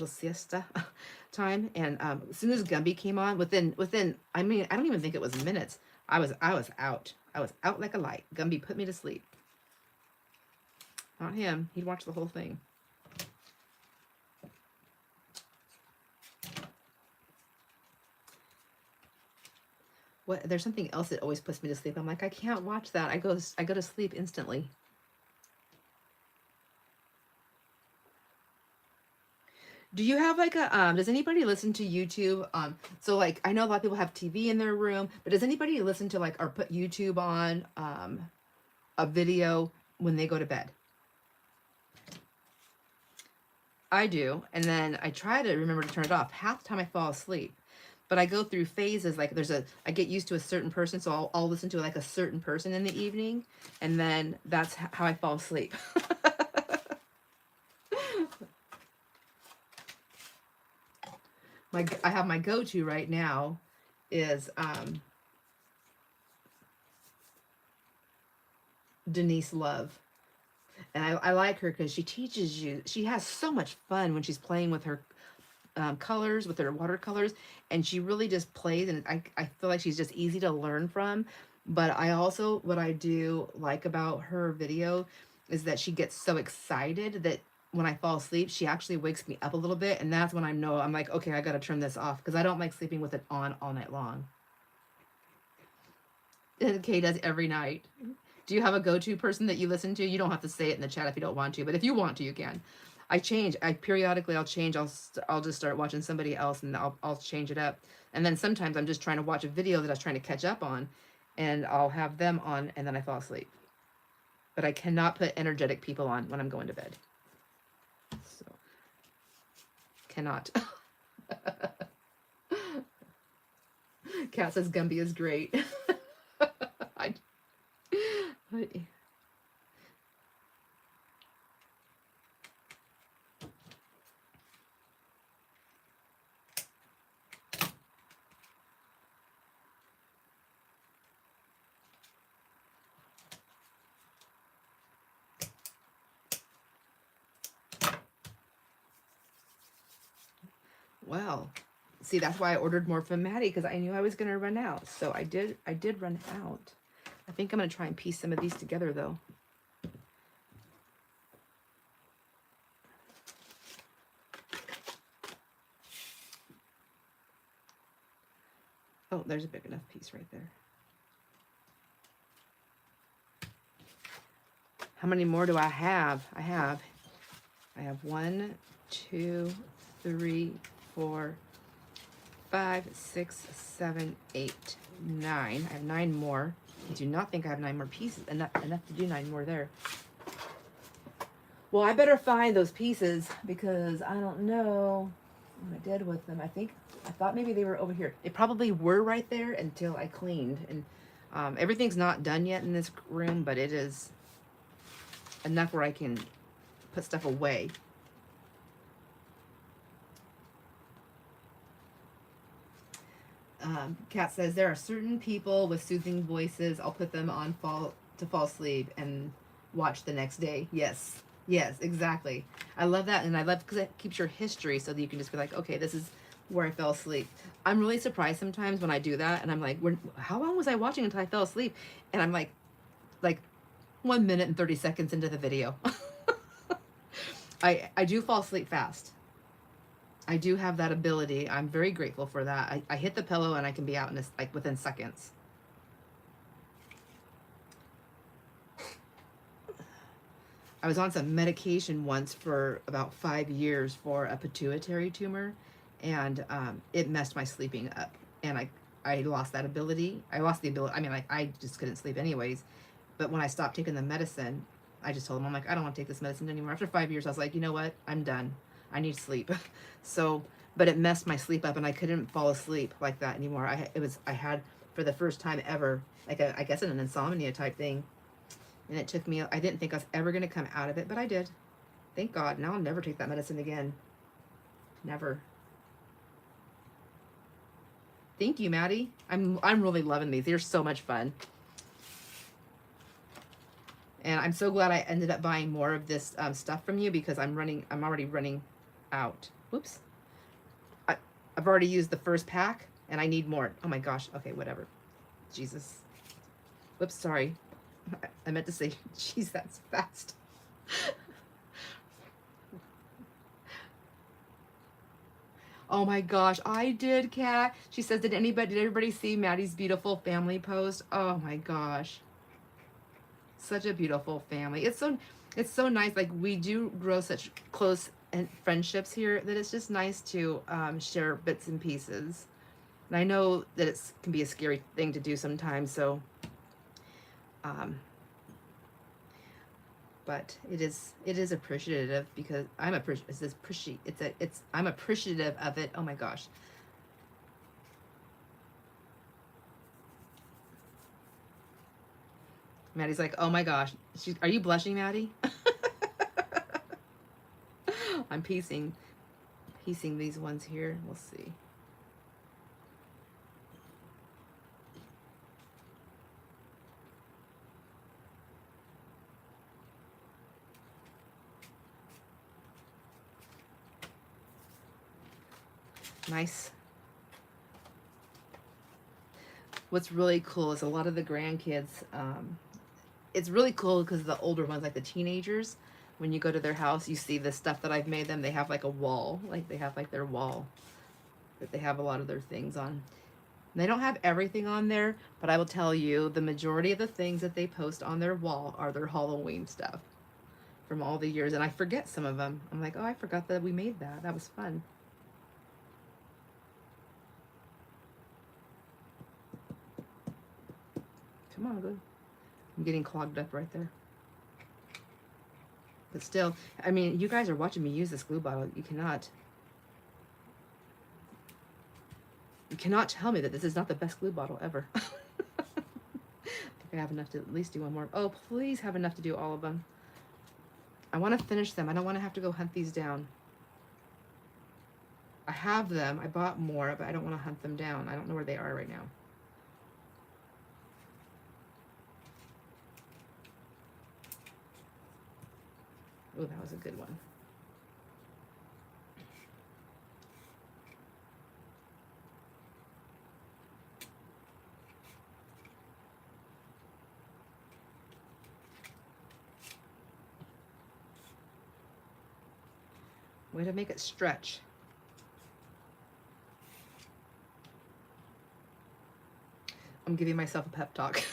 siesta time. And as soon as Gumby came on, within I mean, I don't even think it was minutes. I was out. I was out like a light. Gumby put me to sleep. Not him. He'd watch the whole thing. What? There's something else that always puts me to sleep. I'm like, I can't watch that. I go to sleep instantly. Do you have like a does anybody listen to YouTube? So like I know a lot of people have TV in their room, but does anybody listen to like or put YouTube on a video when they go to bed? I do, and then I try to remember to turn it off. Half the time I fall asleep. But I go through phases, like I get used to a certain person, so I'll listen to like a certain person in the evening, and then that's how I fall asleep. I have my go-to right now is Denise Love. And I like her because she teaches you, she has so much fun when she's playing with her colors, with her watercolors, and she really just plays, and I feel like she's just easy to learn from. But I also, what I do like about her video is that she gets so excited that when I fall asleep, she actually wakes me up a little bit, and that's when I know, I'm like, okay, I gotta turn this off, because I don't like sleeping with it on all night long. And Kay does every night. Do you have a go-to person that you listen to? You don't have to say it in the chat if you don't want to, but if you want to, you can. I change. Periodically I'll change. I'll just start watching somebody else, and I'll change it up. And then sometimes I'm just trying to watch a video that I was trying to catch up on, and I'll have them on, and then I fall asleep. But I cannot put energetic people on when I'm going to bed. So cannot. Kat says Gumby is great. Well, see, that's why I ordered more from Maddie, because I knew I was going to run out. So I did run out. I think I'm going to try and piece some of these together, though. Oh, there's a big enough piece right there. How many more do I have? I have 1, 2, 3, 4, 5, 6, 7, 8, 9. I have 9 more. I do not think I have 9 more pieces. Enough to do 9 more there. Well, I better find those pieces, because I don't know what I did with them. I thought maybe they were over here. They probably were right there until I cleaned. And everything's not done yet in this room, but it is enough where I can put stuff away. Kat says, there are certain people with soothing voices. I'll put them on to fall asleep and watch the next day. Yes, exactly. I love that. And I love because it keeps your history, so that you can just be like, okay, this is where I fell asleep. I'm really surprised sometimes when I do that, and I'm like, how long was I watching until I fell asleep? And I'm like 1 minute and 30 seconds into the video. I do fall asleep fast. I do have that ability. I'm very grateful for that. I hit the pillow and I can be out in within seconds. I was on some medication once for about 5 years for a pituitary tumor, and it messed my sleeping up, and I lost that ability. I lost the ability. I mean, I just couldn't sleep anyways. But when I stopped taking the medicine, I just told him, I'm like, I don't want to take this medicine anymore. After 5 years, I was like, you know what? I'm done. I need sleep. So, but it messed my sleep up, and I couldn't fall asleep like that anymore. I had for the first time ever, like I guess an insomnia type thing, and it took me. I didn't think I was ever going to come out of it, but I did. Thank God. Now I'll never take that medicine again. Never. Thank you, Maddie. I'm really loving these. They're so much fun. And I'm so glad I ended up buying more of this stuff from you, because I'm already running out. Whoops. I've already used the first pack and I need more. Oh my gosh. Okay, whatever. Jesus. Whoops, sorry. I meant to say, geez, that's fast. Oh my gosh, I did, Kat. She says, did everybody see Maddie's beautiful family post? Oh my gosh. Such a beautiful family. It's so nice. Like, we do grow such close and friendships here that it's just nice to share bits and pieces. And I know that it can be a scary thing to do sometimes, so but it is appreciative, because I'm appreciative of it. Oh my gosh. Maddie's like, oh my gosh. Are you blushing, Maddie? I'm piecing these ones here. We'll see. Nice. What's really cool is a lot of the grandkids, it's really cool because the older ones, like the teenagers, when you go to their house, you see the stuff that I've made them. They have like a wall, like they have like their wall that they have a lot of their things on. And they don't have everything on there, but I will tell you, the majority of the things that they post on their wall are their Halloween stuff from all the years. And I forget some of them. I'm like, oh, I forgot that we made that. That was fun. Come on, good. I'm getting clogged up right there. But still, I mean, you guys are watching me use this glue bottle. You cannot tell me that this is not the best glue bottle ever. I think I have enough to at least do one more. Oh, please have enough to do all of them. I want to finish them. I don't want to have to go hunt these down. I have them. I bought more, but I don't want to hunt them down. I don't know where they are right now. Oh, that was a good one. Way to make it stretch. I'm giving myself a pep talk.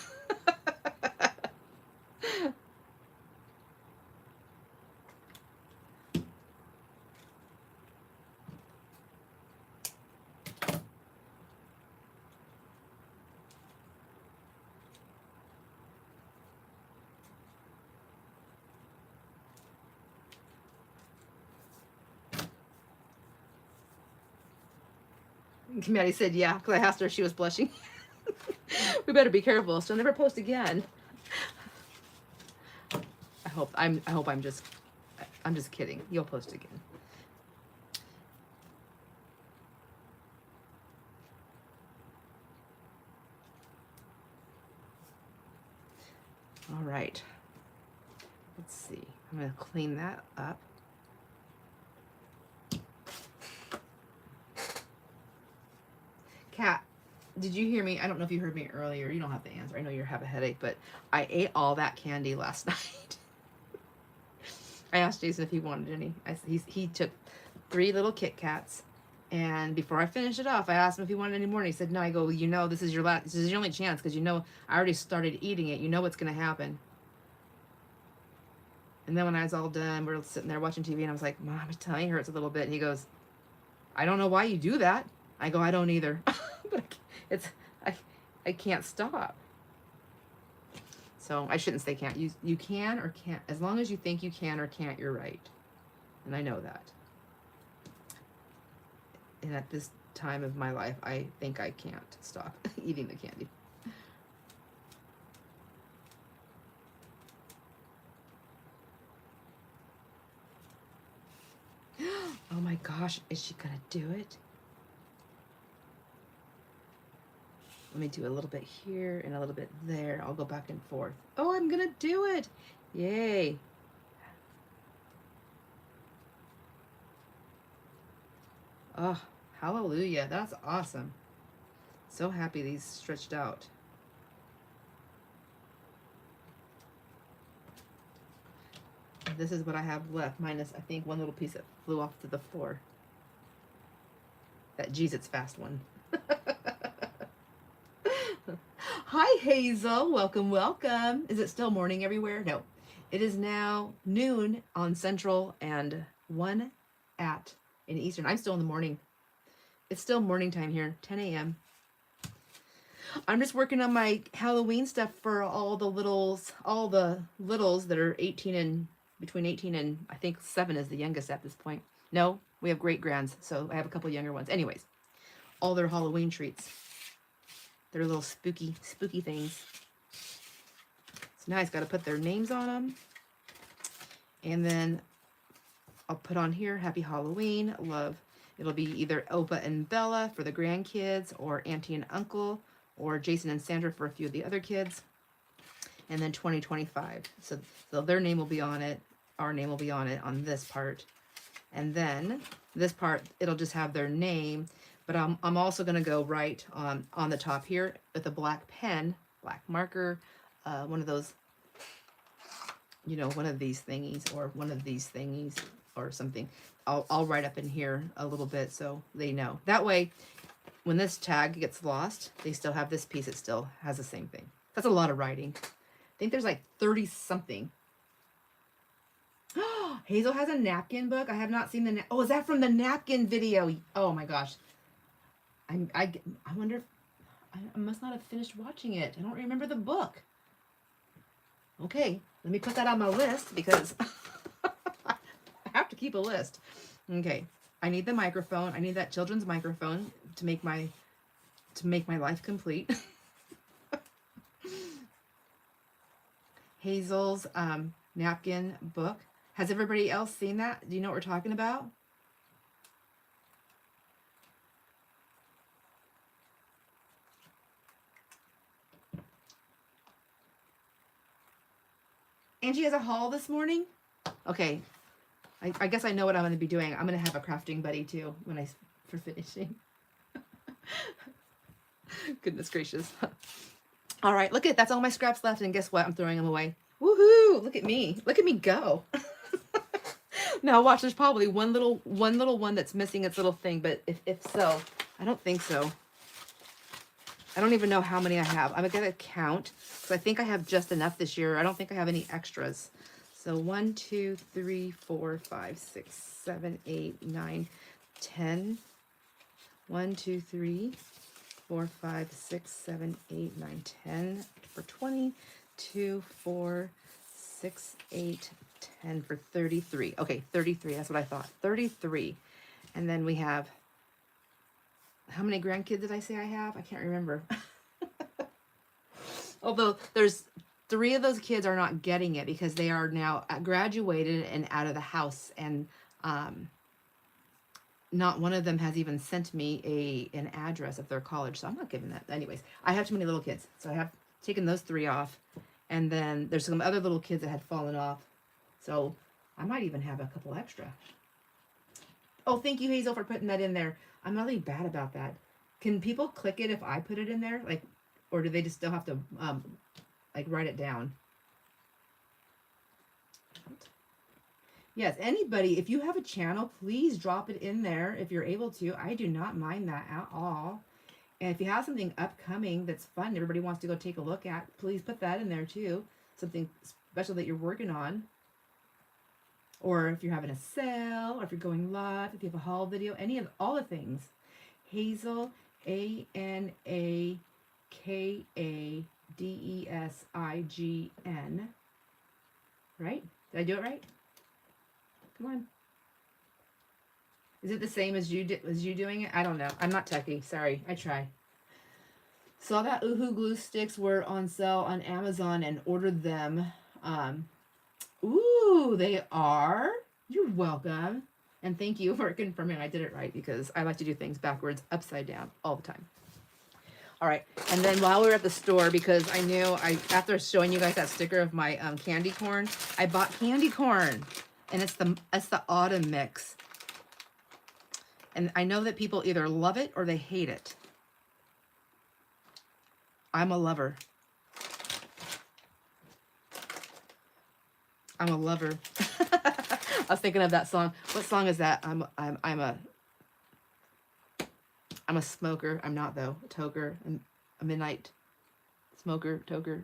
Maddie said, yeah, because I asked her if she was blushing. We better be careful. She'll never post again. I hope I'm just kidding. You'll post again. All right. Let's see. I'm going to clean that up. Kat, did you hear me? I don't know if you heard me earlier. You don't have to answer. I know you have a headache, but I ate all that candy last night. I asked Jason if he wanted any. He took 3 little Kit Kats, and before I finished it off, I asked him if he wanted any more, and he said no. I go, well, you know, this is your only chance, because you know I already started eating it. You know what's going to happen. And then when I was all done, we're sitting there watching TV, and I was like, Mom, my tummy hurts a little bit. And he goes, I don't know why you do that. I go, I don't either. But it's, I, I can't stop. So I shouldn't say can't. You can or can't. As long as you think you can or can't, you're right. And I know that. And at this time of my life, I think I can't stop eating the candy. Oh my gosh, is she gonna do it? Let me do a little bit here and a little bit there. I'll go back and forth. Oh, I'm gonna do it. Yay. Oh, hallelujah. That's awesome. So happy these stretched out. And this is what I have left, minus I think one little piece that flew off to the floor. That Jesus fast one. Hi, Hazel. Welcome, welcome. Is it still morning everywhere? No. It is now noon on Central and 1 in Eastern. I'm still in the morning. It's still morning time here, 10 a.m. I'm just working on my Halloween stuff for all the littles that are 18 and between 18 and I think 7 is the youngest at this point. No, we have great grands, so I have a couple younger ones. Anyways, all their Halloween treats. They're little spooky things. It's nice. Got to put their names on them. And then I'll put on here, Happy Halloween, love. It'll be either Opa and Bella for the grandkids, or Auntie and Uncle, or Jason and Sandra for a few of the other kids. And then 2025. So their name will be on it. Our name will be on it on this part. And then this part, it'll just have their name. But I'm also going to go right on the top here with a black pen, black marker, one of those, you know, one of these thingies or one of these thingies or something. I'll write up in here a little bit so they know. That way, when this tag gets lost, they still have this piece. It still has the same thing. That's a lot of writing. I think there's like 30 something. Hazel has a napkin book. I have not seen the. Oh, is that from the napkin video? Oh my gosh. I wonder if I must not have finished watching it. I don't remember the book. Okay, let me put that on my list because I have to keep a list. Okay, I need the microphone. I need that children's microphone to make my life complete. Hazel's napkin book. Has everybody else seen that? Do you know what we're talking about? Angie has a haul this morning? Okay. I guess I know what I'm going to be doing. I'm going to have a crafting buddy too for finishing. Goodness gracious. All right, look at that's all my scraps left, and guess what? I'm throwing them away. Woohoo! Look at me. Look at me go. Now watch, there's probably one little one that's missing its little thing, but if so, I don't think so. I don't even know how many I have. I'm gonna count because I think I have just enough this year. I don't think I have any extras. So 1, 2, 3, 4, 5, 6, 7, 8, 9, 10. 1, 2, 3, 4, 5, 6, 7, 8, 9, 10 for 20. 2, 4, 6, 8, 10 for 33. Okay, 33. That's what I thought. 33. And then we have, how many grandkids did I say I have? I can't remember. Although there's 3 of those kids are not getting it because they are now graduated and out of the house, and not one of them has even sent me an address of their college, so I'm not giving that. Anyways, I have too many little kids, so I have taken those 3 off, and then there's some other little kids that had fallen off, so I might even have a couple extra. Oh, thank you, Hazel, for putting that in there. I'm really bad about that. Can people click it if I put it in there, like, or do they just still have to like write it down? Yes, anybody, if you have a channel, please drop it in there if you're able to. I do not mind that at all. And if you have something upcoming that's fun, everybody wants to go take a look at, please put that in there too. Something special that you're working on. or if you're having a sale, or if you're going live, if you have a haul video, any of all the things. Hazel, ANAKADESIGN. Right? Did I do it right? Come on. Is it the same as you doing it? I don't know. I'm not techie. Sorry. I try. Saw that Uhu glue sticks were on sale on Amazon and ordered them. Ooh, they are? You're welcome. And thank you for confirming I did it right, because I like to do things backwards, upside down, all the time. All right. And then while we were at the store, because I knew after showing you guys that sticker of my candy corn, I bought candy corn. And it's the autumn mix. And I know that people either love it or they hate it. I'm a lover. I'm a lover. I was thinking of that song. What song is that? I'm a smoker. I'm not though. Toker. I'm a midnight smoker. Toker.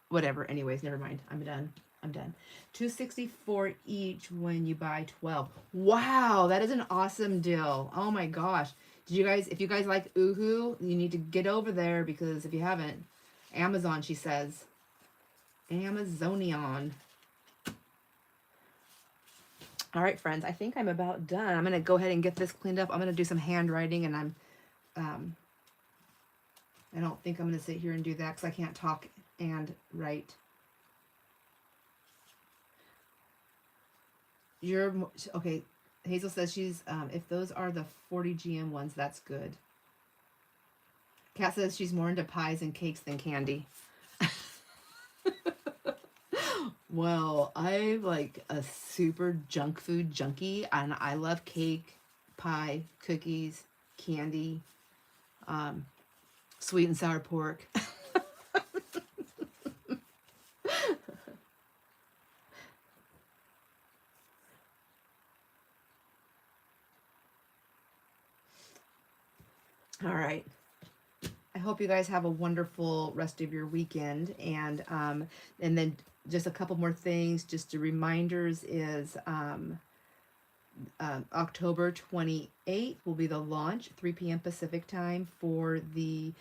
Whatever. Anyways, never mind. I'm done. $2.64 each when you buy 12. Wow, that is an awesome deal. Oh my gosh. If you guys like Uhu, you need to get over there, because if you haven't, Amazon, she says. Amazonian. All right, friends, I think I'm about done. I'm going to go ahead and get this cleaned up. I'm going to do some handwriting, and I don't think I'm going to sit here and do that because I can't talk and write. Okay. Hazel says she's, if those are the 40 GM ones, that's good. Kat says she's more into pies and cakes than candy. Well, I'm like a super junk food junkie, and I love cake, pie, cookies, candy, sweet and sour pork. All right. I hope you guys have a wonderful rest of your weekend. And then just a couple more things, just a reminders is October 28th will be the launch, 3 p.m. Pacific time, for the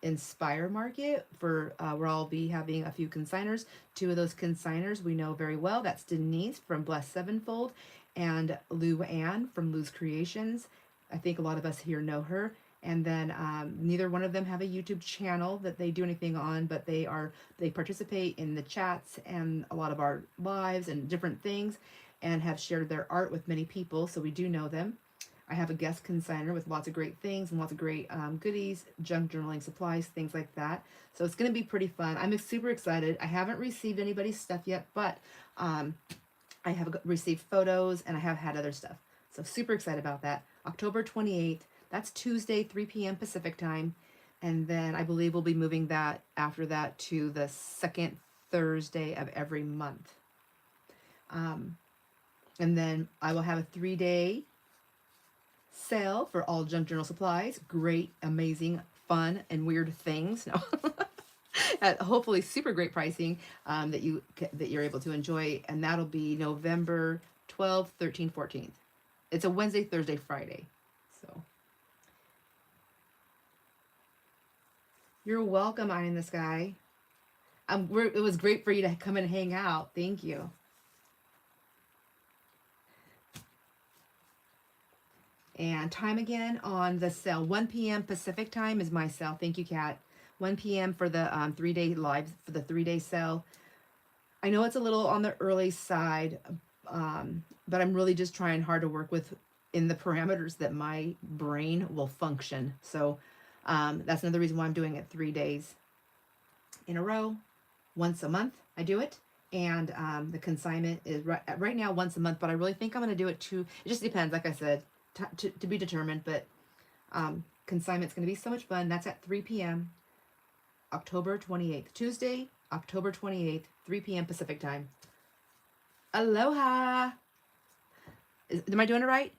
Inspire Market, for where I'll be having a few consigners. Two of those consigners we know very well. That's Denise from Blessed Sevenfold and Lou Ann from Lou's Creations. I think a lot of us here know her. And then neither one of them have a YouTube channel that they do anything on, but they participate in the chats and a lot of our lives and different things, and have shared their art with many people, so we do know them. I have a guest consigner with lots of great things and lots of great goodies, junk journaling supplies, things like that. So it's going to be pretty fun. I'm super excited. I haven't received anybody's stuff yet, but I have received photos and I have had other stuff. So super excited about that. October 28th. That's Tuesday, 3 p.m. Pacific time. And then I believe we'll be moving that after that to the second Thursday of every month. And then I will have a 3-day sale for all junk journal supplies. Great, amazing, fun, and weird things. No. At hopefully super great pricing that you're able to enjoy. And that'll be November 12th, 13th, 14th. It's a Wednesday, Thursday, Friday. So. You're welcome, Eye in the Sky. It was great for you to come and hang out. Thank you. And time again on the sale. 1 p.m. Pacific time is my sale. Thank you, Kat. 1 p.m. for the 3-day live, for the 3-day sale. I know it's a little on the early side, but I'm really just trying hard to work in the parameters that my brain will function. So that's another reason why I'm doing it 3 days in a row. Once a month I do it, and the consignment is right now once a month, but I really think I'm going to do it it just depends, like I said, to be determined, but consignment's going to be so much fun. That's at 3 p.m. October 28th, Tuesday, October 28th, 3 p.m. Pacific time. Aloha. Am I doing it right?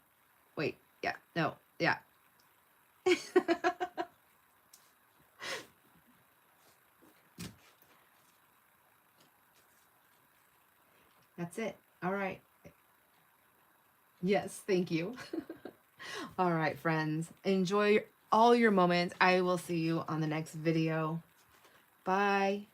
Wait, yeah, no, yeah. That's it. All right. Yes, thank you. All right, friends. Enjoy all your moments. I will see you on the next video. Bye.